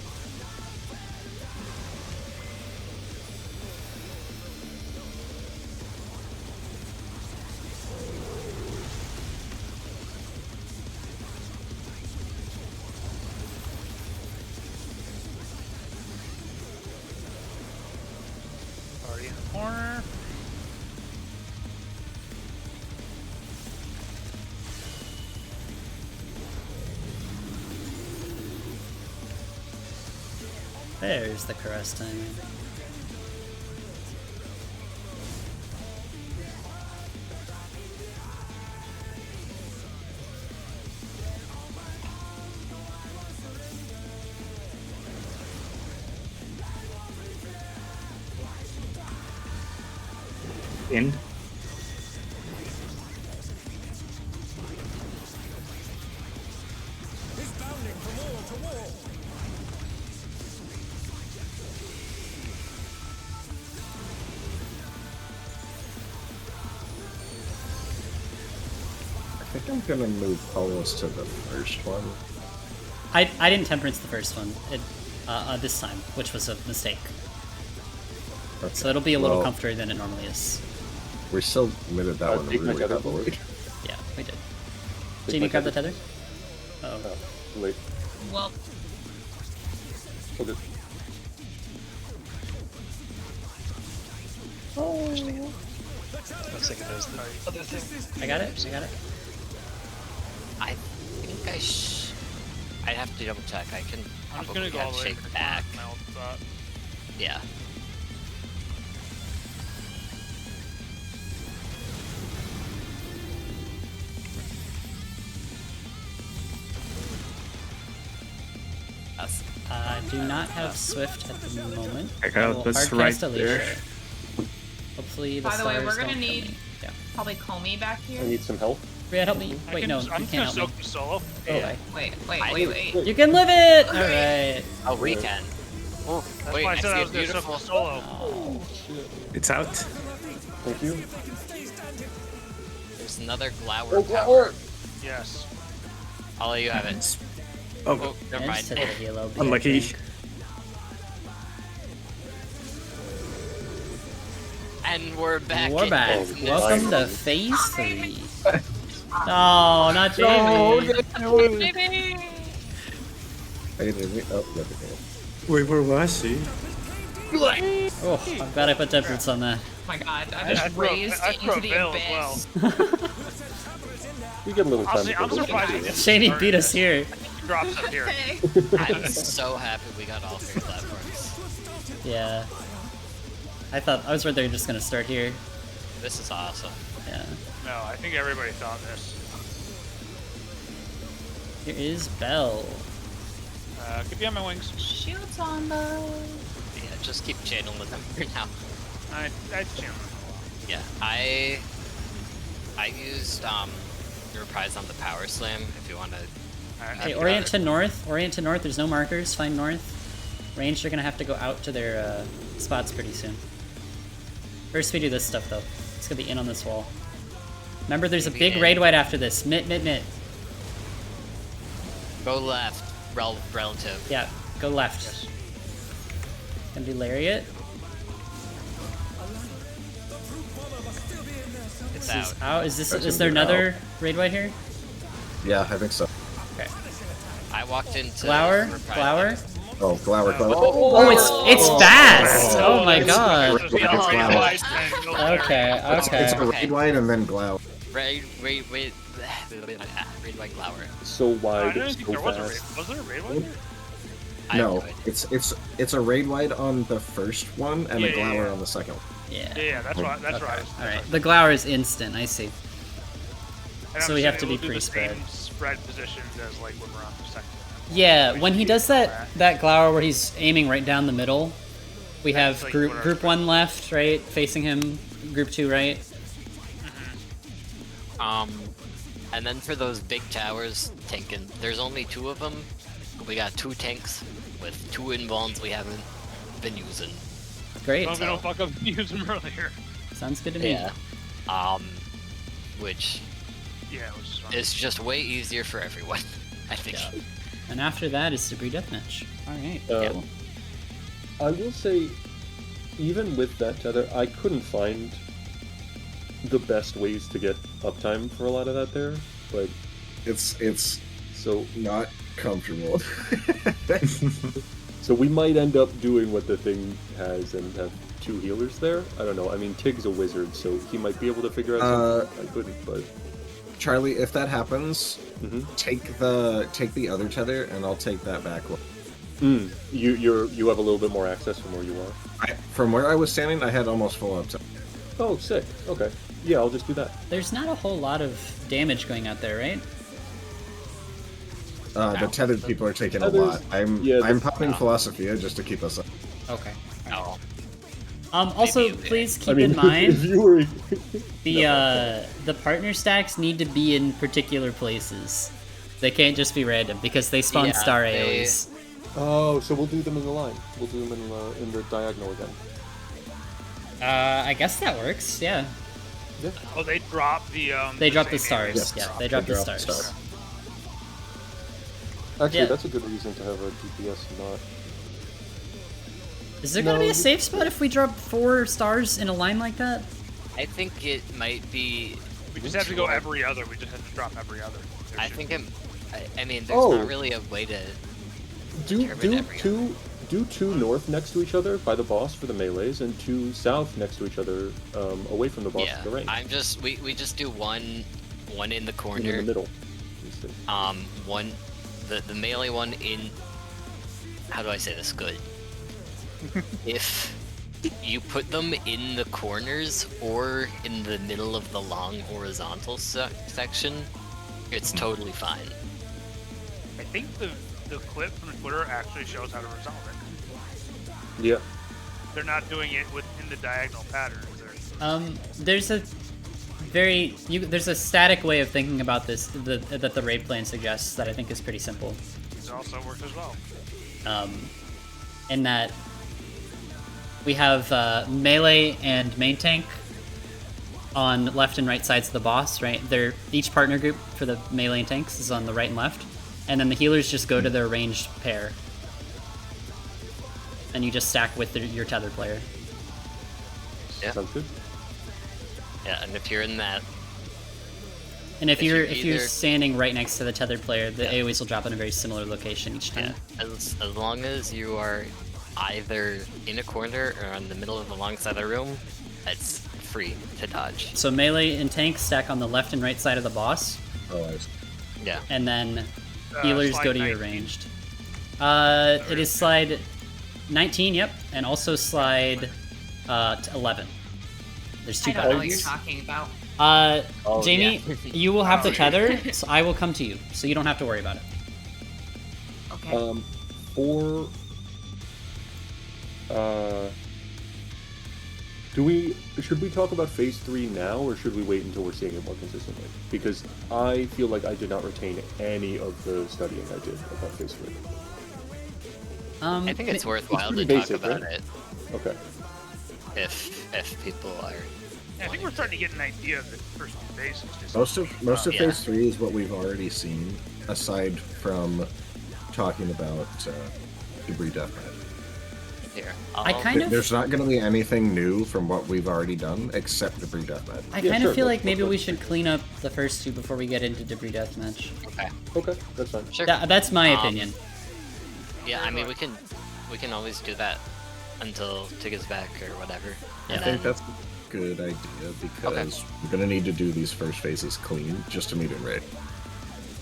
Already in the corner. There's the caress timing. In. Is bounding from wall to wall. I think I'm gonna move Polos to the first one. I didn't temperance the first one this time, which was a mistake. Okay. So it'll be a little Well, comforter than it normally is. We still committed that one take my really tether. heavily. Yeah, we did. Take Jamie, my grab the tether. tether. Oh. Oh, late. Well, Okay. I was thinking there's the other thing. I got it. I got it. I think I'd have to double check. I can I'm just probably gonna go all have the way shake to the back. corner of my old spot. Yeah. Us. Do not have Swift at the moment. I got will this hard right cast Alicia. there. Hopefully the by the way, stars we're gonna don't need come. Yeah. probably Comey back I here. need some help. Briad, help me. I Wait, can no, just, you I'm can't just help gonna me. soak you solo. Oh, Wait. you can live it! Alright. Oh, we can. Oh, That's wait, why I I said see I a was gonna soak beautiful. you solo. Oh. It's out. Thank you. There's another Glower Oh, tower. Glower! Yes. I'll let you have it. Oh, Oh, never I mind. just hit the halo. but unlucky. I think- And we're back. We're in back. business. Welcome to phase 3. No, not Jamie. Hey, did we? Oh, never mind. Wait, where was he? Oh, I'm glad I put temperance on that. Oh my god, I I just threw a- raised I threw into a the veil as abyss. well. We get a little time Honestly, I'm to go. surprised. we didn't Shaney start beat us this. here. He drops up here. Okay. I'm so happy we got all three platforms. Yeah. I was worried they were just gonna start here. This is awesome. Yeah. No, I think everybody thought this. Here is Bell. Could be on my wings. Shields on though. Yeah, just keep channeling them for now. I channel. Yeah, I used reprise on the power slam if you want to. Okay, orient to north. Orient to north. There's no markers. Find north. Range, they're gonna have to go out to their spots pretty soon. First we do this stuff though. It's gonna be in on this wall. Remember, there's a Maybe big in. raid white after this. Mitt. Go left, relative. Yeah. Go left. Gonna do Lariat. It's out. Out. Is there another raid white here? Yeah, I think so. Okay. I walked into Flower. Oh, Glower. Oh, it's fast. Oh my god. Okay. It's a raid white and then Glower. Raid white Glower. So I wide, didn't think so there was a raid. fast. Was there a raid one? No, it's a raid white on the first one and a Glower on the second one. Yeah. That's right. All right. The Glower is instant. I see. And So I'm we have to assuming be we'll do the pre-spread. same spread positions as like when we're on the second. Yeah. When he does that Glower where he's aiming right down the middle, we have like group 1 left, right, facing him. Group 2 right. And then for those big towers, tanking, there's only 2 of them. We got 2 tanks with 2 invulns we haven't been using. Great. Don't gonna fuck up use them earlier. Sounds good to me. Yeah. Which is just way easier for everyone, I think. Yeah. And after that is Debris Deathmatch. Alright, cool. I will say, even with that tether, I couldn't find the best ways to get uptime for a lot of that there. Like, It's so not comfortable. So we might end up doing what the thing has and have 2 healers there. I don't know. I mean, Tig's a wizard, so he might be able to figure out something. I couldn't, but Charlie, if that happens, take the other tether, and I'll take that back one. You have a little bit more access from where you are. From where I was standing, I had almost full uptime. Oh, sick. Okay. Yeah, I'll just do that. There's not a whole lot of damage going out there, right? The tethered people are taking a lot. I'm popping Philosophia just to keep us up. Okay. Oh. Also, please keep in mind if you were... the partner stacks need to be in particular places. They can't just be random because they spawn star AoEs. Oh, so we'll do them in the line. We'll do them in the diagonal again. I guess that works. Yeah. Oh, they drop the They drop the same stars. Yes. Yeah, they drop the stars. Actually, that's a good reason to have a DPS not. Is there gonna be a safe spot if we drop 4 stars in a line like that? I think it might be. We just have to go every other. We just have to drop every other. I think I mean, there's not really a way to do 2 north next to each other by the boss for the melees, and 2 south next to each other away from the boss for the range. We just do one in the corner. In the middle. The melee one in. How do I say this good? If you put them in the corners or in the middle of the long horizontal section, it's totally fine. I think the clip from Twitter actually shows how to resolve it. Yeah. They're not doing it within the diagonal patterns. There's a static way of thinking about this that the raid plan suggests that I think is pretty simple. It also works as well. In that we have melee and main tank on left and right sides of the boss, right? Each partner group for the melee and tanks is on the right and left, and then the healers just go to their ranged pair, and you just stack with your tethered player. Yeah. Sounds good. Yeah, and if you're in that. And if you're standing right next to the tethered player, the AoEs will drop in a very similar location each time. Yeah, as long as you are either in a corner or in the middle of the long side of the room, it's free to dodge. So melee and tank stack on the left and right side of the boss. Oh, I see. Yeah. And then healers go to 19. your ranged. It is slide 19, yep, and also slide 11. There's 2 I don't know what you're patterns. talking about. Jamie, you will have the tether, so I will come to you, so you don't have to worry about it. Okay. Should we talk about phase 3 now, or should we wait until we're seeing it more consistently? Because I feel like I did not retain any of the studying I did about phase 3. I think it's worthwhile to basic, talk about right? it. Okay. If people are. Yeah, I think we're starting to get an idea of the first 2 phases. Just Most of phase 3 is what we've already seen, aside from talking about Debris Deathmatch. Here, I kind of There's not going to be anything new from what we've already done except Debris Deathmatch. I Yeah, kind sure, of feel that's like maybe fine. we should clean up the first two before we get into Debris Deathmatch. Okay. Okay, that's fine. Sure. That's my opinion. Yeah, I mean we can always do that until Tigger's back or whatever. Yeah. I think that's a good idea because we're going to need to do these first phases clean just to meet in raid.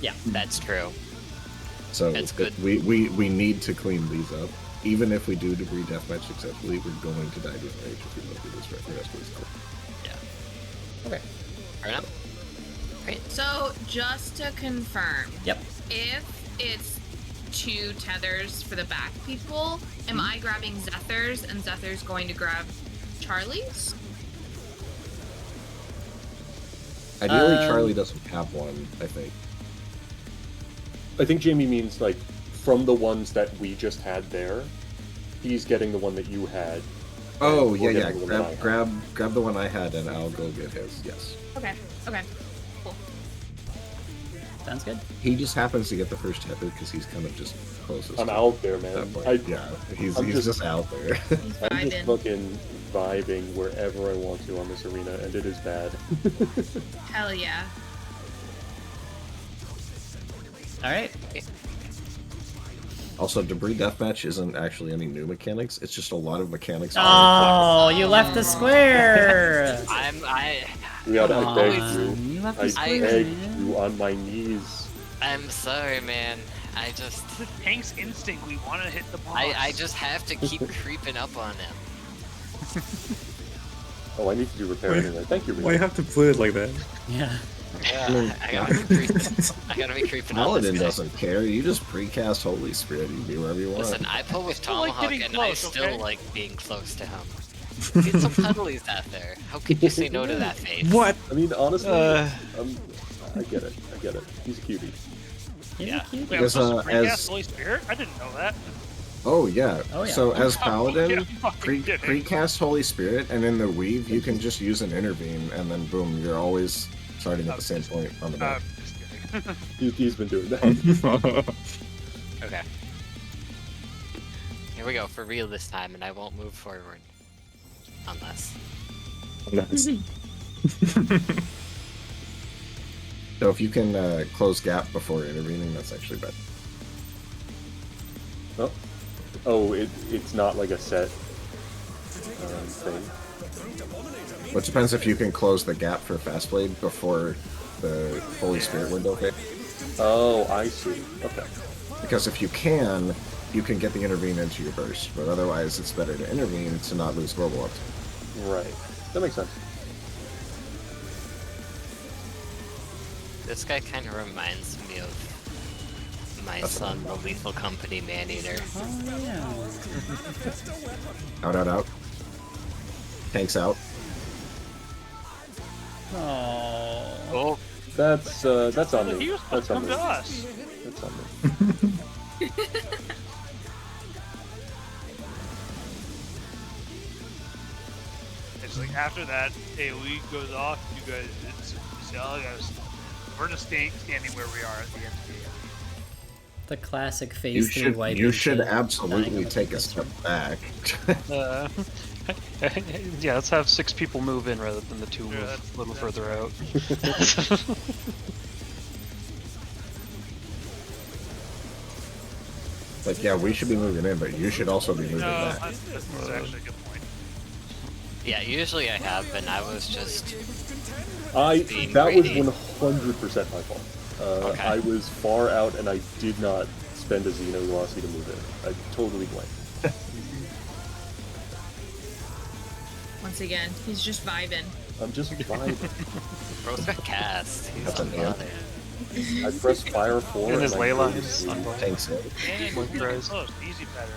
Yeah. That's true. So That's good. We need to clean these up. Even if we do Debris Deathmatch successfully, we're going to die to rage if we don't do this right. The rest of this clean. Yeah. Okay. Fair enough. Great. So, just to confirm, Yep. if it's 2 tethers for the back people, am I grabbing Zethers and Zethers going to grab Charlie's? Ideally, Charlie doesn't have one, I think. I think Jamie means like from the ones that we just had there, he's getting the one that you had. Oh, and we're yeah. getting the one that I had. Grab the one I had and I'll go get his, yes. Okay. Cool. Sounds good. He just happens to get the first tether because he's kind of just closest. I'm to out there, man. that point. I, He's I'm just out there. He's I'm just vibing. fucking vibing wherever I want to on this arena, and it is bad. Hell yeah. All right. Also, Debris Deathmatch isn't actually any new mechanics. It's just a lot of mechanics. Oh, you left the square. God, I beg on, you. you have to I squeeze beg it. you on my knees. I'm sorry, man. I just The tank's instinct. We want to hit the boss. I just have to keep creeping up on him. Oh, I need to do repair anyway. Thank you, Why Rita. you have to put it like that? Yeah. Yeah, I gotta be creeping up Paladin this guy. doesn't care. You just precast Holy Spirit. You can be wherever you want. Listen, I pull with I like Tomahawk getting and I close, still okay? like being close to him. Get some cuddlies out there. How could you say no to that face? What? I mean, honestly, I get it. I get it. He's a cutie. Yeah. Wait, I'm Because, supposed to precast as- Holy Spirit? I didn't know that. Oh yeah. Oh, yeah. So as Yeah, Paladin, I'm fucking kidding. precast Holy Spirit, and in the weave you can just use an intervene, and then boom, you're always starting at the same point on the map. Just kidding. He's been doing that. Okay. Here we go, for real this time, and I won't move forward. Unless. Nice. So if you can close gap before intervening, that's actually better. Oh, it's not like a set thing. Well, it depends if you can close the gap for Fast Blade before the Holy Spirit window hit. Oh, I see. Okay. Because if you can get the intervene into your burst, but otherwise it's better to intervene to not lose global up. Right. That makes sense. This guy kind of reminds me of my son, the Lethal Company Man-Eater. Oh, yeah. Out. Tanks out. Oh. Oh, That's on me. He was supposed That's to on come me. to us. That's on me. It's like after that AoE goes off, you guys, it's all you guys. We're just standing where we are at the end of the game. The classic phase 3 wipe. You should into absolutely dying of take a pistol. step back. Yeah, let's have 6 people move in rather than the 2 Yeah, move that's- a little that's- further out. Like, yeah, we should be moving in, but you should also be moving No, back. that's actually a good point. yeah, usually I have, and I was just... Being That was greedy. 100% my fault. Okay. I was far out and I did not spend a Xeno Velocity to move in. I totally blanked. Once again, he's just vibing. I'm just vibing. Bro's got cast. He's That's on an amp. fire. I pressed fire 4 And his and ley I lines. Tanks out. And One we're prize. close. Easy pattern.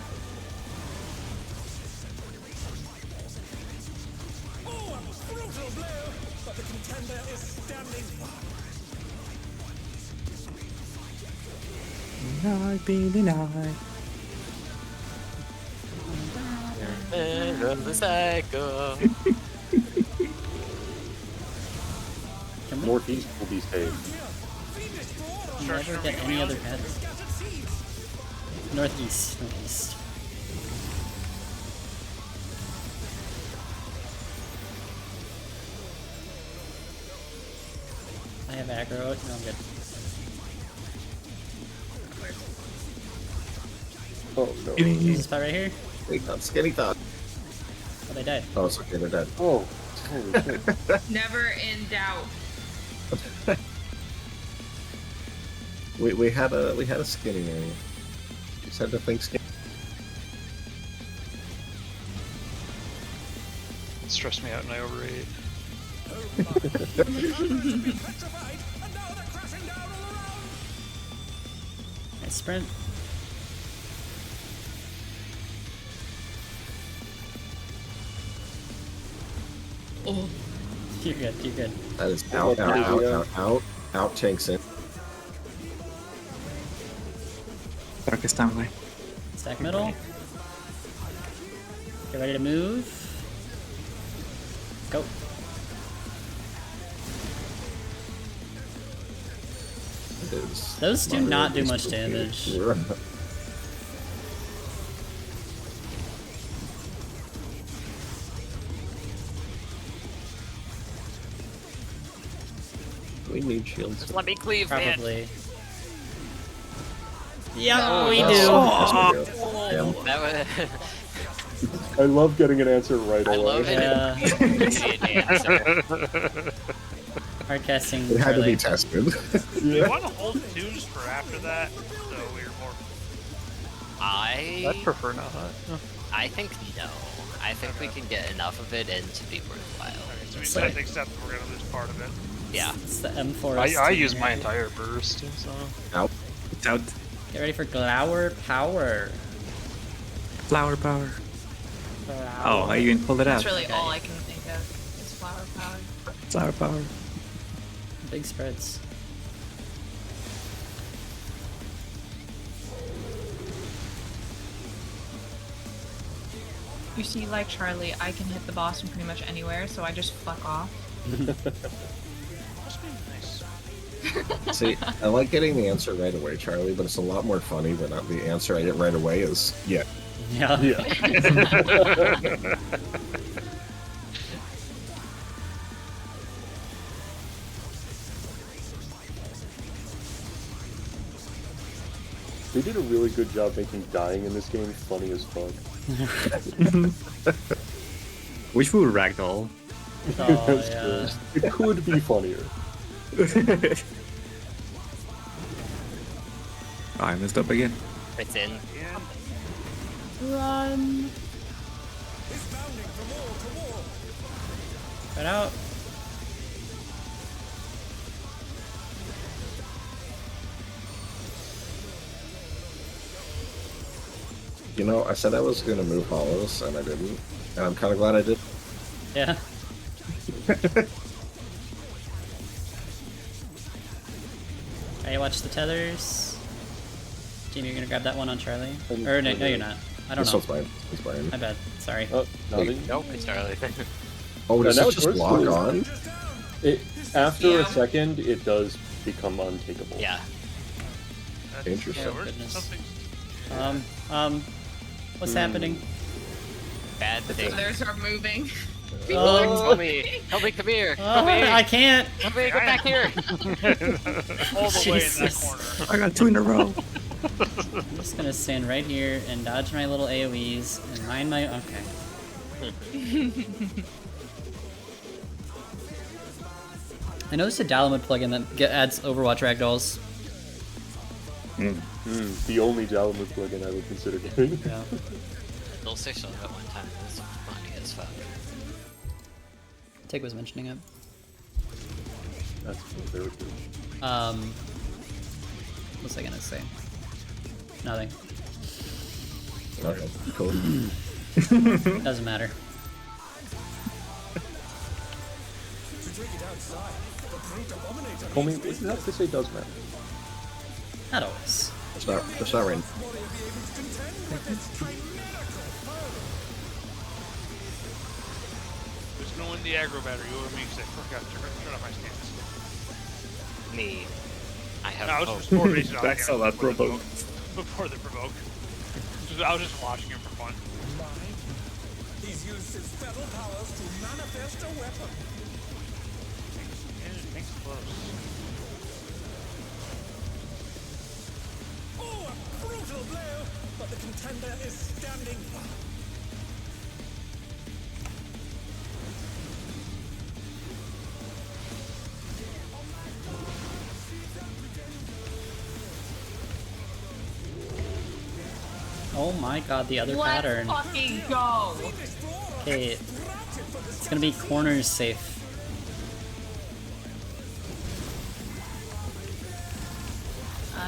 Oh, a brutal blow, but the contender is standing by. Denied, be denied. End of the cycle. More peaceful these days. Can we never get any other pets? Northeast. Northeast. I have aggro. No, I'm good. Oh no. Is this spot right here? Skinny thought. Oh, they died. Oh, it's okay, they're dead. Oh, holy shit. Never in doubt. We had a skinny name. Just had to think skinny. It stressed me out and I overate. Petrified, and now they're crashing down all around. Nice sprint. Oh. You're good. You're good. That is out, tanks in. Darkest timeline. Stack middle. Get ready to move. Go. Those do not do much damage. We need shields. Just let me cleave, man. Probably. Yeah, No. we do. Yes, we do. That was... I love getting an answer right I away. love it. Yeah. Immediate answer. Hard casting. It had to be Charlie. tested. Do you want to hold twos for after that? So we're more. I'd prefer not. I think no. I think we can get enough of it in to be worthwhile. Okay, so we So- both accept that we're gonna lose part of it. Yeah. It's the M4S. I use my entire burst, so. It's out. Get ready for Glower Power. Flower power. Oh, I even pulled it out. That's really all I can think of is flower power. Flower power. Big spreads. You see, like Charlie, I can hit the boss from pretty much anywhere, so I just fuck off. Must be nice. See, I like getting the answer right away, Charlie, but it's a lot more funny when the answer I get right away is yeah. Yeah. Yeah. They did a really good job making dying in this game funny as fuck. Wish we would ragdoll. Oh, That's yeah. true. It could be funnier. Oh, I messed up again. It's in. Run. Is bounding from wall to wall. Right out. You know, I said I was going to move hollows, and I didn't. And I'm kind of glad I did. Yeah. Alright, watch the tethers. Jamie, you're gonna grab that one on Charlie? Or no, you're not. I don't This know. one's mine. It's mine. My bad. Sorry. Oh, nothing. Nope, it's Charlie. Oh, does now it it's just worse. lock on? After Yeah. a second, it does become untakeable. Yeah. That's Interesting. so we're- Goodness. something's- What's happening? Bad thing. Others are moving. Oh. Tommy, come here. Oh, Tommy, I can't. Tommy, get back here. all the way in that Jesus. corner. I got 2 in a row. I'm just gonna stand right here and dodge my little AoEs and mind my. Okay. I noticed a Dalamud plugin that adds Overwatch ragdolls. The only Dalamud plugin I would consider getting. Yeah. They'll say so at one time. It's funny as fuck. Tig was mentioning it. That's very good. What was I gonna say? Nothing. Okay, cool. Doesn't matter. To take it outside, the brute abominator. Homie, what did that say does matter? Not always. It's not right. Warrior be able to contend with its chimerical foe. Who's gonna win the aggro battle? You or me? 'Cause I forgot to turn off my stance. Me. I have No, I was hope. just more based on That's how that provoked. before the provoke. I was just watching him for fun. He's used his feral powers to manifest a weapon. Things close. Oh, a brutal blow, but the contender is standing firm. Oh my god, the other Let's pattern. fucking go. Okay, it's gonna be corners safe.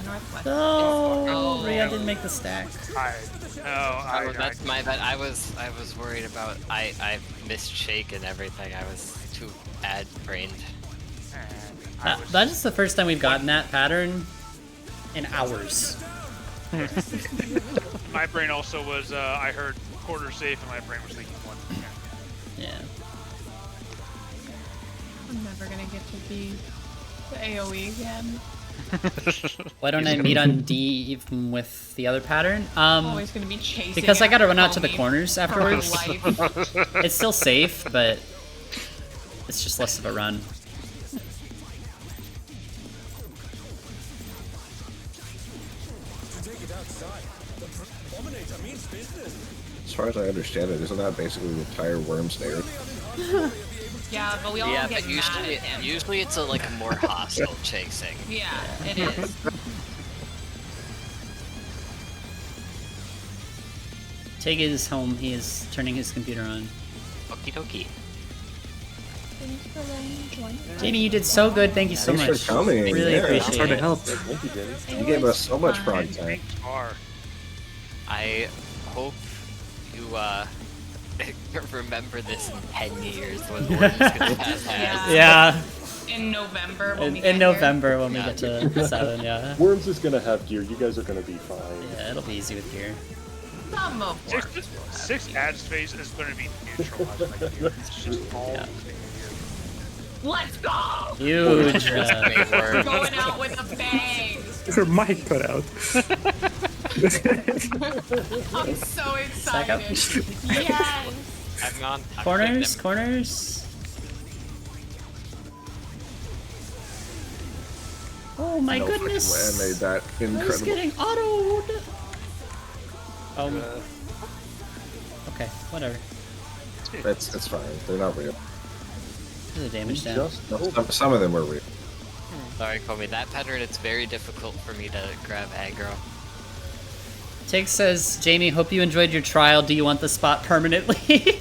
Northwest. No, Rhea didn't make the stack. Oh, that's my bad. I was worried about. I missed shake and everything. I was too ad brained. That is the first time we've gotten that pattern in hours. My brain also was. I heard quarter safe, and my brain was thinking one. Yeah. I'm never gonna get to be the AOE again. Why don't I meet on D even with the other pattern? I'm always gonna be chasing. Because I gotta run out to after the Homie corners for my afterwards. life. It's still safe, but it's just less of a run. To take it outside, the Abominator means business. As far as I understand it, isn't that basically the entire worm's narrative? Yeah, but we all Yeah, get but mad at him. usually it's a more hostile chasing. Yeah, it is. Tig is home. He is turning his computer on. Okie dokie. Jamie, you did so good. Thank you so Thanks much. for coming. Really Yeah, appreciate Thanks for the it. help. Thank you, Jamie. You gave us so much prog time. I hope you remember this in 10 years when Worm's gonna have Yeah. Yeah, In November when we in get November when we get to 7, yeah. Worms is gonna have gear. You guys are gonna be fine. Yeah, it'll be easy with gear. here. Some of Six ad space is going to be neutralized by you. It's just all. Yeah. Let's go! Huge. Going out with a bang! Her mic cut out. I'm so Stack up. excited. Yes! I'm on. Corners, corners. Oh my No goodness! freaking way I made that I was incredible. getting autoed. Okay, whatever. It's fine. They're not real. There's a damage down. Just Some of them were real. Sorry, Komi. That pattern, it's very difficult for me to grab aggro. Tig says, Jamie, hope you enjoyed your trial. Do you want the spot permanently? He's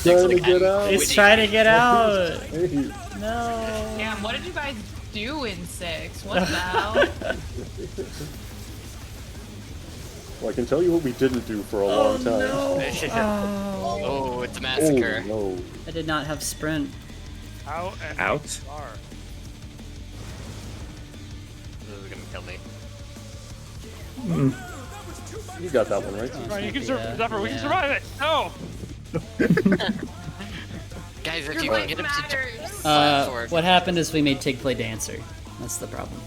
trying to get out. He's trying to get out. Hey. No. Damn, what did you guys do in 6? What the hell? Well, I can tell you what we didn't do for a long time. No. Oh, it's a massacre. Oh, no. I did not have sprint. Out and Out? far. This is gonna kill me. You got that one, right? Right, you can Yeah, survive. We can yeah. survive it. No. Guys, if Your you can life get him to matters. platform. What happened is we made Tig play dancer. That's the problem.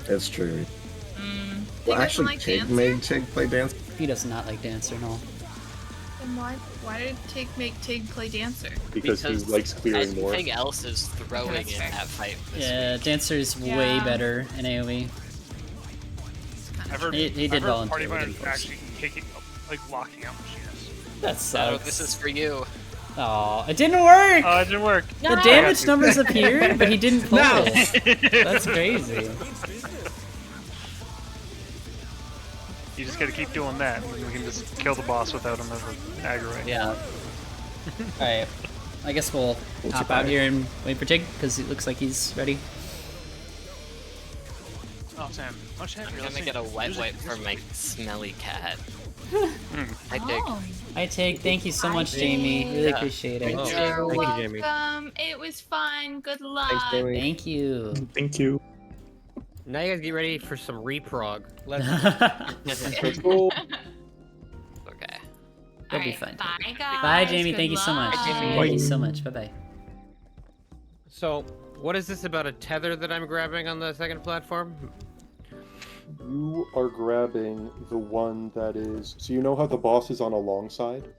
It's true. He Well, doesn't actually, like Tig dancer? made Tig play dance. He does not like dancer, no. Then why did Tig make Tig play dancer? Because he likes clearing more. Everything else is throwing That's in fair. that fight. This Yeah, week. dancer is way Yeah. better in AoE. I've heard, He did I've heard volunteer, party we miners didn't force. actually taking, locking out machinists. That Oh, sucks. this is for you. Aw, it didn't work! Oh, it didn't work. The damage numbers appeared, but he didn't pull. That's crazy. You just gotta keep doing that, and then we can just kill the boss without him ever aggroing. Yeah. Alright. I guess we'll hop out here and wait for Tig, because it looks like he's ready. Oh, Sam. Oh, shit. I'm gonna get a wet wipe for my smelly cat. I dig. Oh, Hi Tig, thank you so much, Jamie. Really Yeah. appreciate it. Oh. you're Thank you, Jamie. welcome. It was fun. Good luck. Thanks, Jamie. Thank you. Thank you. Now you guys get ready for some reprog. Let's Let's go. Okay. You'll be Alright, fine. Bye, guys. Bye, Jamie. Good Thank you so much. luck. Thank you so much. Bye bye. So, what is this about a tether that I'm grabbing on the second platform? You are grabbing the one that is. So you know how the boss is on a long side?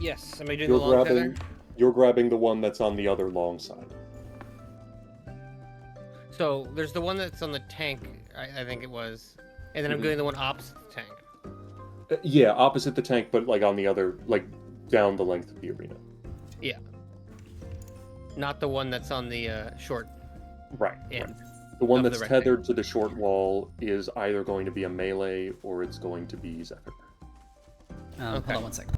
Yes, am I doing You're the long grabbing. tether? You're grabbing the one that's on the other long side. So there's the one that's on the tank, I think it was, and then I'm doing the one opposite the tank. Yeah, opposite the tank, but like on the other, like down the length of the arena. Yeah. Not the one that's on the short Right. end. Right. The one of that's the rectangle. tethered to the short wall is either going to be a melee or it's going to be Zephyr. Hold on one second.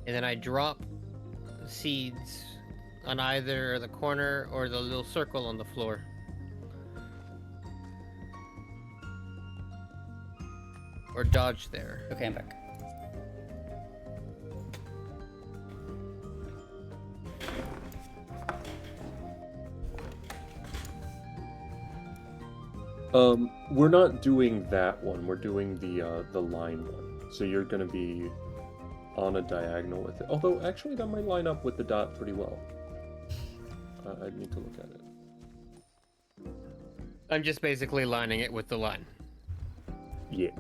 And then I drop seeds on either the corner or the little circle on the floor. Or dodge there. Okay, I'm back. We're not doing that one. We're doing the line one. So you're going to be on a diagonal with it. Although, actually, that might line up with the dot pretty well. I'd need to look at it. I'm just basically lining it with the line. Yeah.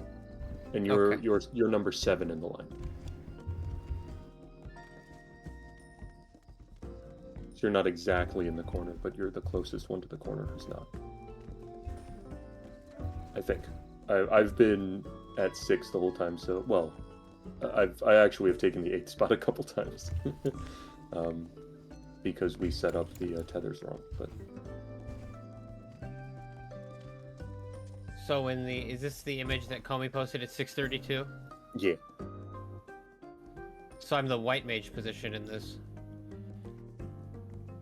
And you're Okay. you're number 7 in the line. So you're not exactly in the corner, but you're the closest one to the corner who's not. I think. I've been at 6 the whole time, so well, I actually have taken the 8th spot a couple times, because we set up the tethers wrong. But So is this the image that Comey posted at 6:32? yeah, So I'm the white mage position in this.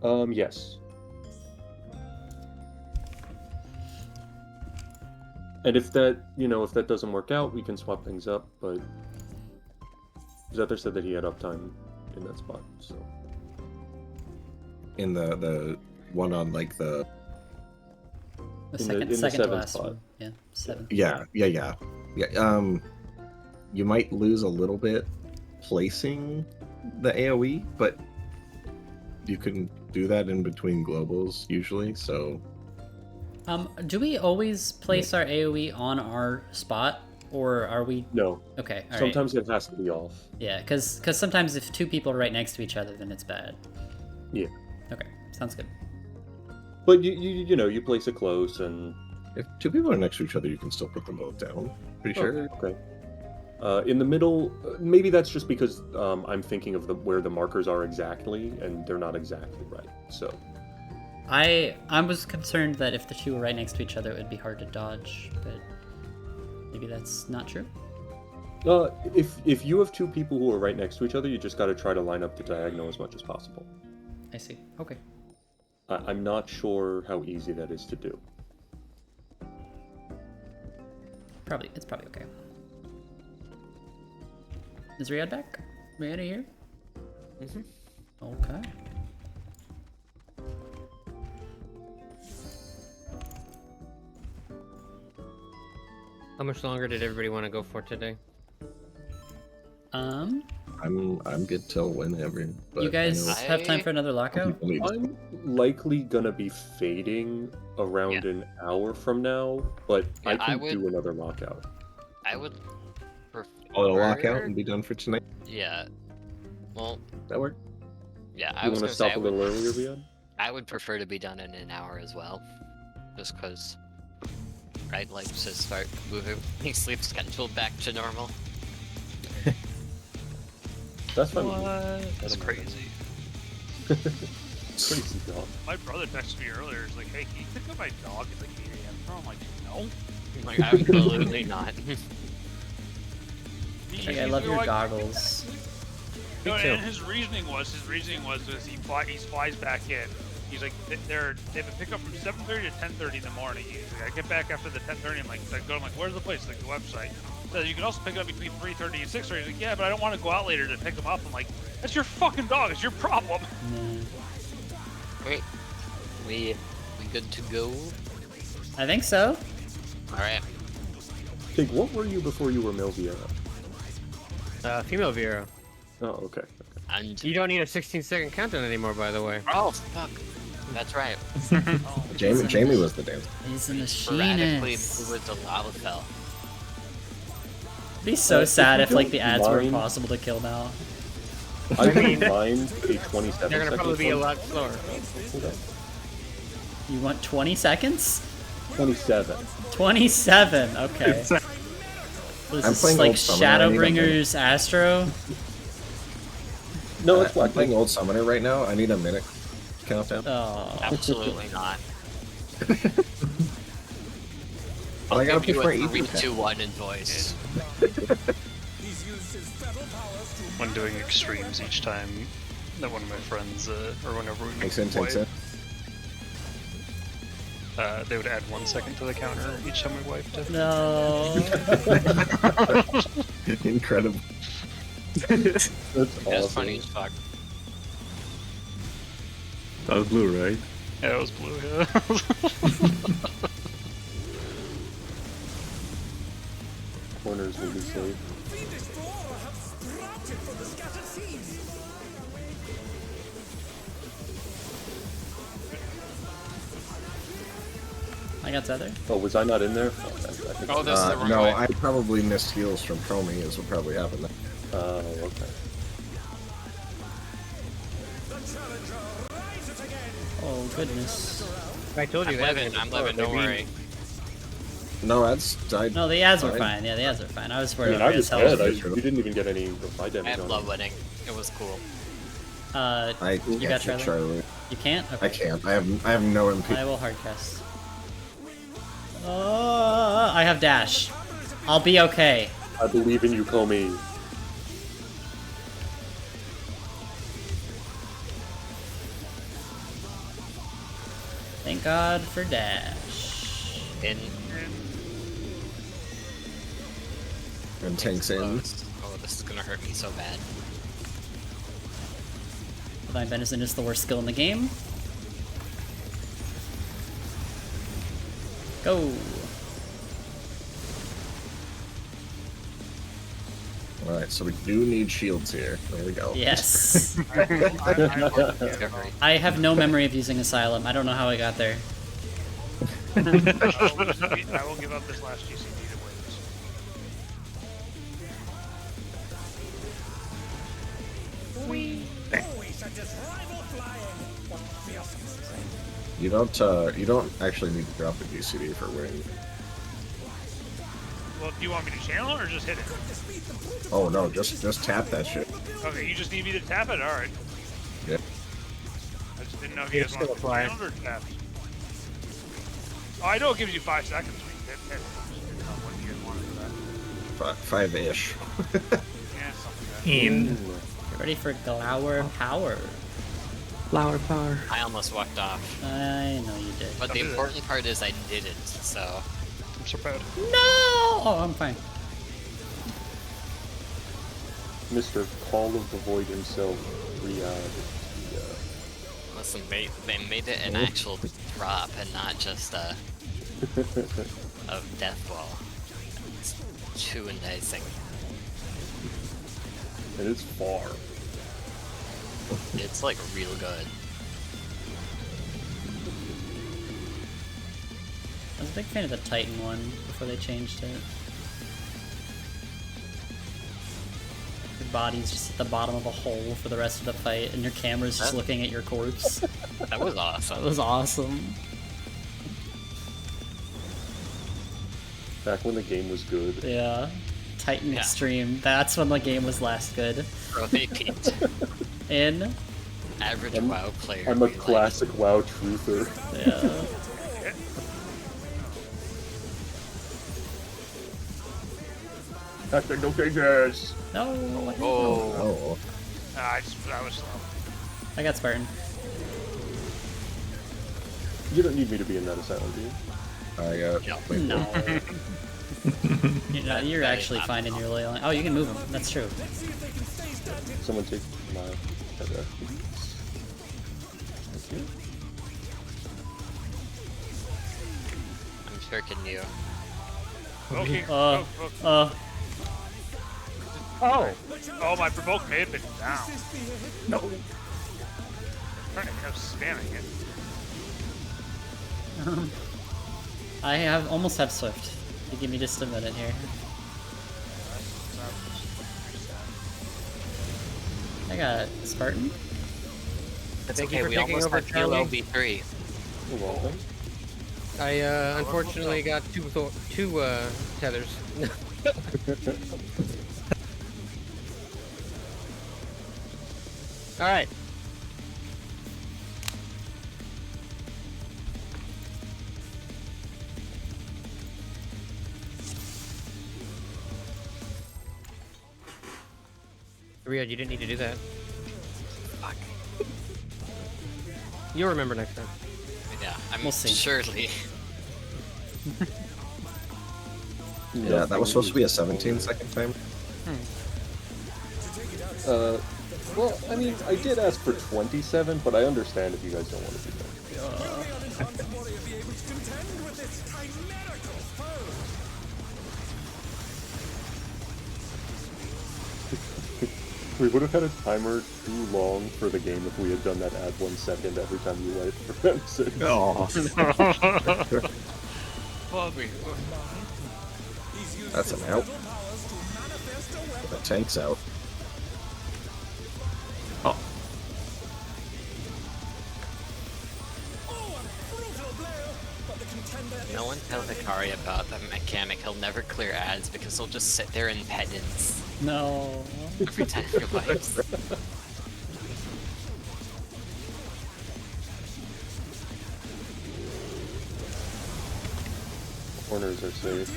yes. And if that doesn't work out, we can swap things up. But Zether said that he had uptime in that spot, so. In the one on like the The In second the to seventh last spot. one. Yeah, 7. yeah. You might lose a little bit placing the AoE, but you can do that in between globals usually. So Do we always place our AoE on our spot, or are we? No. Okay, all right. Sometimes it has to be off. Yeah, because sometimes if two people are right next to each other, then it's bad. Yeah. Okay, sounds good. But you place it close, and if two people are next to each other, you can still put them both down. Pretty sure. Okay. In the middle, maybe that's just because I'm thinking of where the markers are exactly, and they're not exactly right. So. I was concerned that if the two were right next to each other, it would be hard to dodge, but maybe that's not true. If you have two people who are right next to each other, you just got to try to line up the diagonal as much as possible. I see. Okay. I'm not sure how easy that is to do. It's probably okay. Is Riyadh back? Riyadh here? Mm-hmm. Okay. How much longer did everybody want to go for today? I'm good till whenever. But you guys have time for another lockout? I'm likely gonna be fading around an hour from now, but I can do another lockout. I would prefer... Call it a lockout and be done for tonight. Yeah. Well... That work? Yeah, I was gonna say stop a little earlier, Riyadh? I would prefer to be done in an hour as well. Just because... I'd like to start moving my sleep schedule back to normal. That's fine. That's crazy. Crazy dog. My brother texted me earlier. He's like, "Hey, can you pick up my dog at like 8 a.m.?" I'm like, "No." Like, absolutely not. Hey, I love your goggles. No, and his reasoning was he flies back in, He's like, they have a pickup from 7:30 to 10:30 in the morning. He's like, I get back after the 10:30. I'm like, where's the place? Like the website. So you can also pick it up between 3:30 and 6:30. He's like, yeah, but I don't want to go out later to pick him up. I'm like, that's your fucking dog. It's your problem. Wait, we good to go? I think so. All right. Jake, what were you before you were Mil Vieira? Female Vero. Oh, okay. And You don't need a 16-second countdown anymore, by the way. oh fuck, that's right. Jamie was the dancer. He's a Sporadically machinist. move it to lava fell. It'd be so sad if like the ads were mind- impossible to kill now. I wouldn't mind a 27 They're gonna probably be a one. lot slower. You want 20 seconds? 27. 27. Okay. It's, What is I'm this, playing like Old Summoner, I need a Shadowbringers Astro? No, it's I'm black. playing Old Summoner right now. I need a minute countdown. Oh. Absolutely not. Well, I gotta Give pick you my a EP 3, 2, 1 in voice. He's used his feral powers to When doing extremes each time that one of my friends, or whenever we Takes in, play, takes in. they would add 1 second to the counter each time we wiped it. No. Incredible. That's That's awesome. funny as fuck. that was blue, right? Yeah, it was blue, yeah. Corners will be safe. fiendish flora have sprouted from the scattered seeds. I got Tether. Oh, was I not in there? Oh, I think Oh, that's the wrong No, way. I probably missed heals from Comey, is what probably happened there. okay. The challenger rises again. Oh, goodness. I told you I'm living, don't worry. No, ads died. No, the ads were Fine. fine. Yeah, the ads were fine. I was I worried mean, about I was his health. dead. You didn't even get any reply I damage have on low it. winning. It was cool. I You got can't Charlie? Charlie. You can't? Okay. I can't. I have no MP. I will hardcast. I have dash. I'll be okay. I believe in you, Comey. Thank God for dash. In And tanks in. close. Oh, this is gonna hurt me so bad. Divine Venison is the worst skill in the game. Go. Alright, so we do need shields here. There we go. Yes. Discovery. I have no memory of using Asylum. I don't know how I got there. I will give up this last GCD to win this. Oh, we shall just rival flying. What fearsome You don't actually need to drop the GCD for winning. Well, do you want me to channel it or just hit it? Oh no, just tap that shit. Okay, you just need me to tap it? Alright. Yeah. I just didn't know if you guys It's still wanted to applied. channel or tap. Oh, I know it gives you 5 seconds. Hit. What do you guys want for that? Five-ish. Yeah, something like that. In. Get ready for Glower Power. Flower power. I almost walked off. I know you did. But the important part is I didn't, so. I'm so proud. No! Oh, I'm fine. Mr. Call of the Void himself, Listen, they made it an actual drop and not just a death ball. It's too enticing. It is far. It's like real good. I was a big fan of the Titan one before they changed it. Your body's just at the bottom of a hole for the rest of the fight, and your camera's just looking at your corpse. That was awesome. That was awesome. Back when the game was good. Yeah. Titan Yeah. Extreme. That's when the game was last good. Bro, they peaked. In? Average WoW player. I'm a be like, classic WoW truther. Yeah. Technical figures! No. Oh, Oh. I was slow. I got Spartan. You don't need me to be in that asylum, do you? I got. No. You're actually fine in your ley line. Oh, you can move them. That's true. Someone take my header. Thank you. I'm tricking you. Okay. Oh, my provoke may have been down. No. I'm trying to end up spamming it. I almost have Swift. You give me just a minute here. I got Spartan. That's Thank you okay, for we taking almost over, had Kilo Charlie. V3. You're welcome. I unfortunately got two tethers. All right. Riyadh, you didn't need to do that. Fuck. You'll remember next time. Yeah, I'm We'll see. surely. Yeah, that was supposed to be a 17-second timer. Well, I mean, I did ask for 27, but I understand if you guys don't want to do that. We would have had a timer too long for the game if we had done that add 1 second every time you write for M6. Oh. That's an out. The tank's out. Oh. No one tell Hikari about the mechanic. He'll never clear ads because he'll just sit there in penance No. every time he wipes. Corners are safe.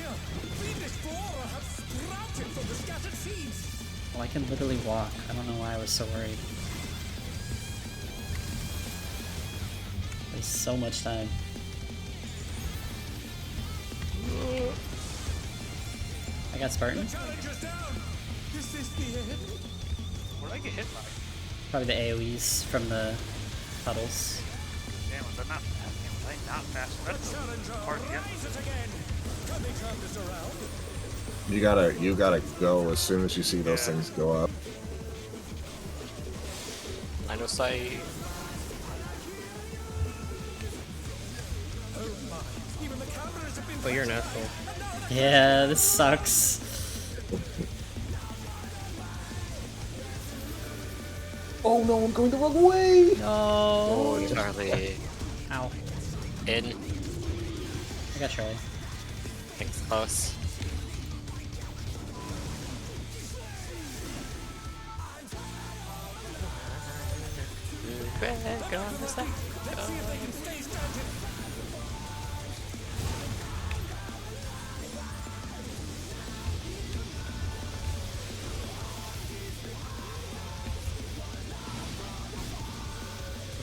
Well, I can literally walk. I don't know why I was so worried. There's so much time. I got Spartan. What did I get hit by? Probably the AoEs from the puddles. Damn, was that not fast? Was I not fast? That's hard to get. You gotta go as soon as you see those things go up. I know sight. Oh, you're an asshole. Yeah, this sucks. Oh no, I'm going the wrong way! No. Oh, Charlie. Ow. In. I got Charlie. Thanks, close. Back on the side.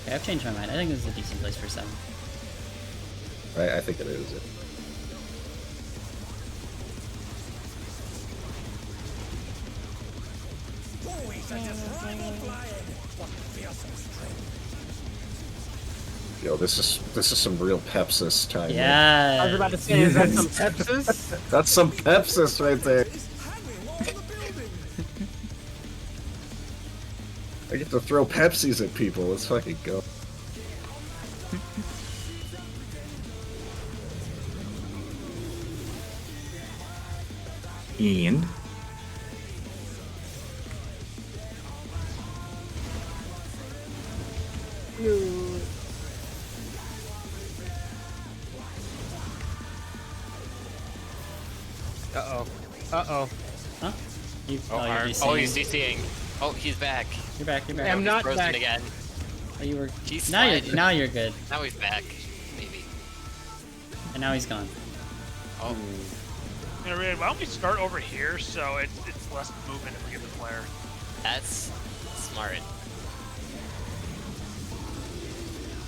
Okay, I've changed my mind. I think this is a decent place for 7. I think it is. Yo, this is some real Pepsis time. Man. Yeah. I was about to say, is that some Pepsis? That's some Pepsis right there. I get to throw Pepsis at people. Let's fucking go. Ian. Uh-oh. Uh-oh. Huh? You, Oh, you're he's DCing. Oh, he's back. You're back. You're back. I'm He's not frozen back. again. Oh, you were. He's Now fine. you're. Now you're good. Now he's back. Maybe. And now he's gone. Oh. You know, really, why don't we start over here so it's less movement if we get the flare? That's smart.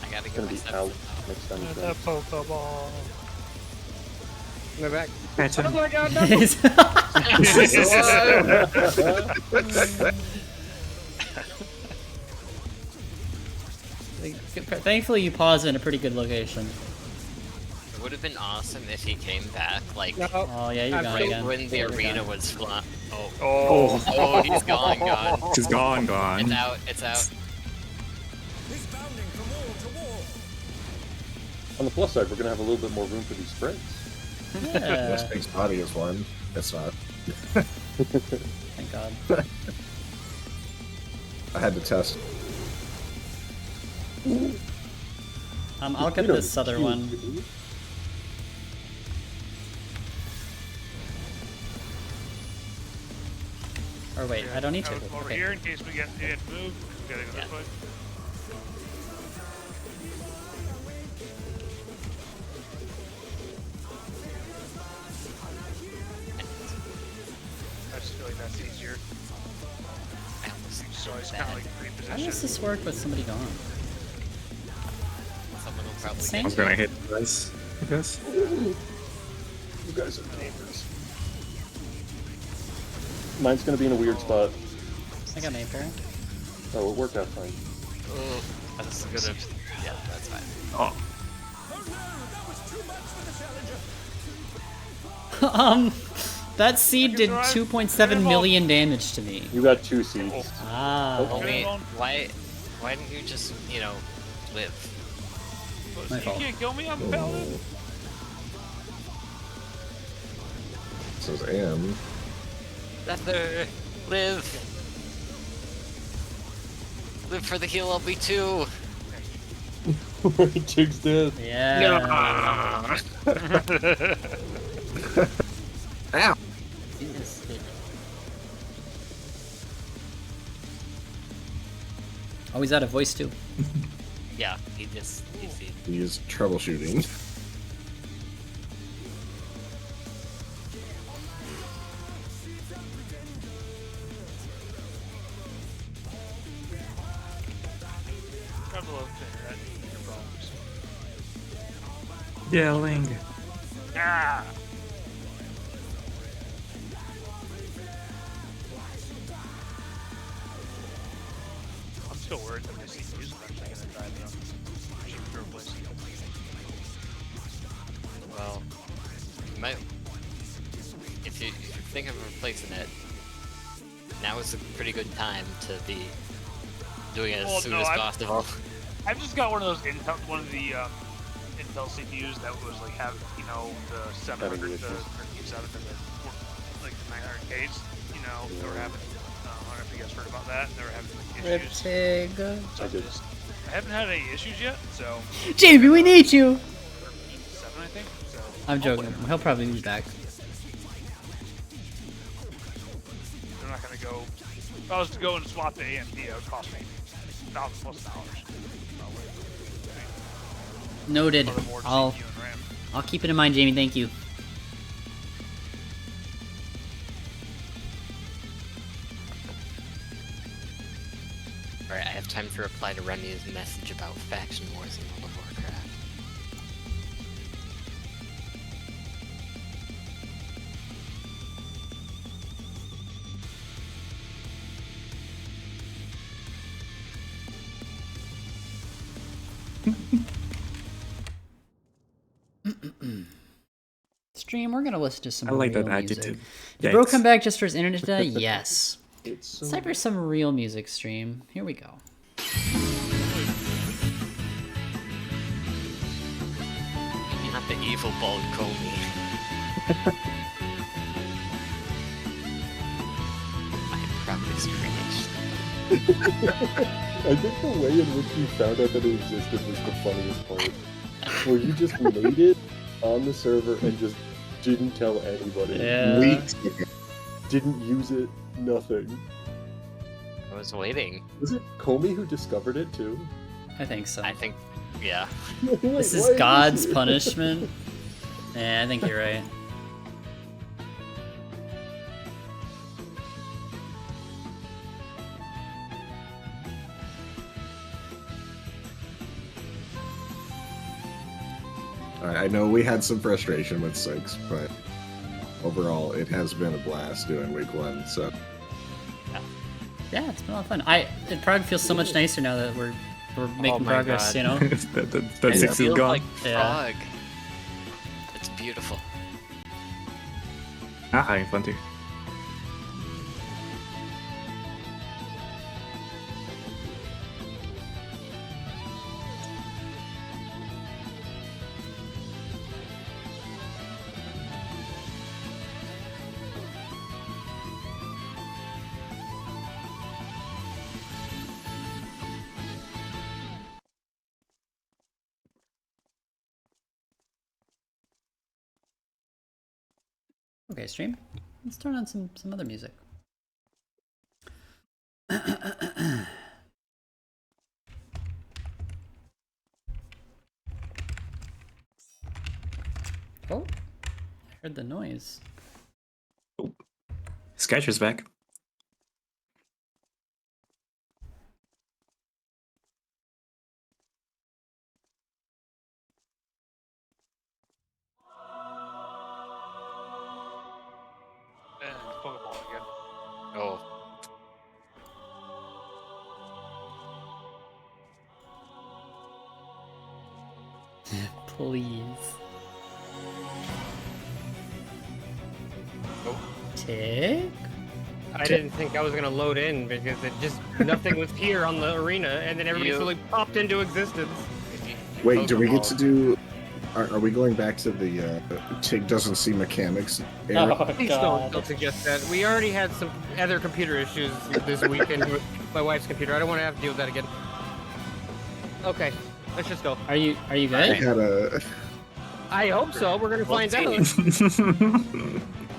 I I gotta It's get gonna my be steps out in. next time. The Pokeball. They're back. Catch him. Oh my god, no! Thankfully, you paused in a pretty good location. It would have been awesome if he came back, like, No. Oh yeah, you're I'm gone still- again. when the Yeah, you're arena gone. was flat. Oh. Oh. He's gone. He's gone, It's gone. out. It's out. He's bounding from wall to wall. On the plus side, we're gonna have a little bit more room for these sprints. Yeah. Westbig's body is one. It's not. Thank God. I had to test. I'll get You know, this other one. Or wait, I don't need to. Over Okay. here in case we get moved. We gotta go this way. I just feel like that's easier. I almost So it's bad. kind of like reposition. How does this work with somebody gone? Someone will probably Same. I was gonna hit this, I guess. You guys are neighbors. Mine's gonna be in a weird spot. I got Maple. Oh, it worked out fine. Oh, that's good. Yeah, that's fine. Oh, Oh no, that was too much for the challenger. That seed did 2.7 million damage to me. You got 2 seeds. Ah. Homie, why didn't you just, live? My You fault. can't kill me, I'm paladin. Says AM. Leather, live. Live for the heal LB2. Jig's dead. Yeah. Ow! Jesus. Oh, he's out of voice too. Yeah, he's He's troubleshooting. Travel over there, right? Your problems. yelling. Ah! I'm still worried that my CPU is eventually gonna die, but I'm cheap to replace it. well. You might, if you think of replacing it, now is a pretty good time to be doing it as Well, soon no, as I've- possible. I've just got one of those Intel CPUs that was like have the 700 to 37 and the like the 900Ks. They were having. I don't know if you guys heard about that. They were having like, issues. Riptig. So I haven't had any issues yet. So Jamie, we need you. 7, I think. So I'm joking. He'll probably be back. they're not gonna go. If I was to go and swap to AMD, it would cost me $1,000+ probably. Noted. For the more I'll CPU and RAM. I'll keep it in mind, Jamie. Thank you. Alright, I have time to reply to Remy's message about faction wars in World of Warcraft. Stream, we're gonna listen to some I like real that music. attitude. Did Bro Yikes. come back just for his internet to die? Yes. It's Let's type for some real music, stream. Here we go. Not the evil bald Comey. I'm proudly Screech. I think the way in which you found out that it existed was the funniest part. Where you just made it on the server and just didn't tell anybody. Yeah. Weeks. Didn't use it, nothing. I was waiting. Was it Comey who discovered it too? I think so. I think, yeah. This is God's punishment. Yeah, I think you're right. I know we had some frustration with 6, but overall, it has been a blast doing week 1. So Yeah, it's been a lot of fun. It probably feels so much nicer now that we're making progress. God. You know, that It 6 is feels gone. like Yeah. frog. It's beautiful. Having fun too. Okay, stream. Let's turn on some other music. Oh, I heard the noise. Sketcher's back. And Pokeball again. Oh, Please. Tick? I didn't think I was gonna load in because it just nothing was here on the arena, and then everybody You- suddenly popped into existence. wait, do we get to Pokeball. do? Are we going back to the Tig doesn't see mechanics era? Oh, Please God. don't suggest that. We already had some other computer issues this weekend with my wife's computer. I don't want to have to deal with that again. Okay, let's just go. Are you I good? had a. I hope so. We're gonna find out.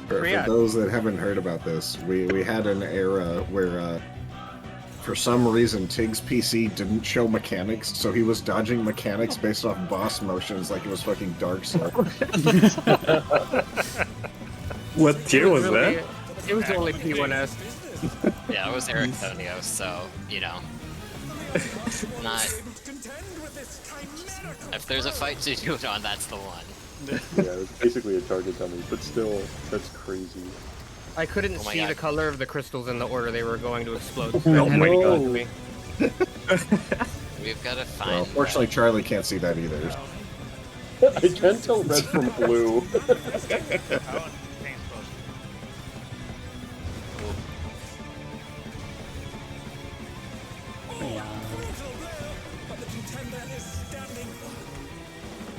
For Yeah. those that haven't heard about this, we had an era where, for some reason, Tig's PC didn't show mechanics, so he was dodging mechanics based off boss motions like it was fucking Dark Souls. What tier was Really, that? it was only P1S. yeah, it was Erichthonios, so, you know. Not... If there's a fight to do it on, that's the one. Yeah, it's basically a target dummy, but still, that's crazy. I couldn't Oh my see God. the color of the crystals in the order they were going to explode. So Oh it had to be no. gone to me. We've got to find... Well, fortunately, Charlie can't see that either. I can tell red from blue. How Pain's supposed Yeah. But the contender is standing firm.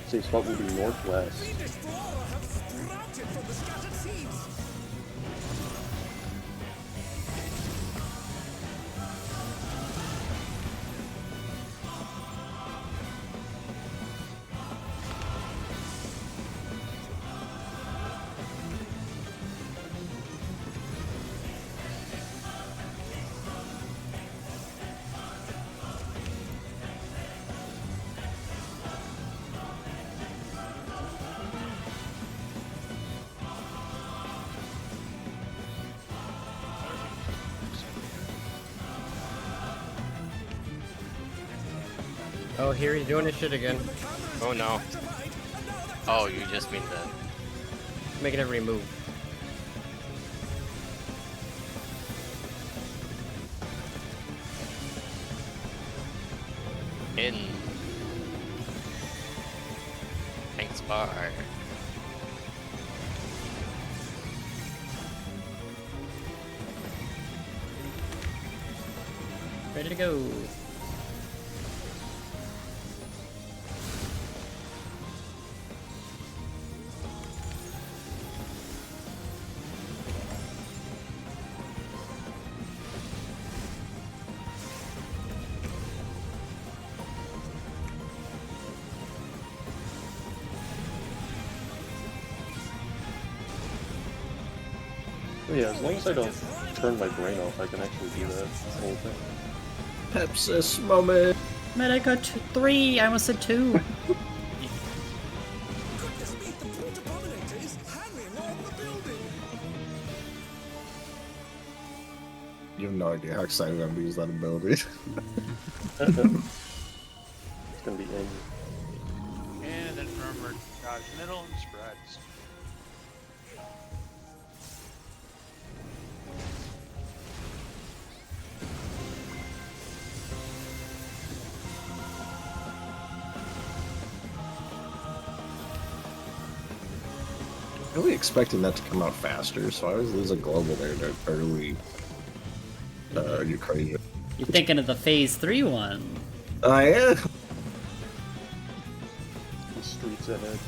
Safe spot will be northwest. The Destroyer have sprouted from the scattered seeds. Oh, here he's doing his shit again. Oh no. Oh, you just mean the... Making everybody move. In... Thanks, bar. Ready to go. Yeah, as long as I don't turn my brain off, I can actually do that whole thing. Pepsis moment. Medica 3. I almost said 2. Could this be the proof You have no idea how excited I'm to use that ability. It's gonna be in. And then remember, dodge middle and spreads. Really expecting that to come out faster, so I always lose a global there to early. You crazy? You're thinking of the Phase 3 one. I am. The streets ahead.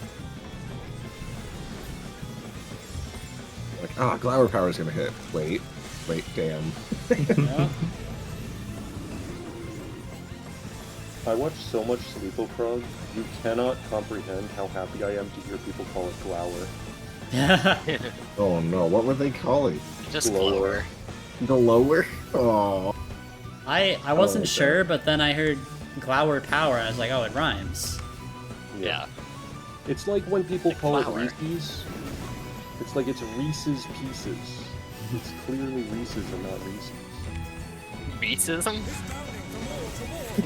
Like, ah, Glower Power's gonna hit. Wait, damn. Yeah. I watch so much Sleepo Prog, you cannot comprehend how happy I am to hear people call it Glower. Oh no, what would they call it? Just lower. The lower? Oh. I wasn't sure, but then I heard Glower Power, and I was like, oh, it rhymes. Yeah. It's like when people call flower. it Reese's. It's like it's Reese's Pieces. It's clearly Reese's and not Reese's. Racism?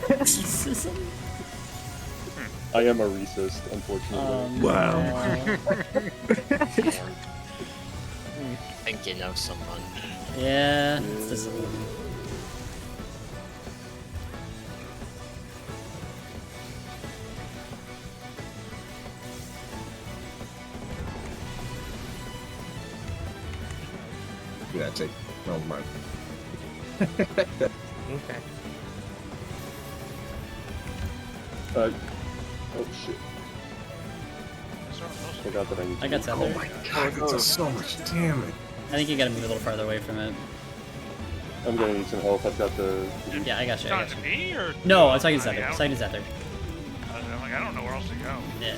Racism? I am a racist, unfortunately. Wow. I think you know someone. Yeah. It's just... Yeah, take. No, mind. Okay. Oh shit. Forgot that I need to I got Oh Tether. my god, it does so much damage. I think you gotta move a little farther away from it. I'm gonna need some help. I've got the. Yeah, I got you. I got Talking you. to me or? No, I was talking to I Tether. mean, I was talking to Tether. I'm like, I don't know where else to go. Yeah.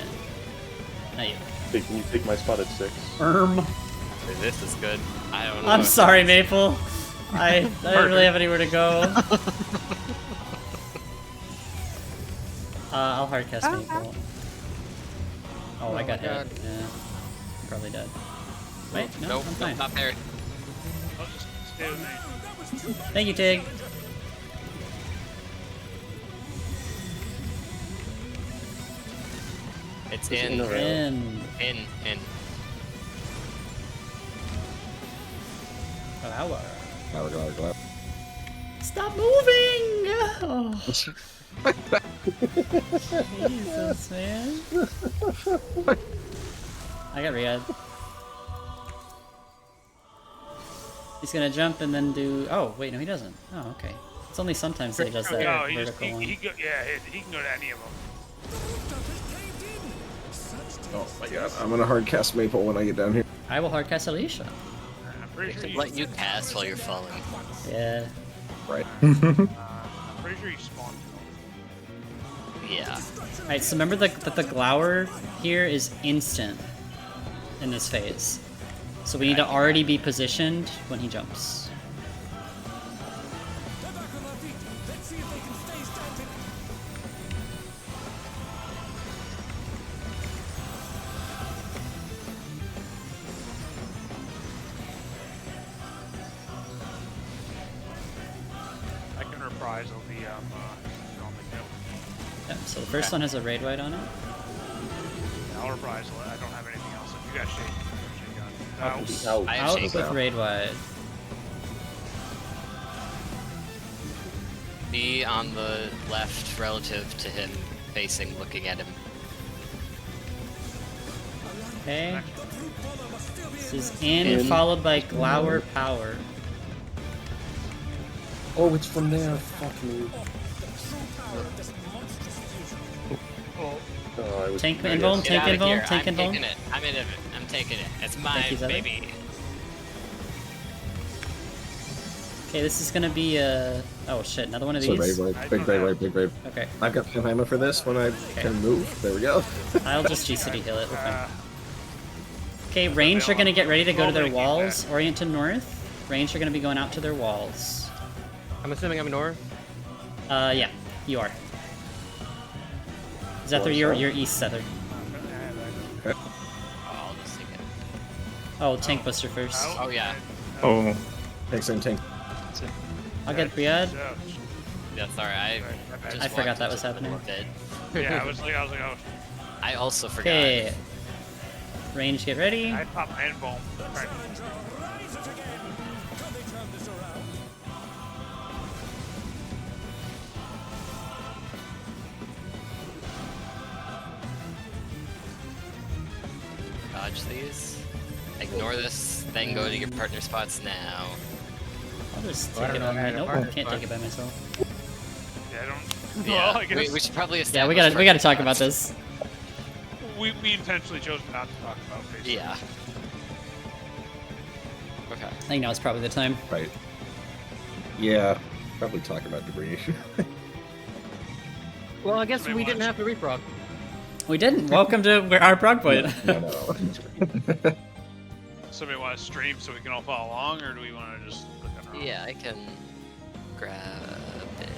Not you. Hey, can you take my spot at 6? This is good. I don't know. I'm sorry, Maple. I didn't really have anywhere to go. I'll hardcast Maple. Oh, I got hit. God. Yeah. I'm probably dead. Wait, no, Nope, I'm fine. not there. I'll just stay with me. Thank you, Tig. It's It's in. in or out? In. In. Flower. Glower. Stop moving! Oh. Jesus, man. I got Riyadh. He's gonna jump and then do. Oh, wait, no, he doesn't. Oh, okay. It's only sometimes that he does that No, he just vertical one. he can go to any of them. Oh my god, I'm gonna hardcast Maple when I get down here. I will hardcast Alicia. I'm pretty sure you, Let you cast while you're falling. Yeah. Right. I'm pretty sure you spawned. Yeah. Alright, so remember that the Glower here is instant in this phase. So we need to already be positioned when he jumps. I can reprise on the on the kill. Yeah, so the first one has a raid white on it. Yeah, I'll reprise. I don't have anything else. You got shade. Ouch. I have Out shake. with raid white. Be on the left relative to him, facing, looking at him. Okay. This is in, followed by Glower Power. Oh, it's from there. Fuck me. Oh, I was. Tank I invuln, guess- Get out tank of invuln, here. tank I'm invuln. taking it. I'm in it. I'm taking it. It's Thank mine, you, Zedek. baby. Okay, this is gonna be a. Oh shit, another one of So these. big raid. Okay, I've got Panheima for this when I can move. There we go. I'll just G-City heal it. We're fine. Okay, range are gonna get ready to go to their walls. Orient to north. Range are gonna be going out to their walls. I'm assuming I'm north. Yeah, you are. Zether, you're east, Zether. Oh, I'll just take it. Oh, tank buster first. Oh, yeah. Oh, Tank, same tank. That's it. I'll get Briad. Yeah, sorry, I forgot that was walked into happening. a bit. Yeah, I was like, oh. I also forgot. Okay. Range, get ready. I popped my N-bomb. Right. Dodge these. Ignore this, then go to your partner spots now. I'll just I take don't it know on how me. to Nope, partner can't spot. take it by myself. Yeah, I don't. Yeah, Well, I guess we should probably Yeah, establish we gotta talk partner about this. we intentionally chose not to talk about spots. Facebook. Yeah. Okay. I think now is probably the time. Right. Yeah, probably talk about debris. Well, I guess Somebody we didn't wants- have to reprog. We didn't. Welcome to our prog point. No. Somebody want to stream so we can all follow along, or do we want to just look at our own? Yeah, I can grab it.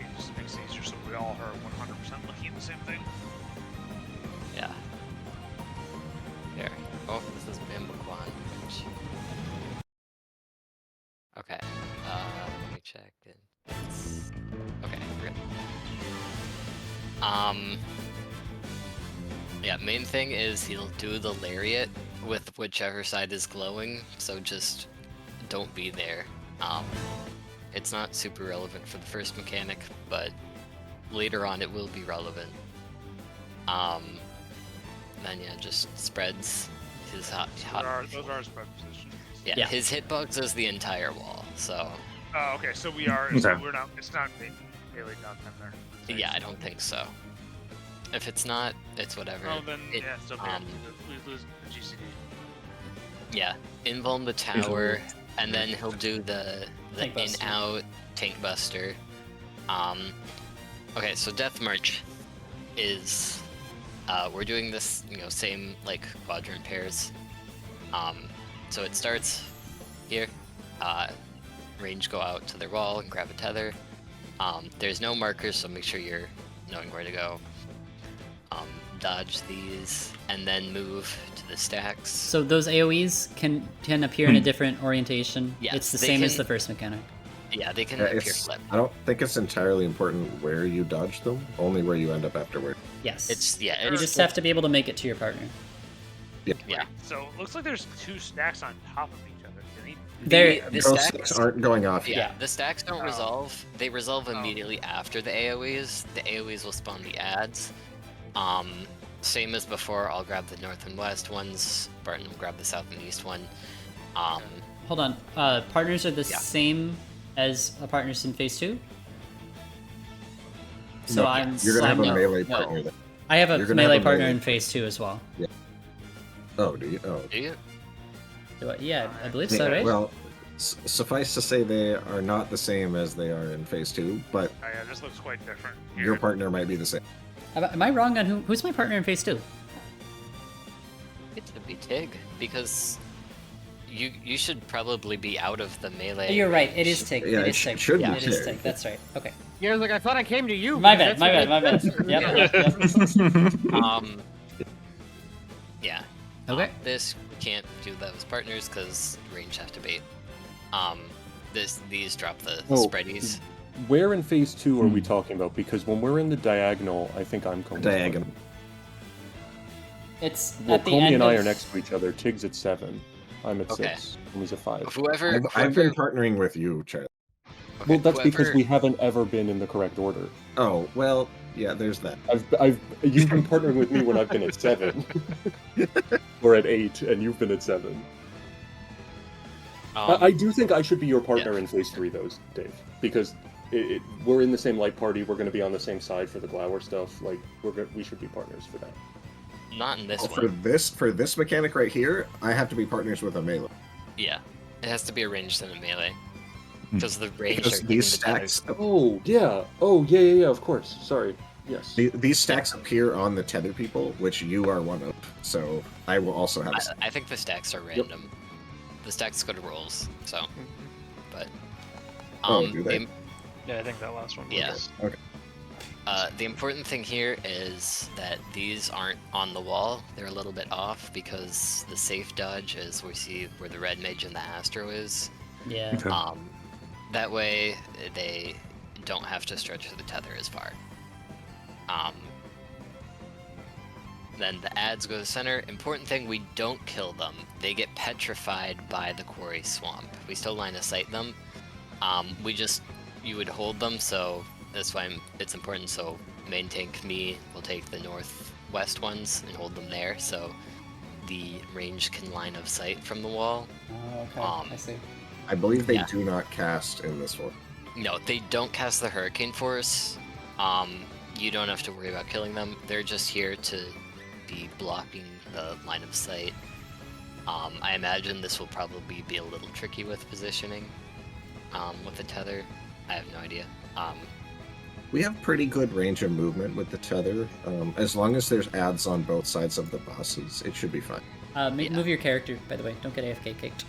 It just makes it easier so we all are 100% looking at the same thing. Yeah. Here. Oh, this is Mimbuquan. Okay. Let me check it. Okay, we're good. Yeah, main thing is he'll do the lariat with whichever side is glowing, so just don't be there. It's not super relevant for the first mechanic, but later on it will be relevant. Then yeah, just spreads his hot. Those are spread positions. Yeah, his hitbox is the entire wall, so. Oh, okay, so we are. Okay. So we're not. It's not melee downtime there. Yeah, I don't think so. If it's not, it's whatever. Oh, then It- yeah, it's okay. We lose the GCD. Yeah, invuln the tower, and then he'll do the Tank buster. in-out tank buster. Okay, so Death March is we're doing this, same like quadrant pairs. So it starts here. Range go out to their wall and grab a tether. There's no markers, so make sure you're knowing where to go. Dodge these, and then move to the stacks. So those AoEs can appear in a different orientation. Yes, It's the they same as can- the first mechanic. Yeah, they can Yeah, appear it's, flip. I don't think it's entirely important where you dodge them, only where you end up afterward. Yes. It's You it's just have to be able to make it to your partner. yeah. So it looks like there's two stacks on top of each other. Can he? There. The Those stacks sticks aren't going off Yeah, yet. the stacks don't resolve. They resolve immediately after the AoEs. The AoEs will spawn the ads. Same as before, I'll grab the north and west ones. Barton will grab the south and east one. Hold on. Partners are the Yeah. same as partners in phase 2. So No, I'm. You're gonna have a no, melee no. partner. There. I have a You're gonna have melee a partner melee in phase 2 as well. Oh, do you? Oh. Do you? Yeah, I believe so, Yeah, right? Well, suffice to say they are not the same as they are in phase 2, but Oh yeah, this looks quite different. your Here. partner might be the same. Am I wrong on who's my partner in phase 2? It should be Tig, because you should probably be out of the melee. You're right. It is range. Tig. Yeah, it it is Tig. should be Yeah, it is Tig. Tig. That's right. Okay. Yeah, I was like, I thought I came to you. My because bad. My that's bad. what My bad. I- Yep. Yeah. Okay. This we can't do those partners because range activate. These drop the Oh. spreadies. Where in phase 2 are we talking about? Because when we're in the diagonal, I think I'm coming. Diagonal. It's Well, at the Comey end and I of- are next to each other. Tig's at 7. I'm at Okay. 6. And he's at 5. Whoever, I've been partnering with you, Charlie. okay, Well, that's because whoever- we haven't ever been in the correct order. Oh, well, yeah, there's that. You've been partnering with me when I've been at 7, or at 8, and you've been at 7. I do think I should be your partner in phase 3, though, Dave, because we're in the same light party. We're going to be on the same side for the Glower stuff. Like we should be partners for that. Not in this Oh, one. for this mechanic right here, I have to be partners with a melee. Yeah, it has to be a ranged and a melee. Because the range Because are giving these the tethers- stacks, Oh yeah. Oh yeah. Of course. Sorry. Yes. these stacks appear on the tether people, which you are one of. So I will also have. I think the stacks are random. The stacks go to rolls, so. But. Oh, do they? Yeah, I think that last one was. Yeah. Okay. The important thing here is that these aren't on the wall. They're a little bit off because the safe dodge is we see where the red mage and the astro is. Yeah. Okay. That way, they don't have to stretch the tether as far. Then the ads go to the center. Important thing, we don't kill them. They get petrified by the quarry swamp. We still line of sight them. You would hold them, so that's why it's important. So main tank me will take the northwest ones and hold them there, so the range can line of sight from the wall. Oh, okay. I see. I believe they do not cast in this one. No, they don't cast the Hurricane Force. You don't have to worry about killing them. They're just here to be blocking the line of sight. I imagine this will probably be a little tricky with positioning with the tether. I have no idea. We have pretty good range of movement with the tether. As long as there's ads on both sides of the bosses, it should be fine. Move your character, by the way. Don't get AFK kicked.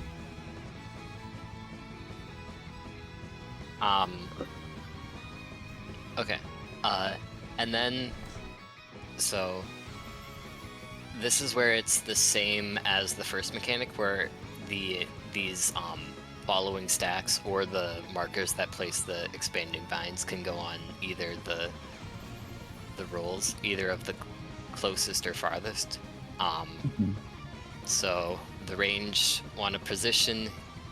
Okay. And then, so this is where it's the same as the first mechanic, where these following stacks or the markers that place the expanding vines can go on either the rolls, either of the closest or farthest. So the range want to position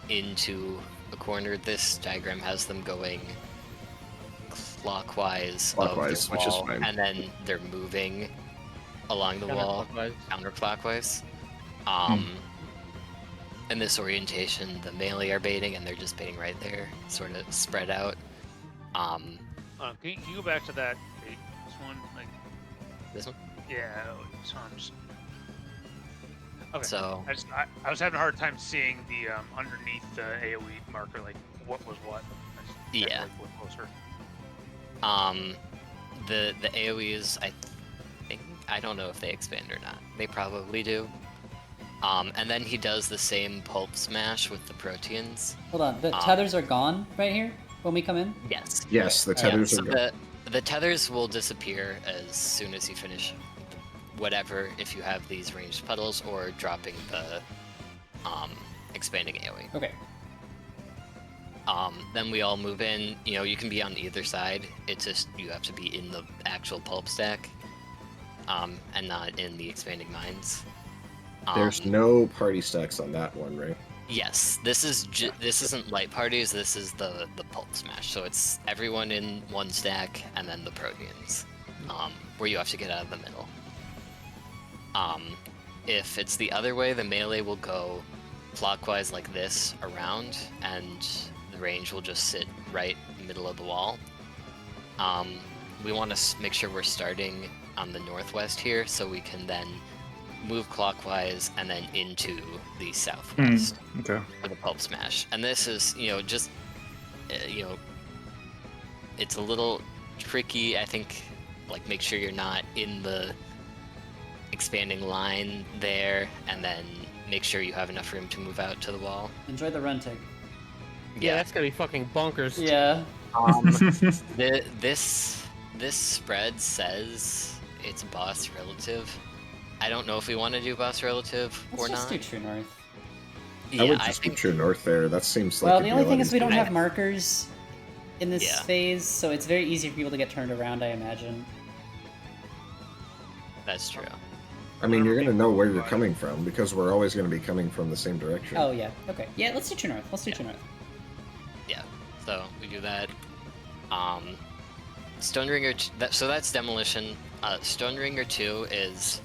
into a corner. This diagram has them going clockwise of the wall, which is fine. and then they're moving along the wall counterclockwise. In this orientation, the melee are baiting, and they're just baiting right there, sort of spread out. Can you go back to that? This one, like this one? Yeah. So I'm just... Okay. So I was having a hard time seeing the underneath the AOE marker, like what was what. Yeah. Look closer. The AOEs, I don't know if they expand or not. They probably do. And then he does the same pulp smash with the proteins. Hold on, the tethers are gone right here when we come in? Yes. Yes, the tethers are gone. The tethers will disappear as soon as you finish whatever, if you have these ranged puddles, or dropping the expanding AoE. Okay. Then we all move in. You know, you can be on either side. It's just you have to be in the actual pulp stack, and not in the expanding mines. There's no party stacks on that one, right? Yes, this isn't light parties. This is the pulp smash. So it's everyone in one stack, and then the proteins, where you have to get out of the middle. If it's the other way, the melee will go clockwise like this around, and the range will just sit right in the middle of the wall. We want to make sure we're starting on the northwest here, so we can then move clockwise and then into the southwest Okay. for the pulp smash. And this is, just, it's a little tricky. I think, like, make sure you're not in the expanding line there, and then make sure you have enough room to move out to the wall. Enjoy the run, Tig. Yeah, that's gonna be fucking bonkers. Yeah. This spread says it's boss relative. I don't know if we want to do boss relative or Let's just not. do True North. Yeah, I would just do True North there. That seems like. Well, the only thing is we don't have markers in this Yeah. phase, so it's very easy for people to get turned around, I imagine. That's true. I mean, you're gonna know where you're coming from because we're always gonna be coming from the same direction. Oh, yeah. Okay. Yeah, let's do True North. Let's do True North. Yeah, so we do that. Stone Ringer, so that's Demolition. Stone Ringer 2 is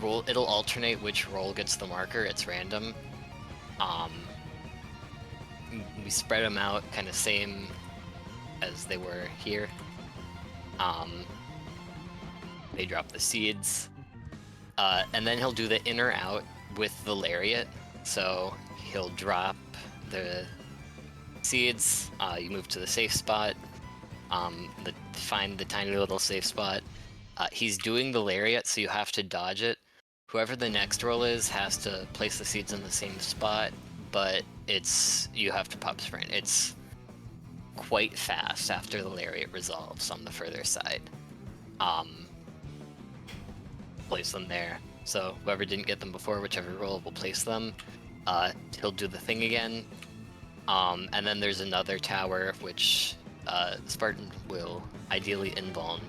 roll. It'll alternate which roll gets the marker. It's random. We spread them out, kind of same as they were here. They drop the seeds, and then he'll do the in or out with the lariat. So he'll drop the seeds. You move to the safe spot. Find the tiny little safe spot. He's doing the lariat, so you have to dodge it. Whoever the next roll is has to place the seeds in the same spot, but you have to pop sprint. It's quite fast after the lariat resolves on the further side. Place them there. So whoever didn't get them before, whichever roll will place them. He'll do the thing again. And then there's another tower which Spartan will ideally invuln.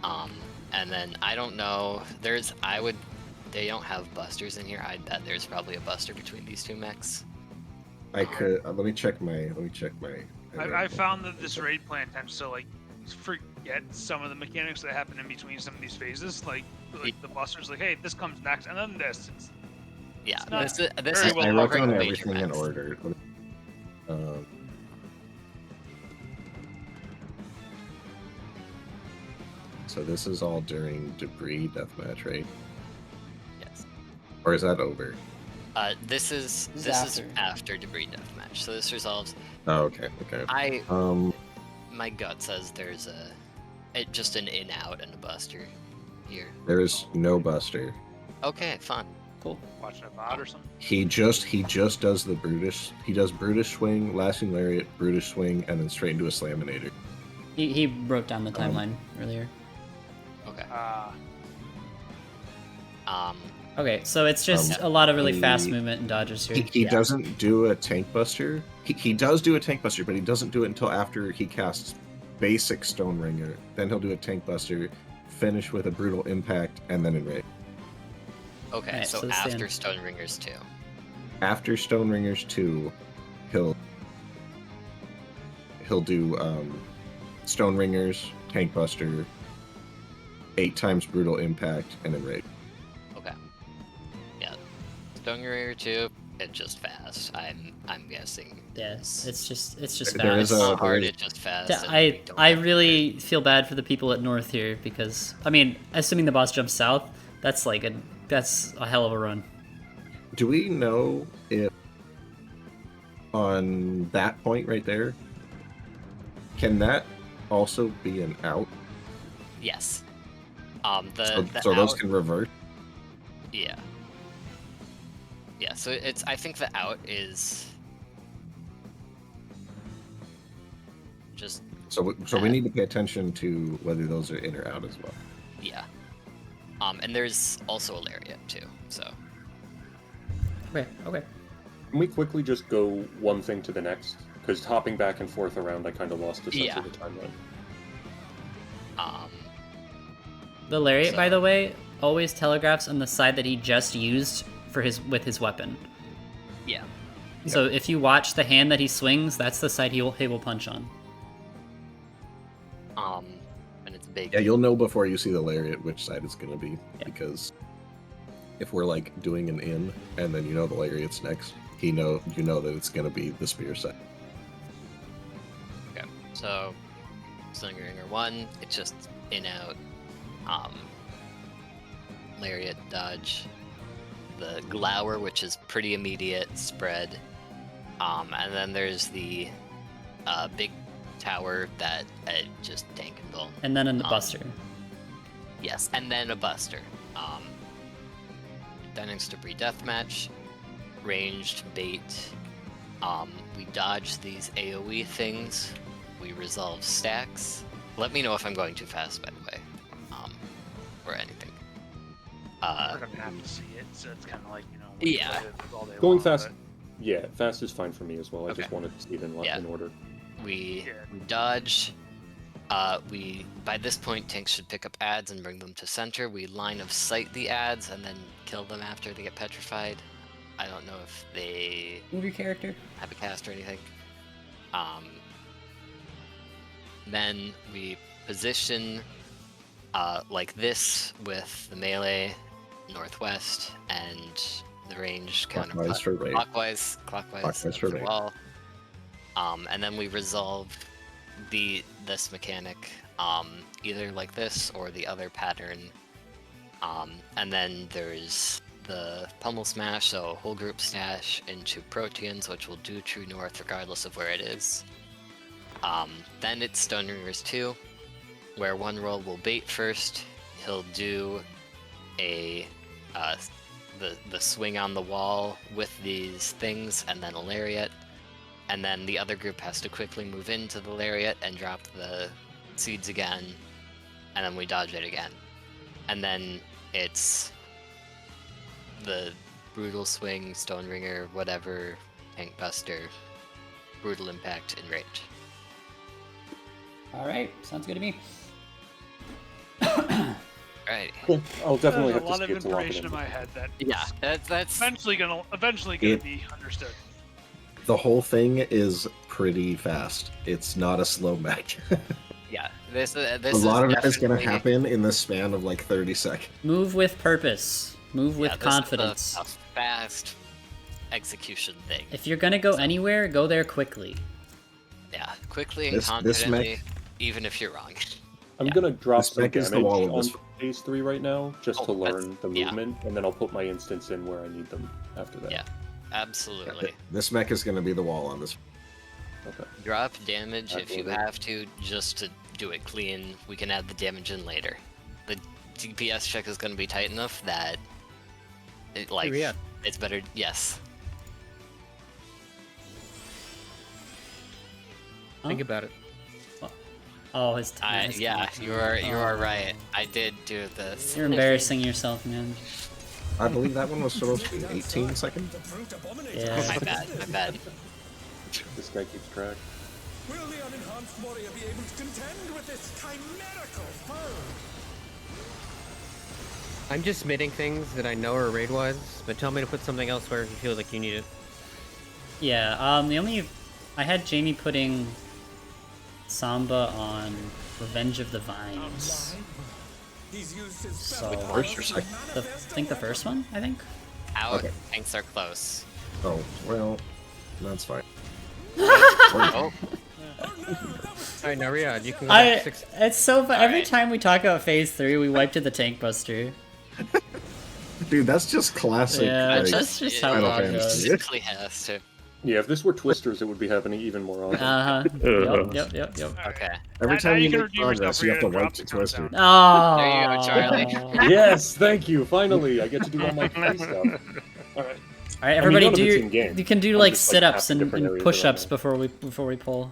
And then I don't know. They don't have busters in here. I bet there's probably a buster between these two mechs. I could. Let me check my. I found that this raid plan tends to like forget some of the mechanics that happen in between some of these phases. Like the buster's like, hey, this comes next, and then this. This is I wrote down major everything in mechs. order. So this is all during debris deathmatch, right? Yes. Or is that over? This is after debris deathmatch. So this resolves. Oh, okay. My gut says there's just an in-out and a buster here. There is no buster. Okay, fun. Cool. Watching a bot or something. He just does the Brutish. He does Brutish swing, lasting lariat, Brutish swing, and then straight into a slaminator. He wrote down the timeline earlier. Okay. Okay, so it's just a lot of really fast movement and dodges here. He doesn't do a tank buster. He does do a tank buster, but he doesn't do it until after he casts basic Stone Ringer. Then he'll do a tank buster, finish with a brutal impact, and then enrage. Okay, Right, so after Stone Ringers 2. After Stone Ringers 2, he'll do Stone Ringers, tank buster, 8 times brutal impact, and enrage. Okay. Yeah. Stone Ringer 2, it's just fast. I'm guessing. Yes, it's just fast. There is It's not hard, it's just fast. Yeah, and we don't I have really feel bad for the people at North here because I mean, assuming the boss jumps south, that's a hell of a run. Do we know if on that point right there, can that also be an out? Yes. So those out- can revert? Yeah. Yeah, so I think the out is just So we need to pay attention to whether those are in or out as well. yeah. And there's also a lariat too, so Okay. Can we quickly just go one thing to the next? Because hopping back and forth around, I kind of lost the sense of the timeline. The lariat, So- by the way, always telegraphs on the side that he just used with his weapon. yeah. So if you watch the hand that he swings, that's the side he will punch on. And it's big. Yeah, you'll know before you see the lariat which side it's going to be, because if we're like doing an in and then you know the lariat's next, you know that it's going to be the spear side. Okay. So Stone Ringer 1, it's just in out. Lariat dodge. The glower, which is pretty immediate spread. And then there's the big tower that just tank and bull. And then in the buster. Yes, and then a buster. Then it's debris deathmatch, ranged bait. We dodge these AoE things. We resolve stacks. Let me know if I'm going too fast, by the way, or anything. We're gonna have to see it, so it's kind of like Yeah. all day Going long, fast, but- yeah, fast is fine for me as well. I Okay. just wanted to see it in order. We dodge. We by this point tanks should pick up ads and bring them to center. We line of sight the ads and then kill them after they get petrified. I don't know if they Move your character. have a cast or anything. Then we position like this with the melee northwest and the range Clockwise for raid. clockwise for the raid. wall. And then we resolve this mechanic either like this or the other pattern. And then there's the pummel smash, so whole group stash into Proteans, which will do true north regardless of where it is. Then it's Stone Ringers 2, where one roll will bait first. He'll do the swing on the wall with these things, and then a lariat. And then the other group has to quickly move into the lariat and drop the seeds again, and then we dodge it again. And then it's the brutal swing, Stone Ringer, whatever, tank buster, brutal impact in range. All right, sounds good to me. Right. I'll definitely There's have a to lot of skip to lock it information in. in my head that Yeah, that's eventually gonna be understood. The whole thing is pretty fast. It's not a slow mech. yeah. This A is lot of it is going to definitely- happen in the span of like 30 seconds. Move with purpose. Move with yeah, this confidence. is a fast execution thing. If you're gonna go anywhere, go there quickly. Yeah, quickly and This confidently, mech- even if you're wrong. I'm gonna drop This some mech is the damage wall of on this- phase 3 right now, just Oh, to that's- learn the yeah. movement, and then I'll put my instants in where I need them after that. Yeah, absolutely. This mech is going to be the wall on this. Okay. Drop damage if you Absolutely. have to, just to do it clean. We can add the damage in later. The DPS check is going to be tight enough that, it's better. Yes. Think about it. Oh, his Yeah, you are right. I did do this. You're embarrassing yourself, man. I believe that one was supposed to be 18 seconds. Yeah. My bad. This guy keeps track. Will the unenhanced warrior be able to contend with this chimerical foe? I'm just submitting things that I know are raid-wise, but tell me to put something else where you feel like you need it. Yeah, I had Jamie putting Samba on Revenge of the Vines. He's used his So, First or second? I think the first one, I think? Out. Okay. Tanks are close. Oh, well, that's fine. Oh, Alright, now Riyadh, you can go back 6. It's so fun. Every Alright. time we talk about phase 3, we wipe to the tank buster. Dude, that's just classic. Yeah, like, that's just how Final it Fantasy. goes. basically has to. Yeah, if this were Twisters, it would be happening even more often. Yep. Okay. Every Now time you you can make redeem yourself progress, for you have to your wipe drop to the Twister. Oh. There you go, Charlie. Yes, thank you. Finally, I get to do all my free stuff. All right. All right, everybody, none of it's do in-game. you can do I'm like just, sit-ups half the and, different areas push-ups around before we pull.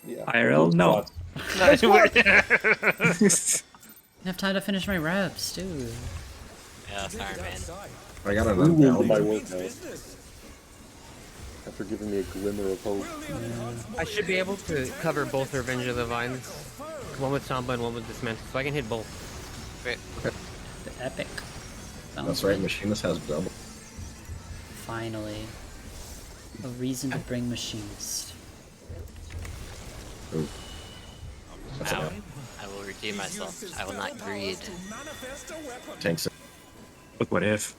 Yeah. IRL? No. I have time to finish my reps, dude. Yeah, sorry, man. I got an Who ruined my unbound. workout after giving me a glimmer of hope. I should be able to cover both Revenge of the Vines. One with Samba and one with Dismantle, so I can hit both. Great. The epic. Sounds That's right, good. Machinist has double. Finally. A reason to bring Machinist. Ooh. That's Ow. a I will redeem myself. I will not greed. tanks. But what if?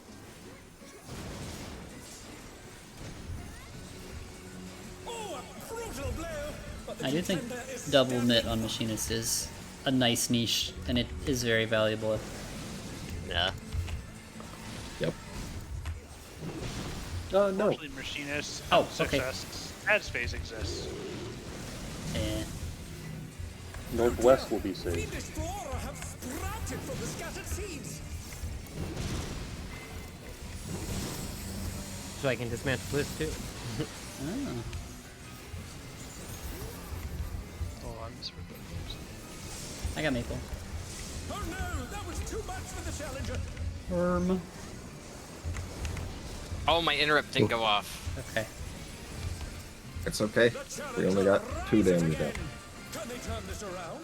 I do think double knit on Machinist is a nice niche, and it is very valuable. Yeah. Yep. No. Unfortunately, Machinist Oh, okay. success as phase exists. Eh. Northwest will be safe. Fiendish flora have sprouted from the scattered seeds. So I can dismantle this too. Oh. Oh, I'm just I got Maple. Oh no, that was too much for the challenger. Worm. Oh, my interrupt didn't go off. Okay. It's okay. We only got 2 damage down. Can they turn this around?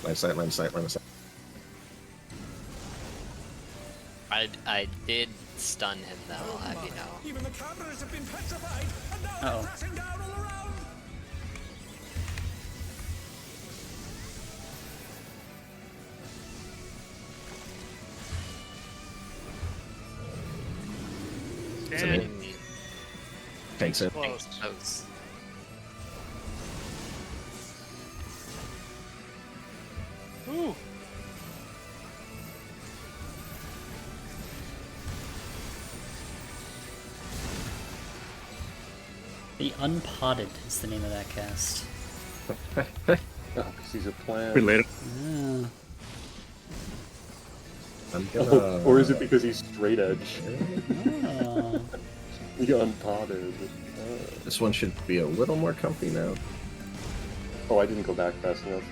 Line sight, line sight, line sight. I did stun him though, I'll have you know. Even the cameras have been petrified, and now Uh-oh. they're crashing down all around. And Tanks in. close. Close. Ooh. The Unpotted is the name of that cast. Oh, because he's a plant. Related. Ah. I'm Oh, gonna... or is it because he's straight edge? Oh. The unpotted. This one should be a little more comfy now. Oh, I didn't go back fast enough.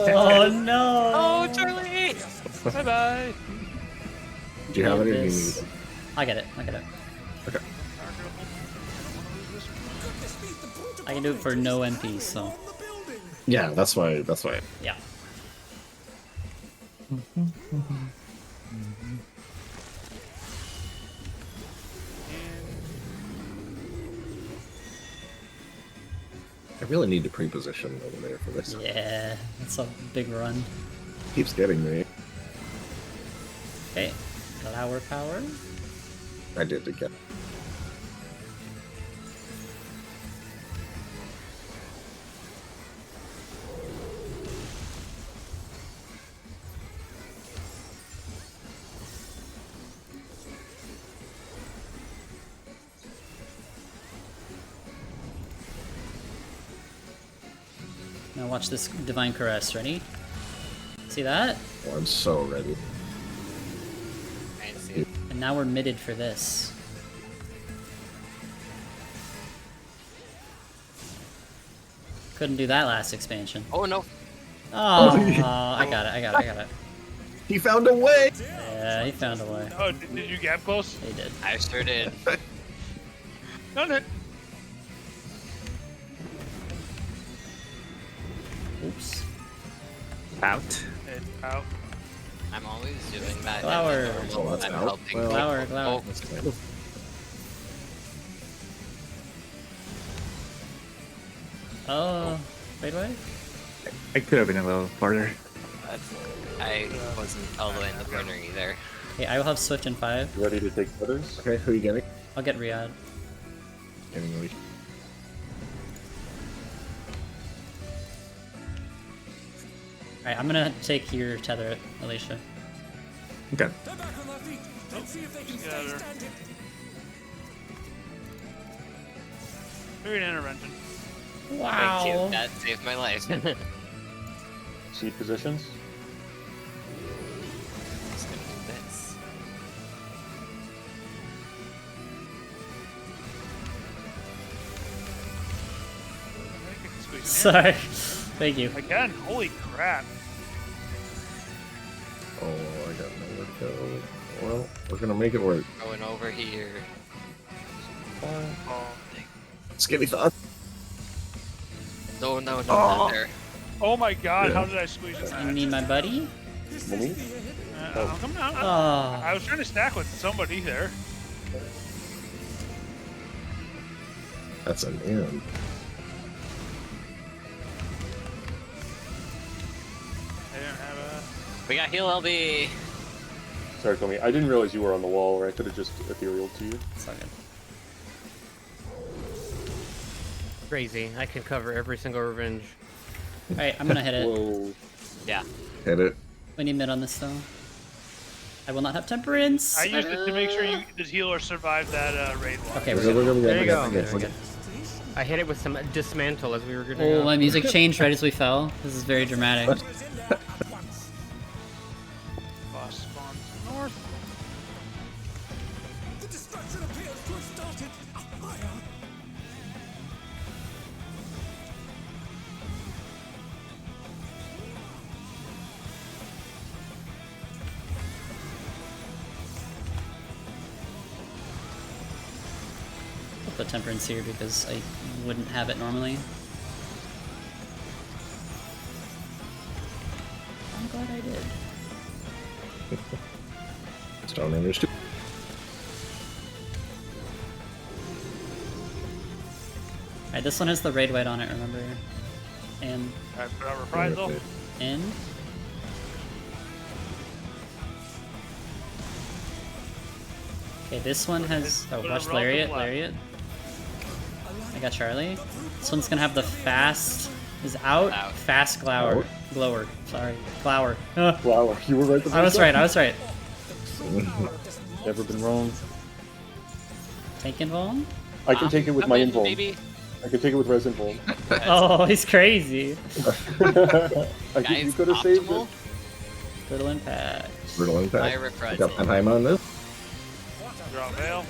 Oh no! Oh, Charlie! Bye bye. Do you have it? Or do you need This. it? I get it. I get it. Okay. I can do it for no MP, so Yeah, that's why. That's why. yeah. I really need to pre-position over there for this. Yeah, that's a big run. Keeps getting me. Okay, flower power. I did again. Now watch this divine caress. Ready? See that? Oh, I'm so ready. I see. And now we're midded for this. Couldn't do that last expansion. Oh no. Oh, I got it. I got it. I got it. He found a way. Yeah, he found a way. Oh, did you gap close? He did. I sure did. Done it. Oops. Out. It's out. I'm always doing that. Flower. Oh, that's I'm out. helping. Well, Flower, flower. That's fine. Oh, wait, wait. I could have been a little farther. I wasn't all the way in the corner either. Okay, I will have Swift in 5. Ready to take feathers? Okay, who are you getting? I'll get Riyadh. Getting Lee. Alright, I'm gonna take your tether, Alicia. Okay. They're back on their feet. Let's see if they can stay Together. standing. Maybe an intervention. Wow. Thank you. That saved my life. Seed positions? Just gonna do this. I think I can squeeze it in. Sorry. Thank you. Again, holy crap. Oh, I got nowhere to go. Well, we're gonna make it work. Going over here. Oh, Skinny thought. No, not there. oh my god, Yeah. how did I squeeze it You back? need my buddy? Mummy? Come on. Oh. I was trying to stack with somebody there. That's an end. I didn't have a... We got heal LB. Sorry, Tommy. I didn't realize you were on the wall, or I could have just ethereal to you. It's all good. Crazy. I can cover every single revenge. Alright, I'm gonna hit it. Whoa. Yeah. Hit it. We need mid on this though. I will not have temperance. I used it to make sure the healer survived that raid one. Okay, We're we're good, good. we're good, There you go. we're good, we're good. I hit it with some dismantle as we were gonna Oh, go. my music changed right as we fell. This is very dramatic. Was in there at once. Boss spawns north. The destruction appears to have started a fire. I'll put temperance here because I wouldn't have it normally. I'm glad I did. Stone Runners too. Alright, this one has the raid white on it, remember? And Alright, put out reprisal. in. Okay, this one has. Oh, Put it watch relative Lariat, left. Lariat. I got Charlie. This one's gonna have the fast. Is out. Out. Fast glower. Out. Glower. Sorry. Glower. Wow, you were right the I was first right, I time. was right. Never been wrong. Tank invuln? I can take it with my invuln. Maybe. I can take it with res invuln. Oh, he's crazy. I think you Guys, could have saved it. optimal. Brutal impact. Brutal My impact. I reprisal. got Penheim on this. Draw veil.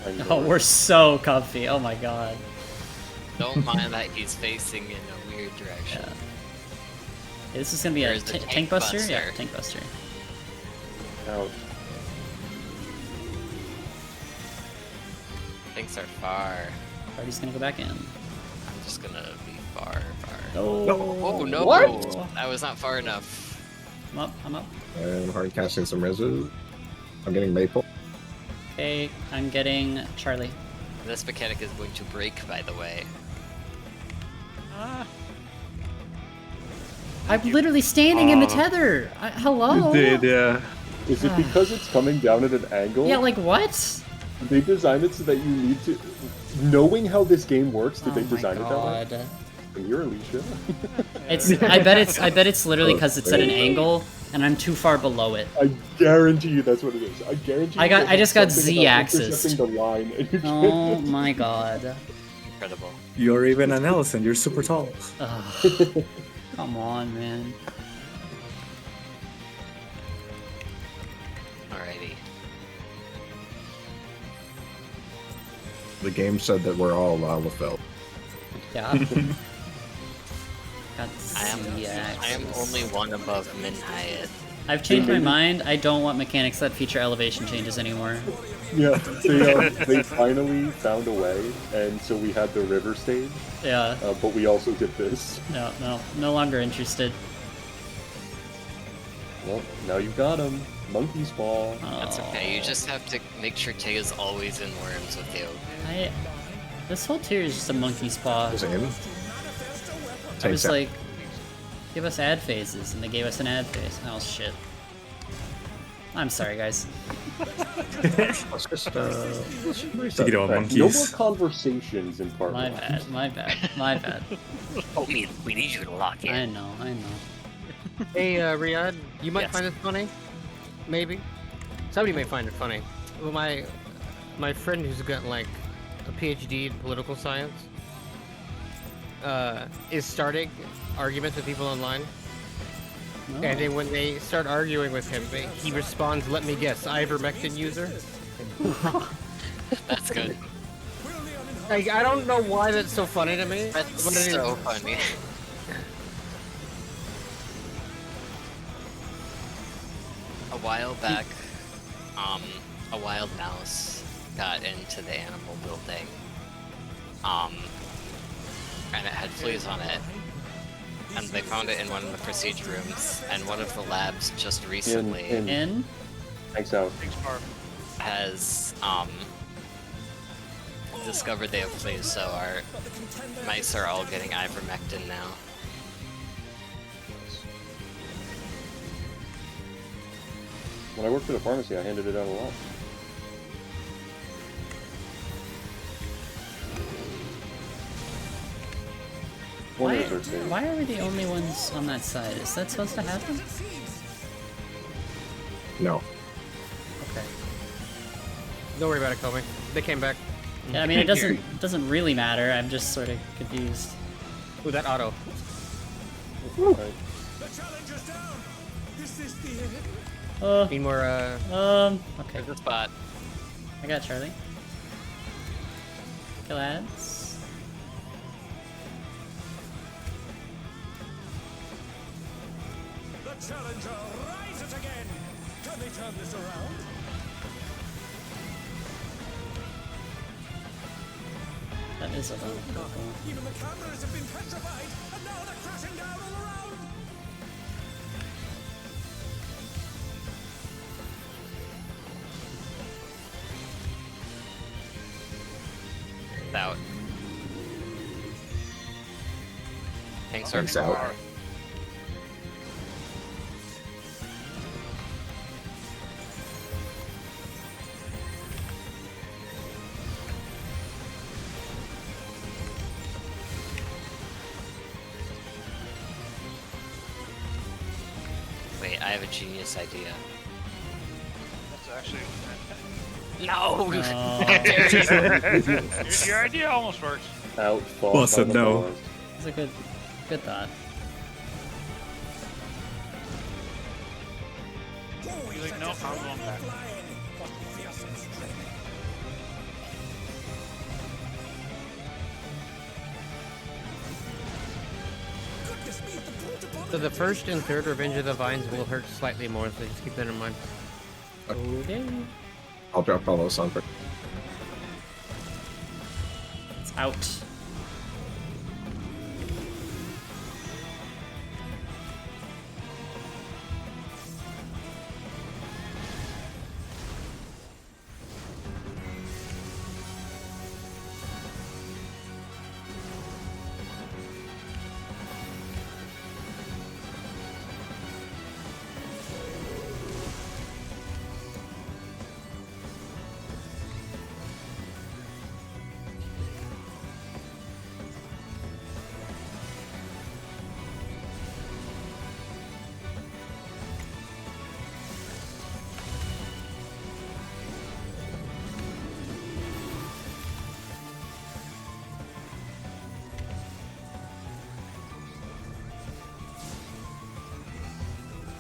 I know Oh, it. we're so comfy. Oh my god. Don't mind that he's facing in a weird direction. Yeah. This is gonna be a There's the tank tank buster? Yeah, buster. tank buster. Out. Things are far. Party's gonna go back in. I'm just gonna be far. No. Oh no! What? I was not far enough. I'm up. I'm hard casting some reses. I'm getting Maple. Okay, I'm getting Charlie. This mechanic is going to break, by the way. I'm literally standing in the tether. Hello? You did, yeah. Is it because it's coming down at an angle? Yeah, like what? They designed it so that you need to... Knowing how this game works, did they design it that way? And you're Alicia. I bet it's literally because it's at an angle and I'm too far below it. I guarantee you that's what it is. I guarantee you I just got something about Z-axis. intercepting the line and you Oh can't- my god. Incredible. You're even an Allison, you're super tall. Ugh. Come on, man. Alrighty. The game said that we're all lava felt. Yeah. Got I am only one above Min Hyatt. I've changed my mind. I don't want mechanics that feature elevation changes anymore. Yeah, they finally found a way, and so we had the river stage. Yeah. But we also did this. No longer interested. Well, now you've got him. Monkey's paw. That's okay. You just have to make sure Tay is always in worms with you. This whole tier is just a monkey's paw. I was out. like, give us ad phases, and they gave us an ad phase. Oh shit. I'm sorry, guys. Let's just, Take it on, No more monkeys. conversations in part My one. bad. Oh, we need you to lock in. I know. Hey, Riyadh, you might Yes. find this funny. Maybe. Somebody may find it funny. Well, my friend who's got like a PhD in political science is starting arguments with people online. Oh. And then when they start arguing with him, he responds, "Let me guess, ivermectin user." That's good. Like, I don't know why that's so funny to me. That's but it is. so funny. A while back, a wild mouse got into the animal building. And it had fleas on it. And they found it in one of the procedure rooms, and one of the labs just recently In? Thanks out. has discovered they have fleas, so our mice are all getting ivermectin now. When I worked at a pharmacy, I handed it out a lot. Why are we the only ones on that side? Is that supposed to happen? No. Okay. Don't worry about it, Kobe. They came back. Yeah, I mean, it doesn't really matter. I'm just sort of confused. Ooh, that auto. Right. The challenge is down. Is this the end? Need more, Okay. There's a spot. I got Charlie. Kill ads. The challenger rises again. Can they turn this around? That is a little purple. Even the cameras have been petrified, and now they're crashing down all around. Out. Thanks, Thanks Arthur. out. Wait, I have a genius idea. That's actually. No! Your idea almost works. Out. Well said, no. It's a good thought. You're like, no, I'm going back. So the first and third Revenge of the Vines will hurt slightly more, so just keep that in mind. Okay. I'll drop all those on for. It's out.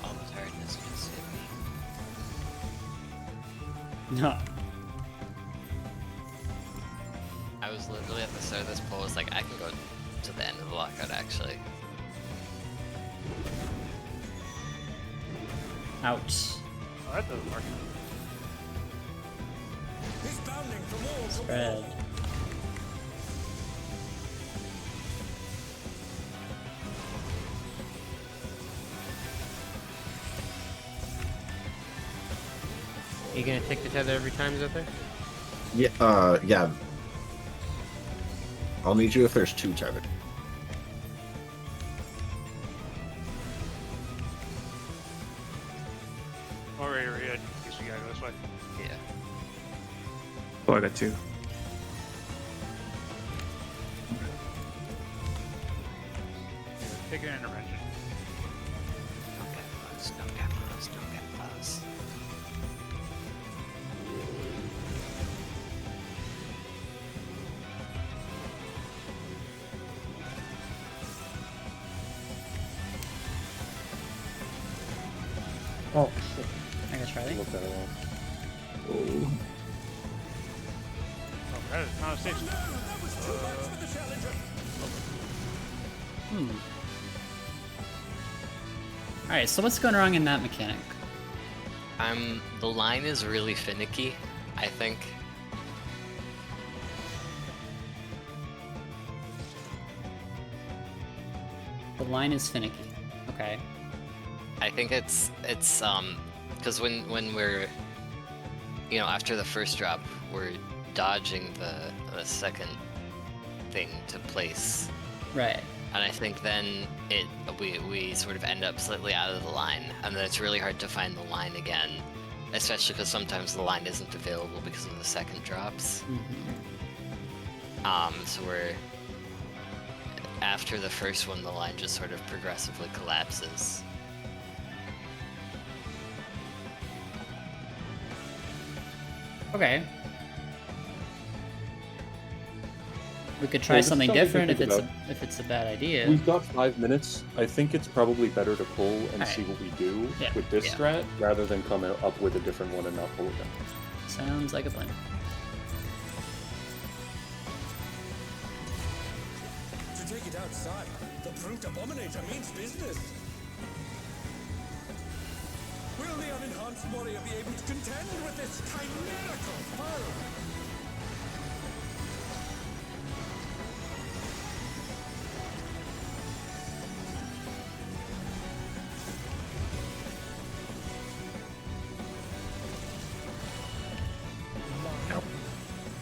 All the tiredness just hit me. No. I was literally at the start of this poll, was like, I can go to the end of the lockout actually. Ouch. Oh, that doesn't work. He's bounding from wall to Spread. wall. You gonna take the tether every time, is that there? Yeah, yeah. I'll need you if there's 2 tethered. Oh, right. I guess we gotta go this way. Yeah. Oh, I got 2. Take an intervention. Don't get fuzz, don't get fuzz, don't get fuzz. Oh, shit. I guess try I that. looked at it wrong. Oh. Oh, that is not a station. No, that was too much for the challenger. Alright, so what's going wrong in that mechanic? The line is really finicky, I think. The line is finicky. Okay. I think it's because when we're, after the first drop, we're dodging the second thing to place, Right. and I think then we sort of end up slightly out of the line, and then it's really hard to find the line again, especially because sometimes the line isn't available because of the second drops. So we're after the first one, the line just sort of progressively collapses. Okay. We could try Well, this is something something to different if think it's a bad idea. We've got 5 minutes. I think it's probably better to pull and Alright. see what we do Yeah, with this yeah. strat rather than come up with a different one and not pull it down. Sounds like a plan. To take it outside, the brute abominator means business. Will the unenhanced warrior be able to contend with this chimerical foe?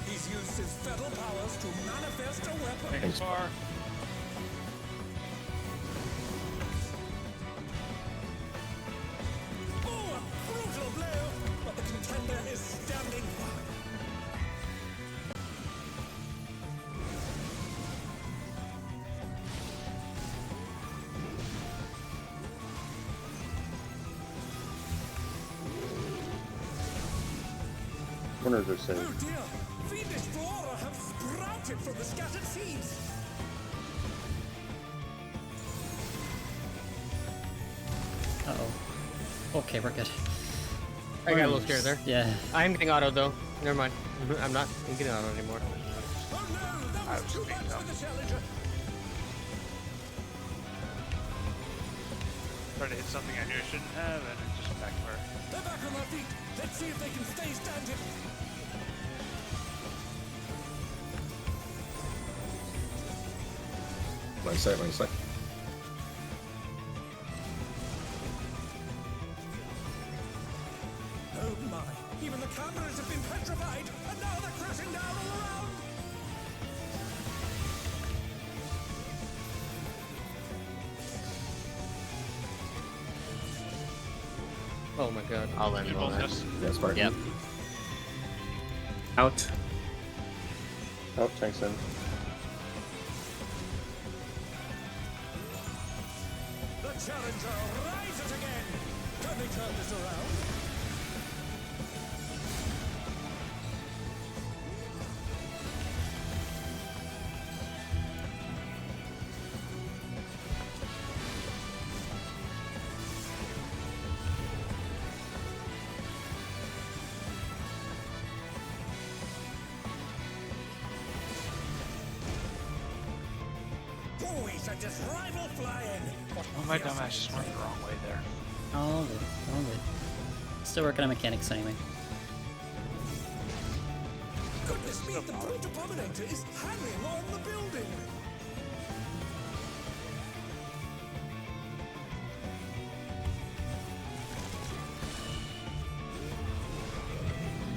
He's used his feral powers to manifest a weapon. Thanks, far. Oh, a brutal blow! But the contender is standing firm. What are they saying? Oh dear! Fiendish flora have sprouted from the scattered seeds! Uh-oh. Okay, we're good. I got a little scared there. Yeah. I'm getting auto though. Never mind. I'm not getting auto anymore. Oh no! That was too much for the challenger! Try to hit something I knew I shouldn't have, and it just back fire. They're back on their feet. Let's see if they can stay standing. Line sight, line sight. Oh my. Even the cameras have been petrified, and now they're crashing down all around. Oh my god. I'll end You on both that. just Yeah, Spartan. Yep. Out. Oh, tanks in. The challenger rises again. Can they turn this around? Boy, sent his rival flying. Oh, my dumbass just went the wrong way there. All good. All good. Still working on mechanics anyway. Goodness me, the brute abominator is hanging on the building.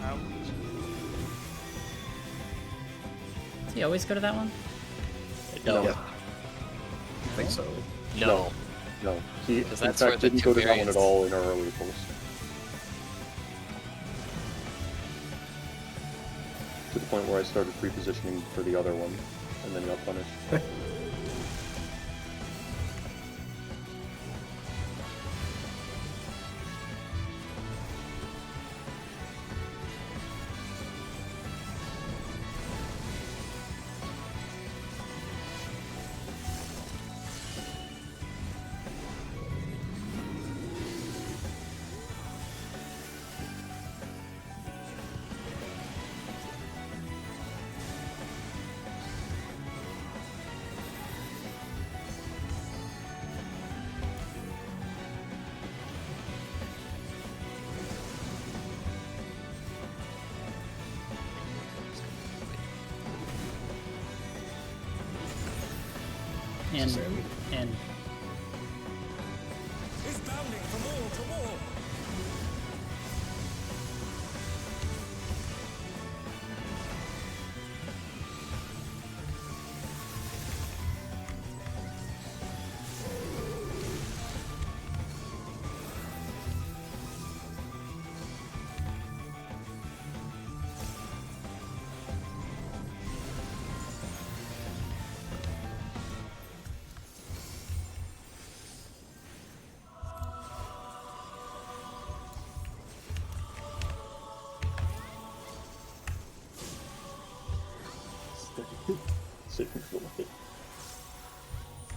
Out. Does he always go to that one? No. Yeah. I think so. No. No, he in Because that's where fact the didn't two go to that one variants- at all in our early polls. To the point where I started pre-positioning for the other one, and then got punished. And Sam. and Is bounding from wall to wall.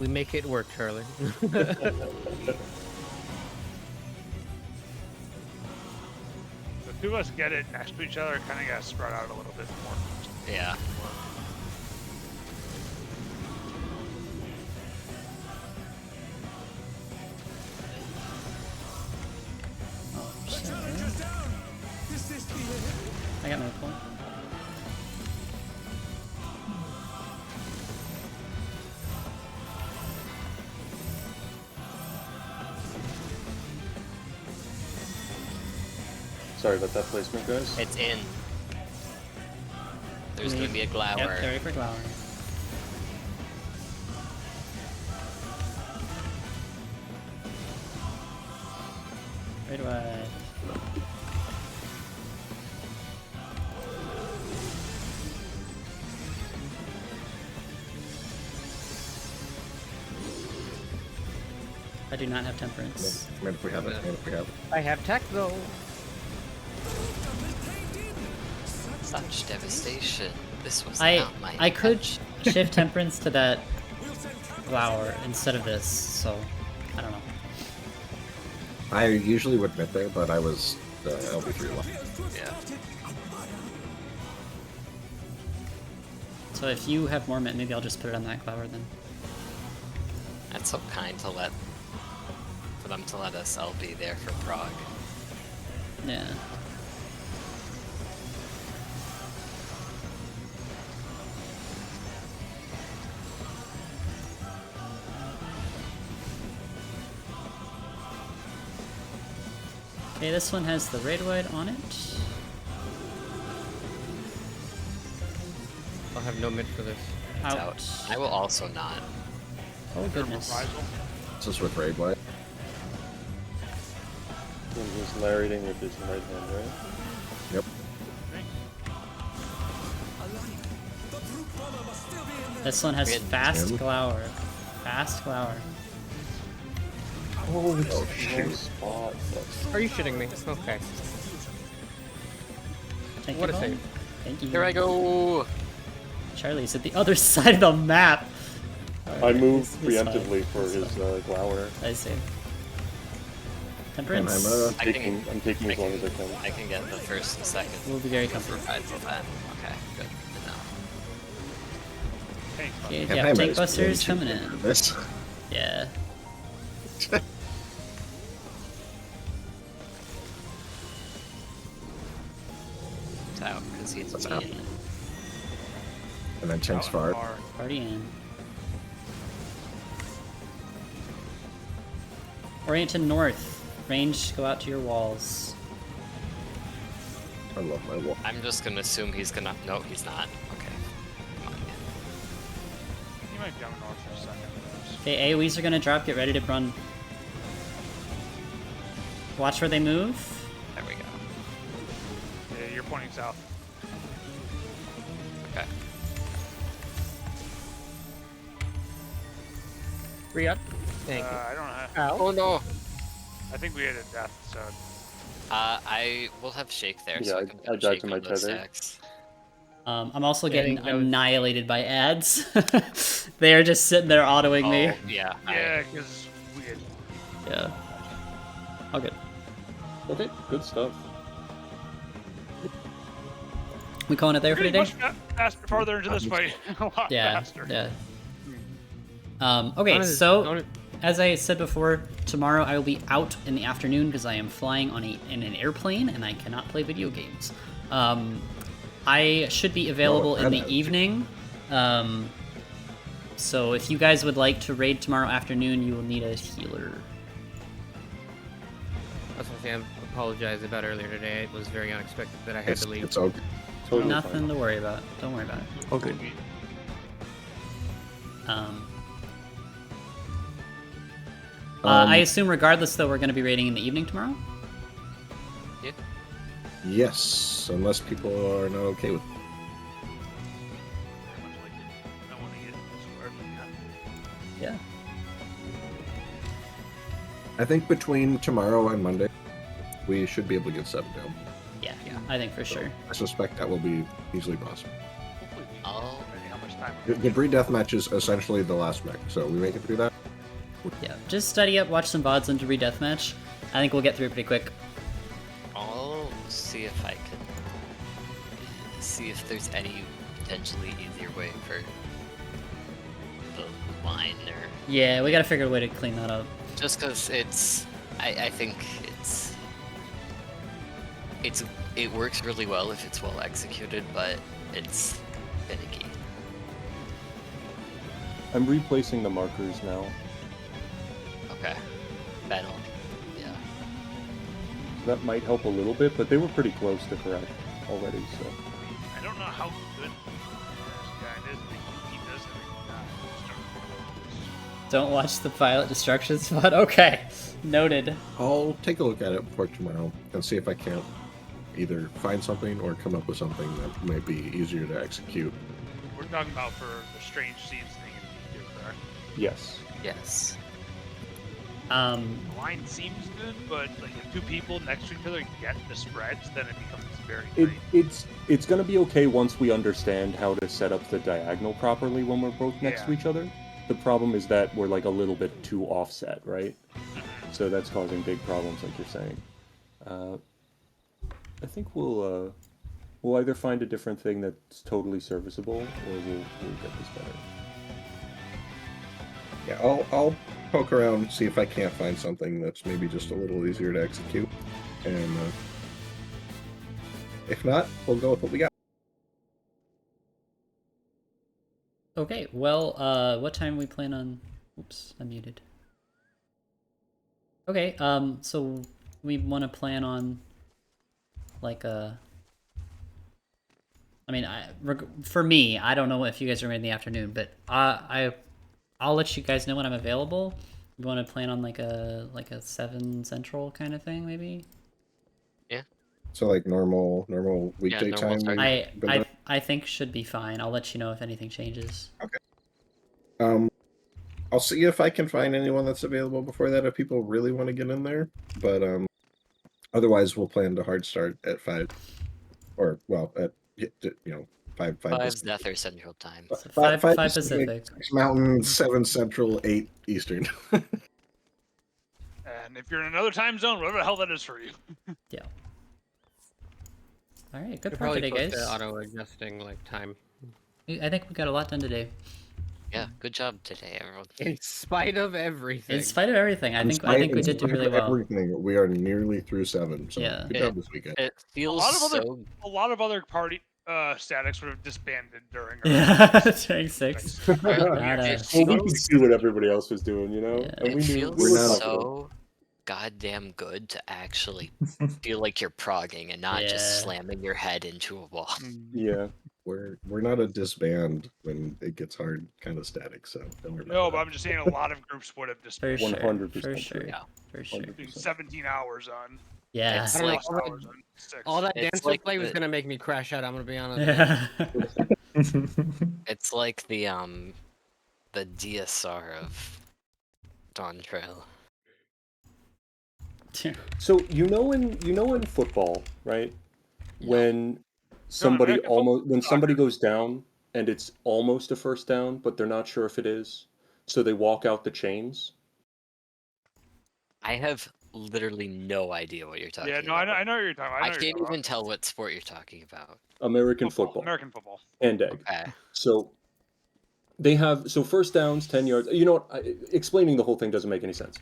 We make it work, Charlie. The two of us get it next to each other, kind of got to spread out a little bit more. Yeah. oh The shit. challenger's down. Is this the end? I got no point. Sorry about that placement, guys. It's in. There's going to be a glower. Yep, they're ready for glowering. Right away. I do not have temperance. I mean, if we have it, if we have it. I have tech though. Such devastation. This was I not my could intention. shift temperance to that flower instead of this, so I don't know. I usually would admit there, but I was LB3 left. Yeah. So if you have more mint, maybe I'll just put it on that flower then. That's so kind to for them to let us LB there for Prague. Yeah. Okay, this one has the Raid Wide on it. I'll have no mid for this. Out. I will also not. Oh goodness. This is with Raid White. And he's lariating with his right hand, right? Yep. This one has Good. fast Tim. glower. Fast glower. Oh, Oh, shoot. shoot. Spot. Are you shitting me? Okay. Thank What you, a Paul. save. Thank you. Here I go. Charlie's at the other side of the map. I Alright, moved this is fine. preemptively for This is his fine. glower. I see. And Temperance. I'm I'm taking as long as I can. I can get the first and second. We'll be very comfortable. Provide for that. Okay, good. Good now. Thanks, Okay, And yeah, I'm tank at busters 22 coming in. for This. Yeah. It's out because he's That's me. out. And then Tank's far. Party in. Orient to north. Range, go out to your walls. I love my wall. I'm just gonna assume he's gonna. No, he's not. Okay. Come on. You might jump north for a second. Okay, AoEs are gonna drop, get ready to run. Watch where they move. There we go. Yeah, you're pointing south. Okay. Re-up. Thank you. I don't know how. Oh no. I think we had a death, so I will have shake there, so Yeah, I can I get died shake to my on those tether. stacks. I'm also Yeah, I getting think that was- annihilated by ads. They are just sitting there autoing me. Oh, yeah. yeah, because we had. Yeah. All good. Okay, good stuff. We calling it there for Pretty today? much faster, farther into this fight. A lot Yeah. faster. Yeah. Okay, Don't- so don't- as I said before, tomorrow I will be out in the afternoon because I am flying on in an airplane and I cannot play video games. I should be available in the that- evening. So if you guys would like to raid tomorrow afternoon, you will need a healer. I was gonna say, I apologize about earlier today. It was very unexpected that I had to leave. It's okay. Totally Nothing fine. to worry about. Don't worry about it. All good. I assume regardless though, we're going to be raiding in the evening tomorrow? Yeah. Yes, unless people are not okay with it. Very much like it. I want to get this word. Yeah. I think between tomorrow and Monday, we should be able to get 7 down. Yeah, I think for sure. I suspect that will be easily possible. Hopefully we Oh. how much time The Debris Deathmatch is essentially the last mech, so we make it through that. Yeah, just study up, watch some VODs on Debris Deathmatch. I think we'll get through it pretty quick. I'll see if I can see if there's any potentially easier way for the line, or Yeah, we gotta figure a way to clean that up. just because I think it works really well if it's well executed, but it's finicky. I'm replacing the markers now. Okay, that'll yeah. That might help a little bit, but they were pretty close to correct already, so. I don't know how good this guy is, but he does everything. Don't watch the pilot destruction spot. Okay, noted. I'll take a look at it before tomorrow and see if I can't either find something or come up with something that might be easier to execute. We're talking about for the strange seeds thing in the correct? Yes. Yes. The line seems good, but like if two people next to each other get the spreads, then it becomes very great. It's gonna be okay once we understand how to set up the diagonal properly when we're both next to Yeah. each other. The problem is that we're like a little bit too offset, right? So that's causing big problems, like you're saying. I think we'll either find a different thing that's totally serviceable, or we'll get this better. Yeah, I'll poke around, see if I can't find something that's maybe just a little easier to execute, and If not, we'll go with what we got. Okay, well, what time we plan on... Oops, I'm muted. Okay, so we want to plan on, like, I mean, for me, I don't know if you guys are in the afternoon, but I'll let you guys know when I'm available. We want to plan on like a 7 Central kind of thing, maybe? Yeah. So like normal weekday normal time. start. I think should be fine. I'll let you know if anything changes. Okay. I'll see if I can find anyone that's available before that if people really want to get in there. But otherwise we'll plan to hard start at 5. Or well, at 5 5's Death or Central Time. So 5 Pacific. 6 Mountain, 7 Central, 8 Eastern. And if you're in another time zone, whatever the hell that is for you. Yeah. All right, good You're part probably today, close guys. to auto-adjusting like time. I think we got a lot done today. Yeah, good job today, everyone. In spite of everything. In spite of everything, I think we did do really well. Everything, we are nearly through 7. So Yeah. good job this weekend. It feels a lot of other party statics would have disbanded during. Yeah, during 6. Well, we could see what everybody else was doing, you know. Yeah. And we It knew feels we were so goddamn good to actually feel like you're progging and not just slamming your head into a wall. Yeah. We're not a disband when it gets hard kind of static, so don't worry about No, that. but I'm just saying a lot of groups would have For disbanded. sure. 100% For sure. Yeah. For sure. Doing 17 hours on. Yeah. It's I don't like, know, hours on 6. all that It's dance like play was the- gonna make me crash out. I'm gonna be honest. Yeah. It's like the DSR of Dawn Trail. So you know in football, right? When somebody American somebody goes down and it's almost a first down, but they're not sure if it is, so they walk out the chains. I have literally no idea what you're talking Yeah, about. no, I know what you're talking about. I can't even tell what sport you're talking about. American football. American football. Hand egg. Okay. So they have first downs, 10 yards. You know what? Explaining the whole thing doesn't make any sense.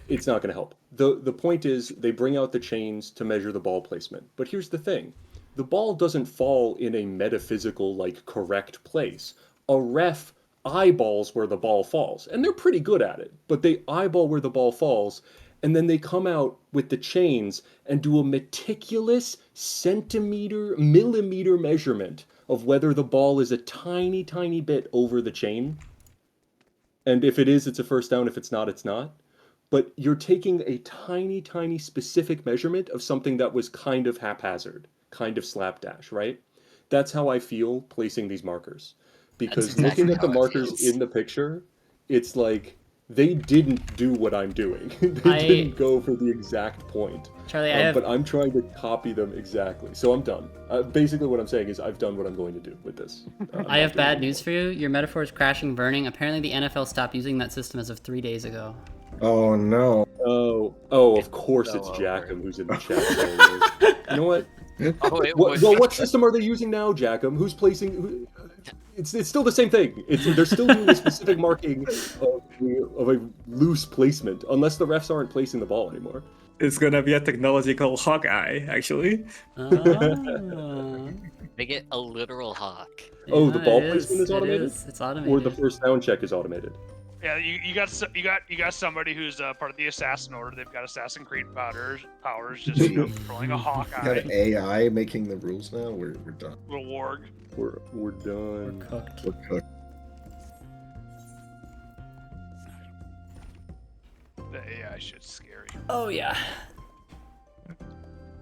It's not going to help. The point is they bring out the chains to measure the ball placement. But here's the thing. The ball doesn't fall in a metaphysical, like, correct place. A ref eyeballs where the ball falls. And they're pretty good at it. But they eyeball where the ball falls. And then they come out with the chains and do a meticulous millimeter measurement of whether the ball is a tiny, tiny bit over the chain. And if it is, it's a first down. If it's not, it's not. But you're taking a tiny, tiny specific measurement of something that was kind of haphazard, kind of slapdash, right? That's how I feel placing these markers. Because looking at the markers in the picture, it's like they didn't do what I'm doing. They didn't go for the exact point. Charlie, but I'm trying to copy them exactly. So I'm done. Basically what I'm saying is I've done what I'm going to do with this. I have bad news for you. Your metaphor is crashing, burning. Apparently the NFL stopped using that system as of 3 days ago. Oh no. Oh, of course it's Jackham who's in the chat saying this. You know what? Well, what system are they using now, Jackham? Who's placing... It's still the same thing. They're still doing a specific marking of a loose placement, unless the refs aren't placing the ball anymore. It's gonna be a technology called Hawkeye, actually. They get a literal hawk. Oh, the ball placement is automated? It's automated. Or the first down check is automated? Yeah, you got somebody who's part of the assassin order. They've got Assassin Creed powers, just controlling a Hawkeye. We got AI making the rules now. We're done. Little warg. We're done. We're cooked. We're cooked. The AI shit's scary. Oh yeah.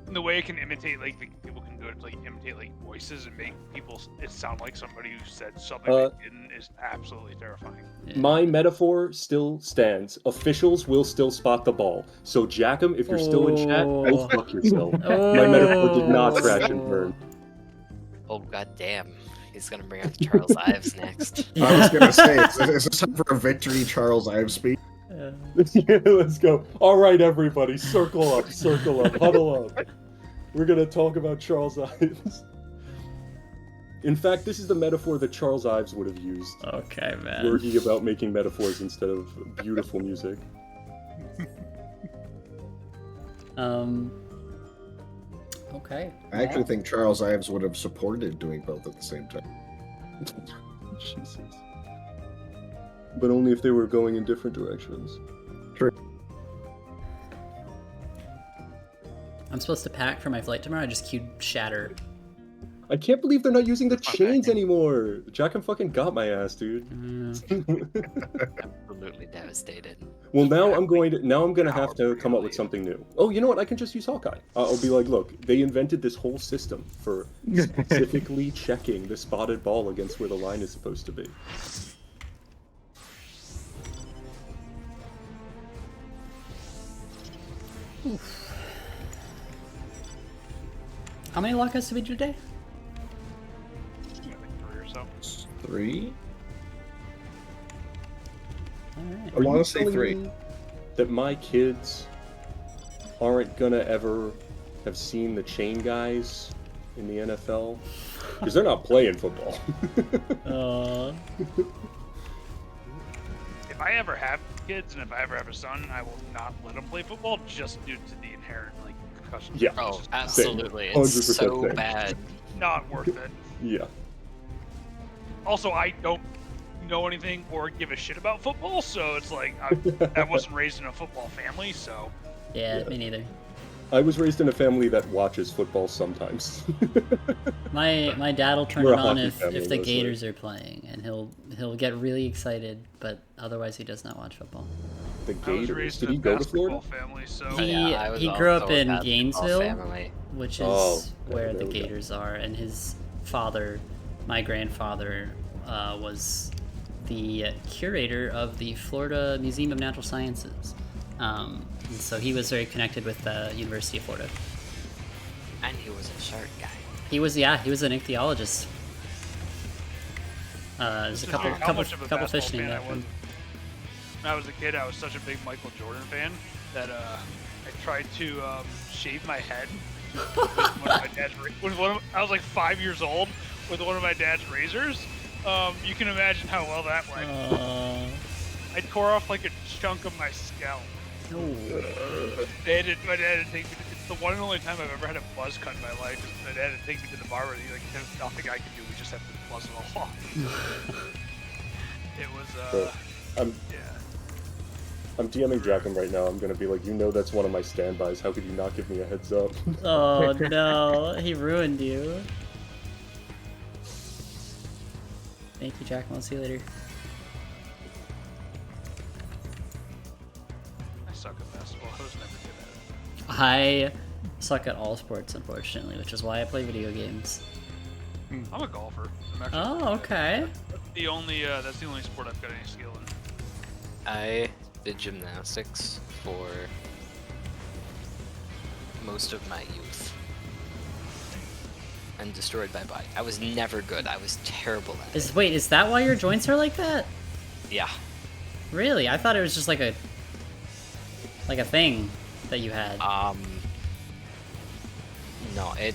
And the way it can imitate, like people can do it, like imitate like voices and make people it sound like somebody who said something they didn't is absolutely terrifying. My metaphor still stands. Officials will still spot the ball. So Jackham, if you're still in chat, go fuck yourself. My metaphor did not crash and burn. Oh goddamn. He's gonna bring out Charles Ives next. I was gonna say, is this time for a victory Charles Ives speech? Yeah, let's go. All right, everybody, circle up, huddle up. We're gonna talk about Charles Ives. In fact, this is the metaphor that Charles Ives would have used. Okay, man. Were he about making metaphors instead of beautiful music. Okay. I actually think Charles Ives would have supported doing both at the same time. Jesus. But only if they were going in different directions. True. I'm supposed to pack for my flight tomorrow. I just queued Shatter. I can't believe they're not using the chains anymore. Jack and fucking got my ass, dude. Absolutely devastated. Well, now I'm gonna have to come up with something new. Oh, you know what? I can just use Hawkeye. I'll be like, look, they invented this whole system for specifically checking the spotted ball against where the line is supposed to be. Oof. How many lockouts did we do today? I think 3 or so. 3? Alright. I want to say 3. That my kids aren't gonna ever have seen the chain guys in the NFL because they're not playing football. If I ever have kids and if I ever have a son, I will not let him play football just due to the inherent concussion. Yeah. Oh, just absolutely. Same. It's 100% so same. bad. not worth it. Yeah. Also, I don't know anything or give a shit about football, so it's like I wasn't raised in a football family, so. Yeah, me neither. I was raised in a family that watches football sometimes. My dad will turn We're it a on hockey if family, the mostly. Gators are playing, and he'll get really excited, but otherwise he does not watch football. The I was Gators. raised Did in he a go to basketball Florida? family, so. He grew up in Gainesville, Family. which is Oh, where there the we go. Gators are, and his father, my grandfather, was the curator of the Florida Museum of Natural Sciences. And so he was very connected with the University of Florida. And he was a shark guy. He was an ichthyologist. There's a Just how couple much of a fish basketball named fan I after him. was. When I was a kid, I was such a big Michael Jordan fan that I tried to shave my head with one of my dad's I was like 5 years old with one of my dad's razors. You can imagine how well that went. I tore off like a chunk of my scalp. No. My dad had to take me. It's the one and only time I've ever had a buzz cut in my life. Is my dad had to take me to the barber. He's like, "There's nothing I can do. We just have to buzz it all off." It was yeah. I'm DMing Jackham right now. I'm gonna be like, you know, that's one of my standbys. How could you not give me a heads up? Oh no, he ruined you. Thank you, Jack. I'll see you later. I suck at basketball. I was never good at it. I suck at all sports, unfortunately, which is why I play video games. I'm a golfer. I'm actually Oh, okay. that's the only sport I've got any skill in. I did gymnastics for most of my youth. And destroyed my body. I was never good. I was terrible at it. Wait, is that why your joints are like that? Yeah. Really? I thought it was just like a thing that you had. No, I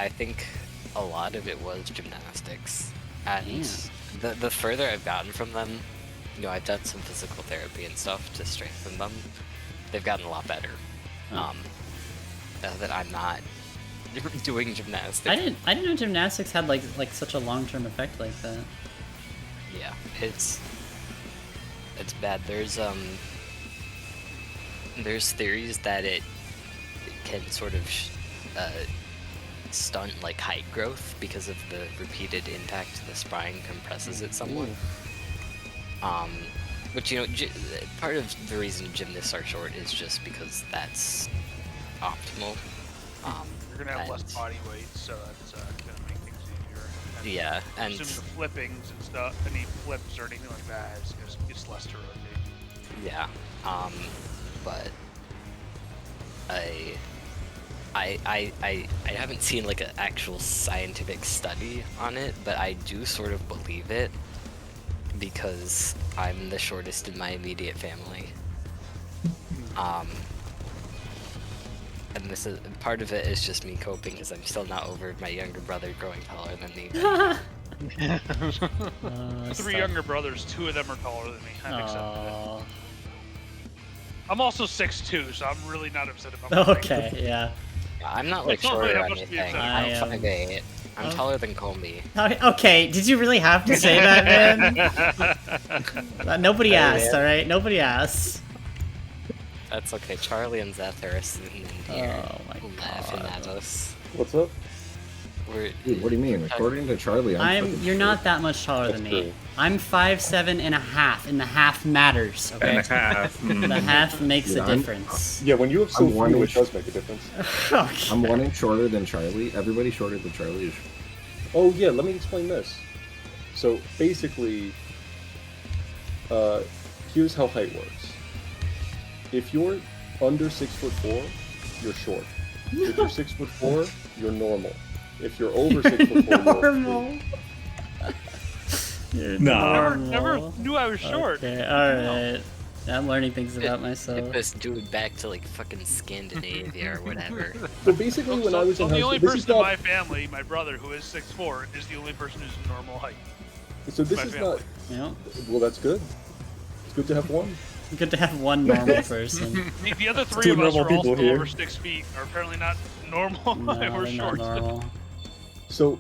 think a lot of it was gymnastics. And the further I've gotten from them, I've done some physical therapy and stuff to strengthen them. They've gotten a lot better. Now that I'm not doing gymnastics. I didn't know gymnastics had like such a long-term effect like that. Yeah, it's bad. There's theories that it can sort of stunt like height growth because of the repeated impact to the spine compresses it somewhat. Which part of the reason gymnasts are short is just because that's optimal. You're gonna have less body weight, so that's gonna make things easier. And yeah, and assuming the flippings and stuff, any flips or anything like that, it's less to rotate. Yeah, but I haven't seen like an actual scientific study on it, but I do sort of believe it because I'm the shortest in my immediate family. And this is part of it is just me coping because I'm still not over my younger brother growing taller than me. 3 younger brothers, 2 of them are taller than me. I'm accepting it. I'm also 6'2", so I'm really not upset about that. Okay, yeah. I'm not like It's not shorter really or that much to be anything. upset I'm 5'8". I'm taller than Comey. Okay, did you really have to say that, man? Nobody asked, alright? Nobody asked. That's okay. Charlie and Zeth are sitting in here Oh my laughing god. at us. What's up? Dude, what do you mean? According to Charlie, You're not that much taller than me. true. I'm 5'7" and a half, and the half matters, okay? And a half. The half makes Yeah, a difference. Yeah, when you have so I'm one few, it inch- does make a difference. Okay. I'm 1 inch shorter than Charlie. Everybody shorter than Charlie is. Oh yeah, let me explain this. So basically, here's how height works. If you're under 6'4", you're short. If you're 6'4", you're normal. If you're over 6'4", you're Normal. You're Nah. Never knew I was short. Okay, alright. I'm learning things about myself. Get this dude back to like fucking Scandinavia or whatever. So basically, when I was in the high only school, this is person in not. my family, my brother, who is 6'4", is the only person who's normal height. So this my is family. not. Well, that's good. It's good to have one. Good to have one normal person. The other three Two of us normal are people also here. over 6 feet, are apparently not normal. No, We're they're short. not normal. So,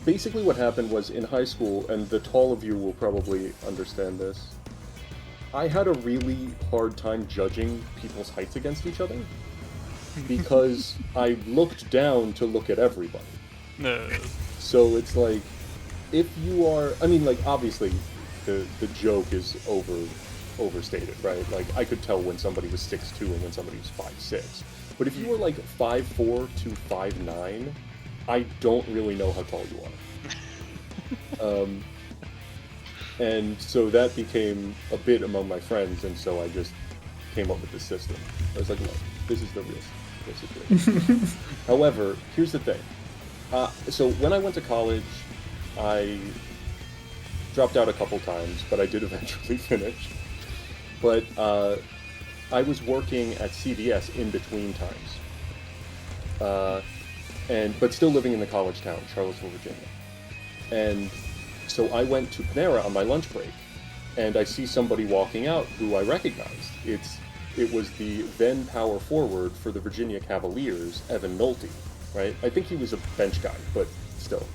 basically what happened was in high school, and the tall of you will probably understand this, I had a really hard time judging people's heights against each other, because I looked down to look at everybody. No. So it's like, if you are, I mean, like, obviously, the joke is overstated, right? Like, I could tell when somebody was 6'2" and when somebody was 5'6". But if you were like 5'4" to 5'9", I don't really know how tall you are. And so that became a bit among my friends, and so I just came up with this system. I was like, no, this is the real situation. However, here's the thing. So when I went to college, I dropped out a couple times, but I did eventually finish. But I was working at CVS in between times. But still living in the college town, Charlottesville, Virginia. And so I went to Panera on my lunch break, and I see somebody walking out who I recognized. It was the then power forward for the Virginia Cavaliers, Evan Nolte, right? I think he was a bench guy, but still.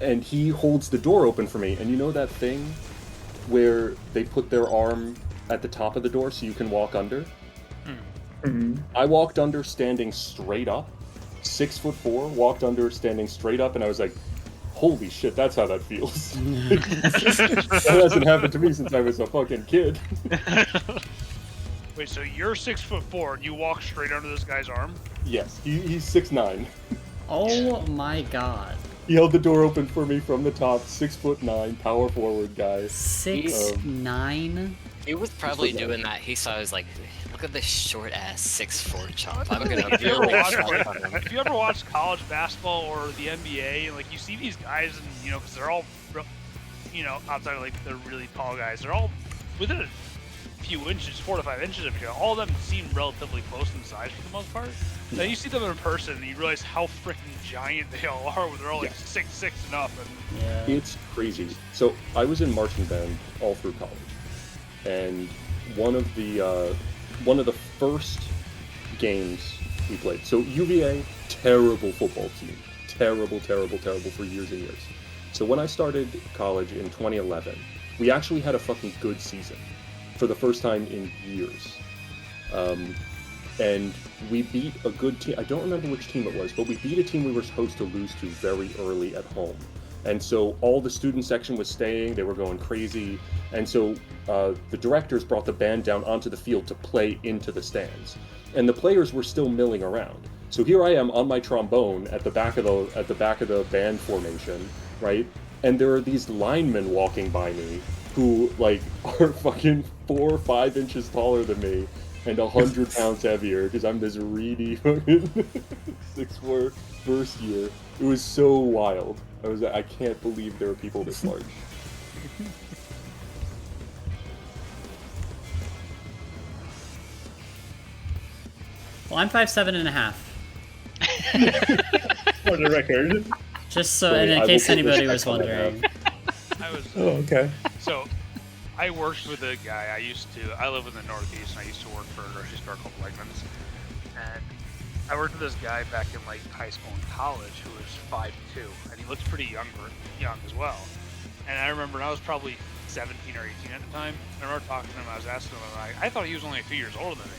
And he holds the door open for me, and you know that thing where they put their arm at the top of the door so you can walk under? Mm-hmm. I walked under standing straight up, 6'4", walked under standing straight up, and I was like, holy shit, that's how that feels. That hasn't happened to me since I was a fucking kid. Wait, so you're 6'4", and you walk straight under this guy's arm? Yes, he's 6'9". Oh my god. He held the door open for me from the top, 6'9", power forward guy. 6'9"? He was probably doing that. He saw, I was like, look at this short ass 6'4" chump. I'm gonna If you ever really watch, jump on him. if you ever watch college basketball or the NBA, and like you see these guys, and you know, because they're all, you know, outside of like the really tall guys, they're all within a few inches, 4 to 5 inches of each other. All of them seem relatively close in size for the most part. Yeah. Then you see them in person, and you realize how freaking giant they all are. When they're all like 6'6" and up. And Yeah. It's crazy. So I was in marching band all through college, and one of the first games we played. So UVA, terrible football team, terrible for years and years. So when I started college in 2011, we actually had a fucking good season for the first time in years. And we beat a good team. I don't remember which team it was, but we beat a team we were supposed to lose to very early at home. And so all the student section was staying, they were going crazy. And so the directors brought the band down onto the field to play into the stands. And the players were still milling around. So here I am on my trombone at the back of the band formation, right? And there are these linemen walking by me who like are fucking 4 or 5 inches taller than me and 100 pounds heavier because I'm this reedy fucking 6'4" first year. It was so wild. I can't believe there are people this large. Well, I'm 5'7" and a half. For the record. Just so, Sorry, and I in will case put anybody respect was on that. wondering. I was. Oh, okay. So, I worked with a guy. I live in the Northeast, and I used to work for a grocery store called Wegmans. And I worked with this guy back in like high school and college who was 5'2", and he looked pretty young as well. And I remember I was probably 17 or 18 at the time. I remember talking to him. I was asking him, like, I thought he was only a few years older than me.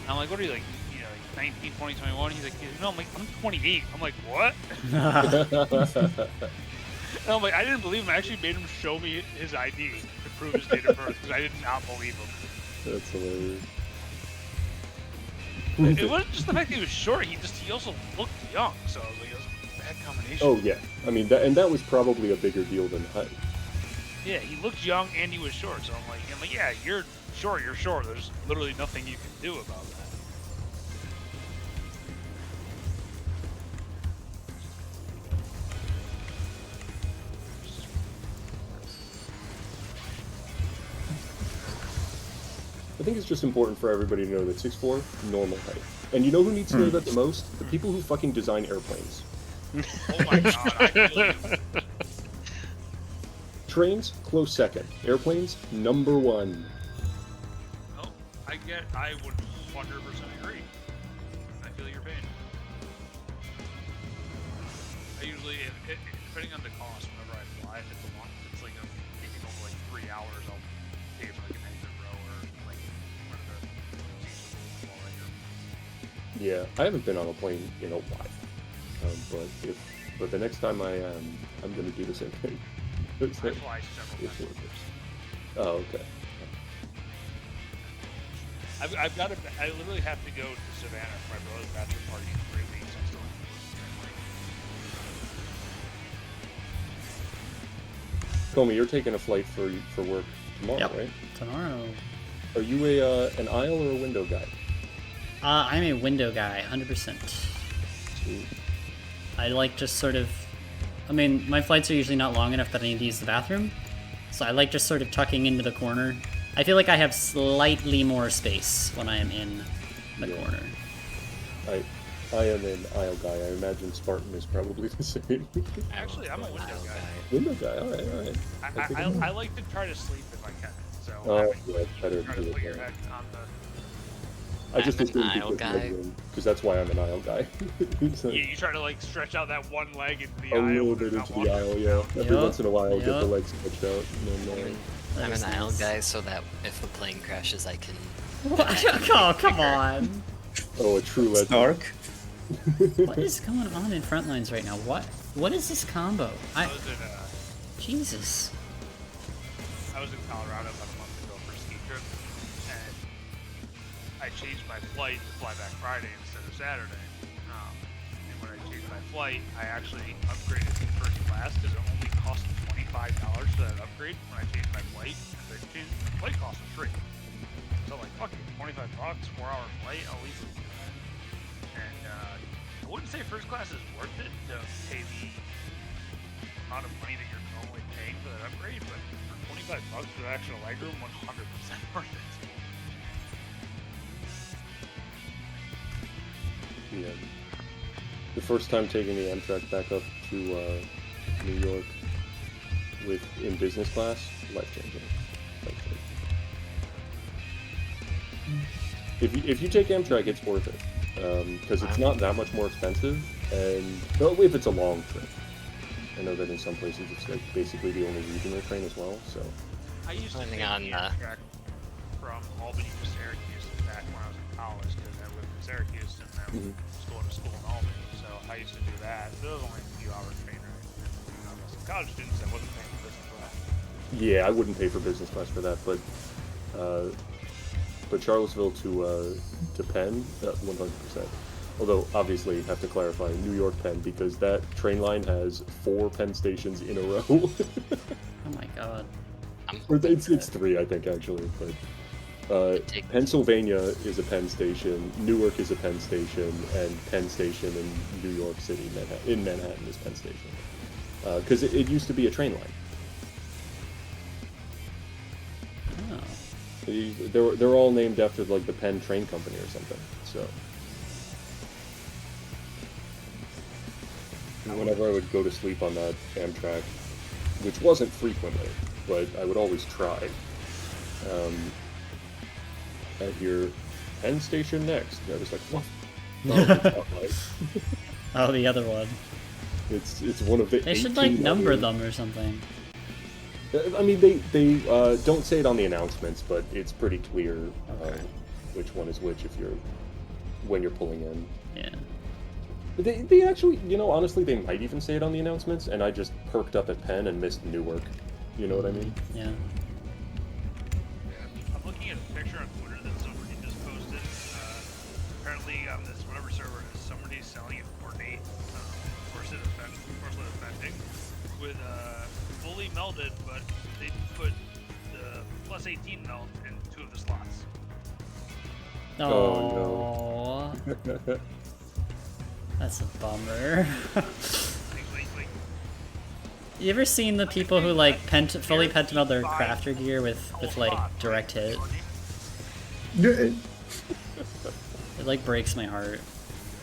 And I'm like, what are you, like, 19, 20, 21? He's like, no, I'm 28. I'm like, what? And I'm like, I didn't believe him. I actually made him show me his ID to prove his date of birth because I did not believe him. That's hilarious. It wasn't just the fact that he was short. He also looked young. So I was like, it was a bad combination. Oh yeah, I mean that was probably a bigger deal than height. Yeah, he looked young and he was short. So I'm like, yeah, you're short. You're short. There's literally nothing you can do about that. I think it's just important for everybody to know that 6'4", normal height. And you know who needs to know that the most? The people who fucking design airplanes. Oh my god, I feel you. Trains, close second. Airplanes, number one. No, I would 100% agree. I feel your pain. I usually, depending on the cost, whenever I fly, if it's a long, if it's like taking over like 3 hours, I'll pay for like an exit row or like one of the seats right here. Yeah, I haven't been on a plane in a while. But the next time I am, I'm gonna do the same thing. I fly several times. Oh, okay. I've got to. I literally have to go to Savannah for my brother's bachelor party in 3 weeks. I'm still. Comey, you're taking a flight for work tomorrow, Yep, right? tomorrow. Are you an aisle or a window guy? I'm a window guy, 100%. Sweet. I like just sort of... I mean, my flights are usually not long enough that I need to use the bathroom, so I like just sort of tucking into the corner. I feel like I have slightly more space when I am in the corner. I am an aisle guy. I imagine Spartan is probably the same. Actually, I'm a window guy. Window guy, alright. I like to try to sleep if I can. So Yeah, it's better try to to do put it your that head on the. I just I'm an assumed aisle guy. because that's why I'm an aisle guy. So, You try to like stretch out that one leg into the a aisle. little when bit they're not into the walking aisle, yeah. Every Yep. once in a while, get the Yep. legs stretched out. And then, I'm That's an aisle nice. guy so that if the plane crashes, I can. Oh, come on. oh, a true legend. Dark. What is going on in Frontlines right now? What is this combo? I was in Jesus. Colorado about a month ago for a ski trip, and I changed my flight to fly back Friday instead of Saturday. And when I changed my flight, I actually upgraded to first class because it only cost $25 for that upgrade when I changed my flight. And the flight cost was free. So like, fuck it, $25, 4-hour flight, I'll easily do that. And I wouldn't say first class is worth it to pay the amount of money that you're normally paying for that upgrade, but for $25 for the actual legroom, 100% worth it. Yeah. The first time taking the Amtrak back up to New York in business class, life-changing. If you take Amtrak, it's worth it because it's not that much more expensive, and if it's a long trip. I know that in some places it's like basically the only regional train as well. So I used to take Depending on, the Amtrak from Albany to Syracuse back when I was in college because I lived in Syracuse and I was going to school in Albany. So I used to do that. But it was only a few hours train ride. College students, I wasn't paying for business class. yeah, I wouldn't pay for business class for that, but Charlottesville to Penn, 100%. Although, obviously, you have to clarify New York Penn, because that train line has 4 Penn stations in a row. Oh my god. Or it's 3, I think, actually. But Pennsylvania is a Penn station, Newark is a Penn station, and Penn Station in New York City, Manhattan is Penn Station. Because it used to be a train line. Oh. They're all named after like the Penn Train Company or something. So whenever I would go to sleep on that Amtrak, which wasn't frequently, but I would always try. I'd hear Penn Station next. And I was like, what? Oh, it's not right. Oh, the other one. It's one of the. They should like 18 number other- them or something. I mean, they don't say it on the announcements, but it's pretty clear which one is which if you're when you're pulling in. Yeah. They actually, honestly, they might even say it on the announcements, and I just perked up at Penn and missed Newark. You know what I mean? Yeah. I'm looking at a picture on Twitter that somebody just posted. Apparently on this whatever server it is, somebody's selling it for Nate, Force Defending, with fully melded, but they put the plus 18 melt in 2 of the slots. Oh, no. That's a bummer. You ever seen the people who like fully pentameld their crafter gear with like direct hit? It like breaks my heart.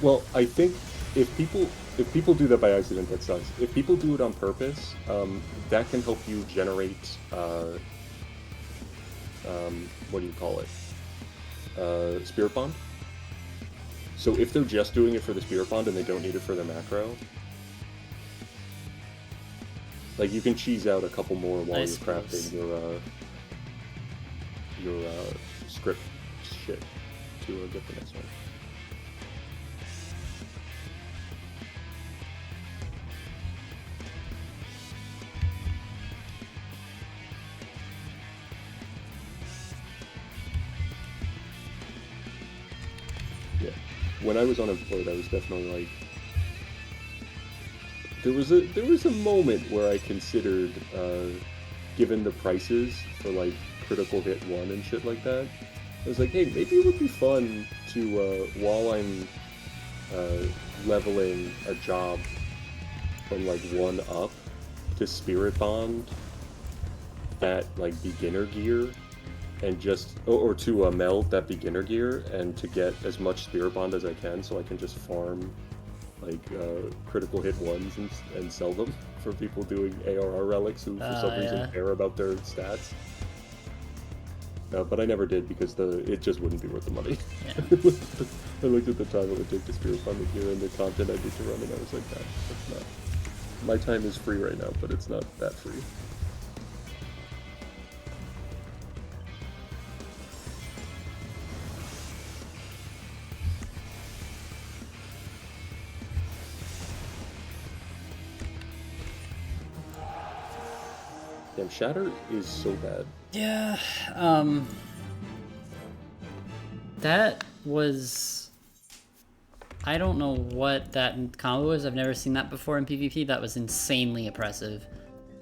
Well, I think if people do that by accident, that sucks. If people do it on purpose, that can help you generate what do you call it? Spirit Bond. So if they're just doing it for the Spirit Bond and they don't need it for their macro, like you can cheese out a couple more while you're crafting your script shit to get the next one. Yeah, when I was unemployed, I was definitely like, there was a moment where I considered, given the prices for like critical hit 1 and shit like that, I was like, hey, maybe it would be fun to while I'm leveling a job from like 1 up, to Spirit Bond that like beginner gear and just or to meld that beginner gear and to get as much Spirit Bond as I can so I can just farm like critical hit 1s and sell them for people doing ARR relics who for some reason care about their stats. But I never did because it just wouldn't be worth the money. Yeah. I looked at the time it would take to Spirit Bond the gear and the content I need to run, and I was like, nah, that's not. My time is free right now, but it's not that free. Damn, Shatter is so bad. Yeah, that was... I don't know what that combo was. I've never seen that before in PvP. That was insanely oppressive.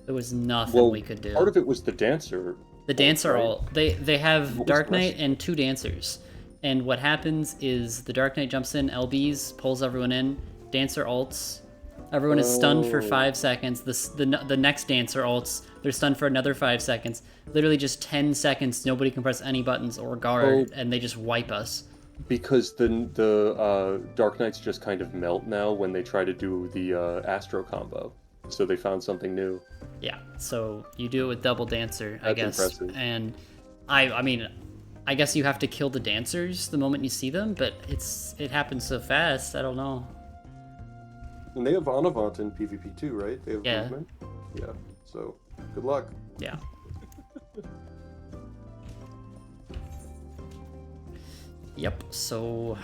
There was nothing we could do. Part of it was the Dancer. The Dancer right? ult. They have Dark Knight and 2 Dancers. And what happens is the Dark Knight jumps in, LBs, pulls everyone in, Dancer ults. Everyone is stunned for 5 seconds. The next Dancer ults. They're stunned for another 5 seconds. Literally just 10 seconds. Nobody can press any buttons or guard, and they just wipe us. Because the Dark Knights just kind of melt now when they try to do the Astro combo. So they found something new. Yeah, so you do it with double Dancer, I guess. That's impressive. And I mean, I guess you have to kill the Dancers the moment you see them, but it happens so fast, I don't know. And they have Anavant in PvP too, right? They have movement? Yeah, so good luck. Yeah. Yep, so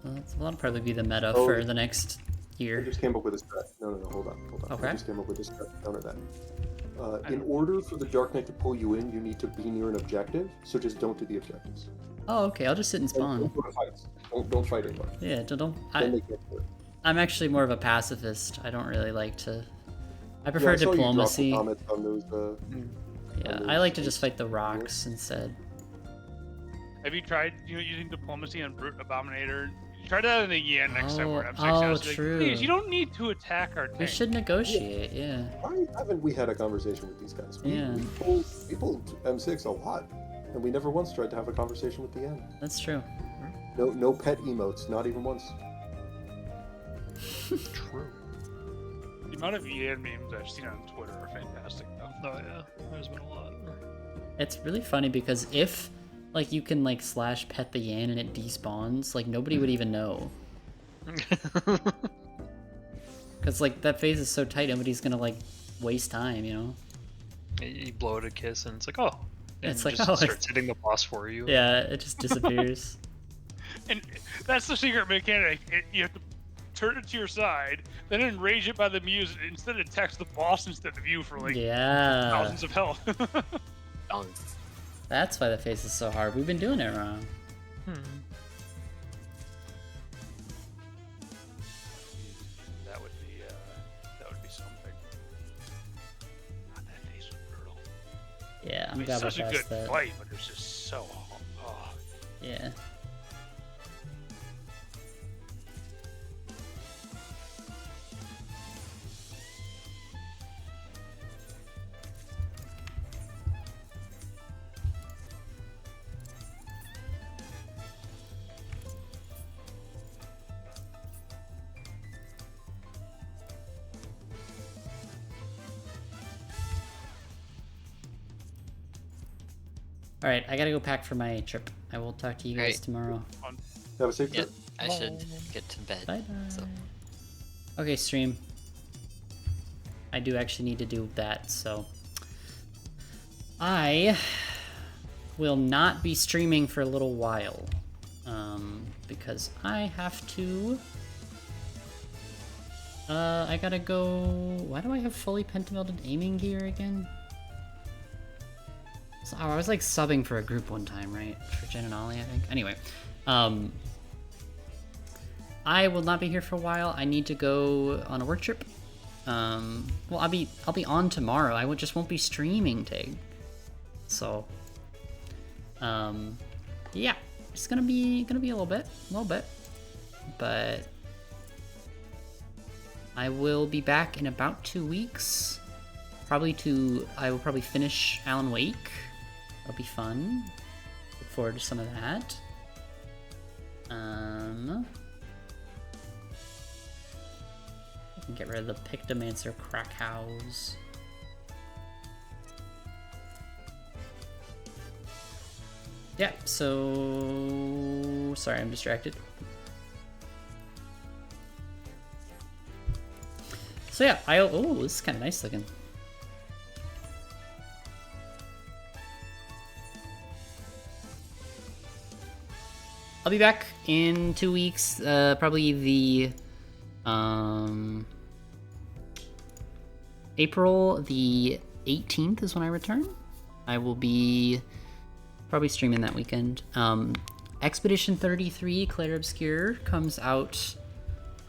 that'll probably be the meta for the next year. I just came up with a strat. No, hold on. Okay. I just came up with a strat to counter that. In order for the Dark Knight to pull you in, you need to be near an objective, so just don't do the objectives. Oh, okay, I'll just sit and spawn. Don't go to fights. Don't fight anyone. Yeah, Then they can't do it. I'm actually more of a pacifist. I don't really like to... I prefer diplomacy. On those, yeah, I like to just fight the rocks instead. Have you tried using diplomacy on Brute Abominator? Try that again next time we're at M6S. True. Please, you don't need to attack our tank. We should negotiate, yeah. Why haven't we had a conversation with these guys? We pulled M6 a lot, and we never once tried to have a conversation with the end. That's true. No pet emotes, not even once. True. The amount of Yan memes I've seen on Twitter are fantastic, though. Oh yeah, there's been a lot. It's really funny because if like you can like slash pet the Yan and it despawns, like nobody would even know. Because like that phase is so tight, nobody's gonna like waste time, you know? You blow it a kiss and it's like, oh. And It's like, just oh, starts hitting the boss for you. Yeah, it just disappears. And that's the secret mechanic. You have to turn it to your side, then enrage it by the muse instead of text the boss instead of you for like thousands of health. That's why the face is so hard. We've been doing it wrong. That would be something. God, that face was brutal. Yeah, I'm I mean, glad we such a passed good that. fight, but it was just so. Oh. Yeah. Alright, I gotta go pack for my trip. I will talk to you guys tomorrow. Have a safe Yeah, trip. I should get to bed. Bye-bye. So. Okay, stream. I do actually need to do that, so... I will not be streaming for a little while. Because I have to... I gotta go... Why do I have fully pentamelted aiming gear again? So, I was like subbing for a group one time, right? For Jen and Ollie, I think. Anyway, I will not be here for a while. I need to go on a work trip. Well, I'll be on tomorrow. I just won't be streaming, Tig. So, yeah, it's gonna be a little bit, but I will be back in about 2 weeks. I will probably finish Alan Wake. That'll be fun. Look forward to some of that. I can get rid of the Pictomancer Krakows. Yeah, so... Sorry, I'm distracted. So yeah, oh, this is kind of nice looking. I'll be back in 2 weeks, probably the, April the 18th is when I return. I will be probably streaming that weekend. Expedition 33, Clair Obscure, comes out,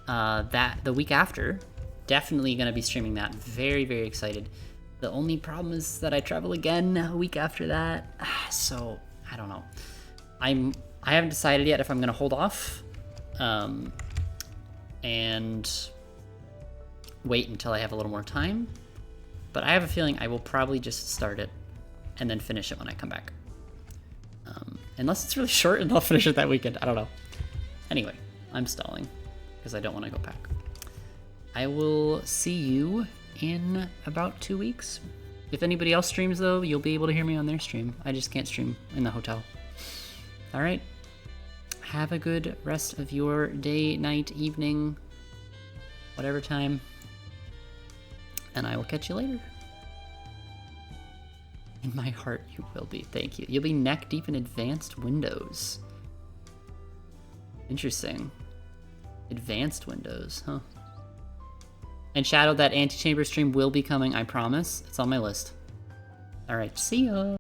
the week after. Definitely gonna be streaming that. Very, very excited. The only problem is that I travel again a week after that, so I don't know. I haven't decided yet if I'm gonna hold off and wait until I have a little more time, but I have a feeling I will probably just start it and then finish it when I come back. Unless it's really short and I'll finish it that weekend. I don't know. Anyway, I'm stalling because I don't want to go back. I will see you in about 2 weeks. If anybody else streams though, you'll be able to hear me on their stream. I just can't stream in the hotel. All right. Have a good rest of your day, night, evening, whatever time. And I will catch you later. In my heart, you will be. Thank you. You'll be neck deep in advanced windows. Interesting. Advanced windows, huh? And Shadow, that Antichamber stream will be coming, I promise. It's on my list. Alright, see ya!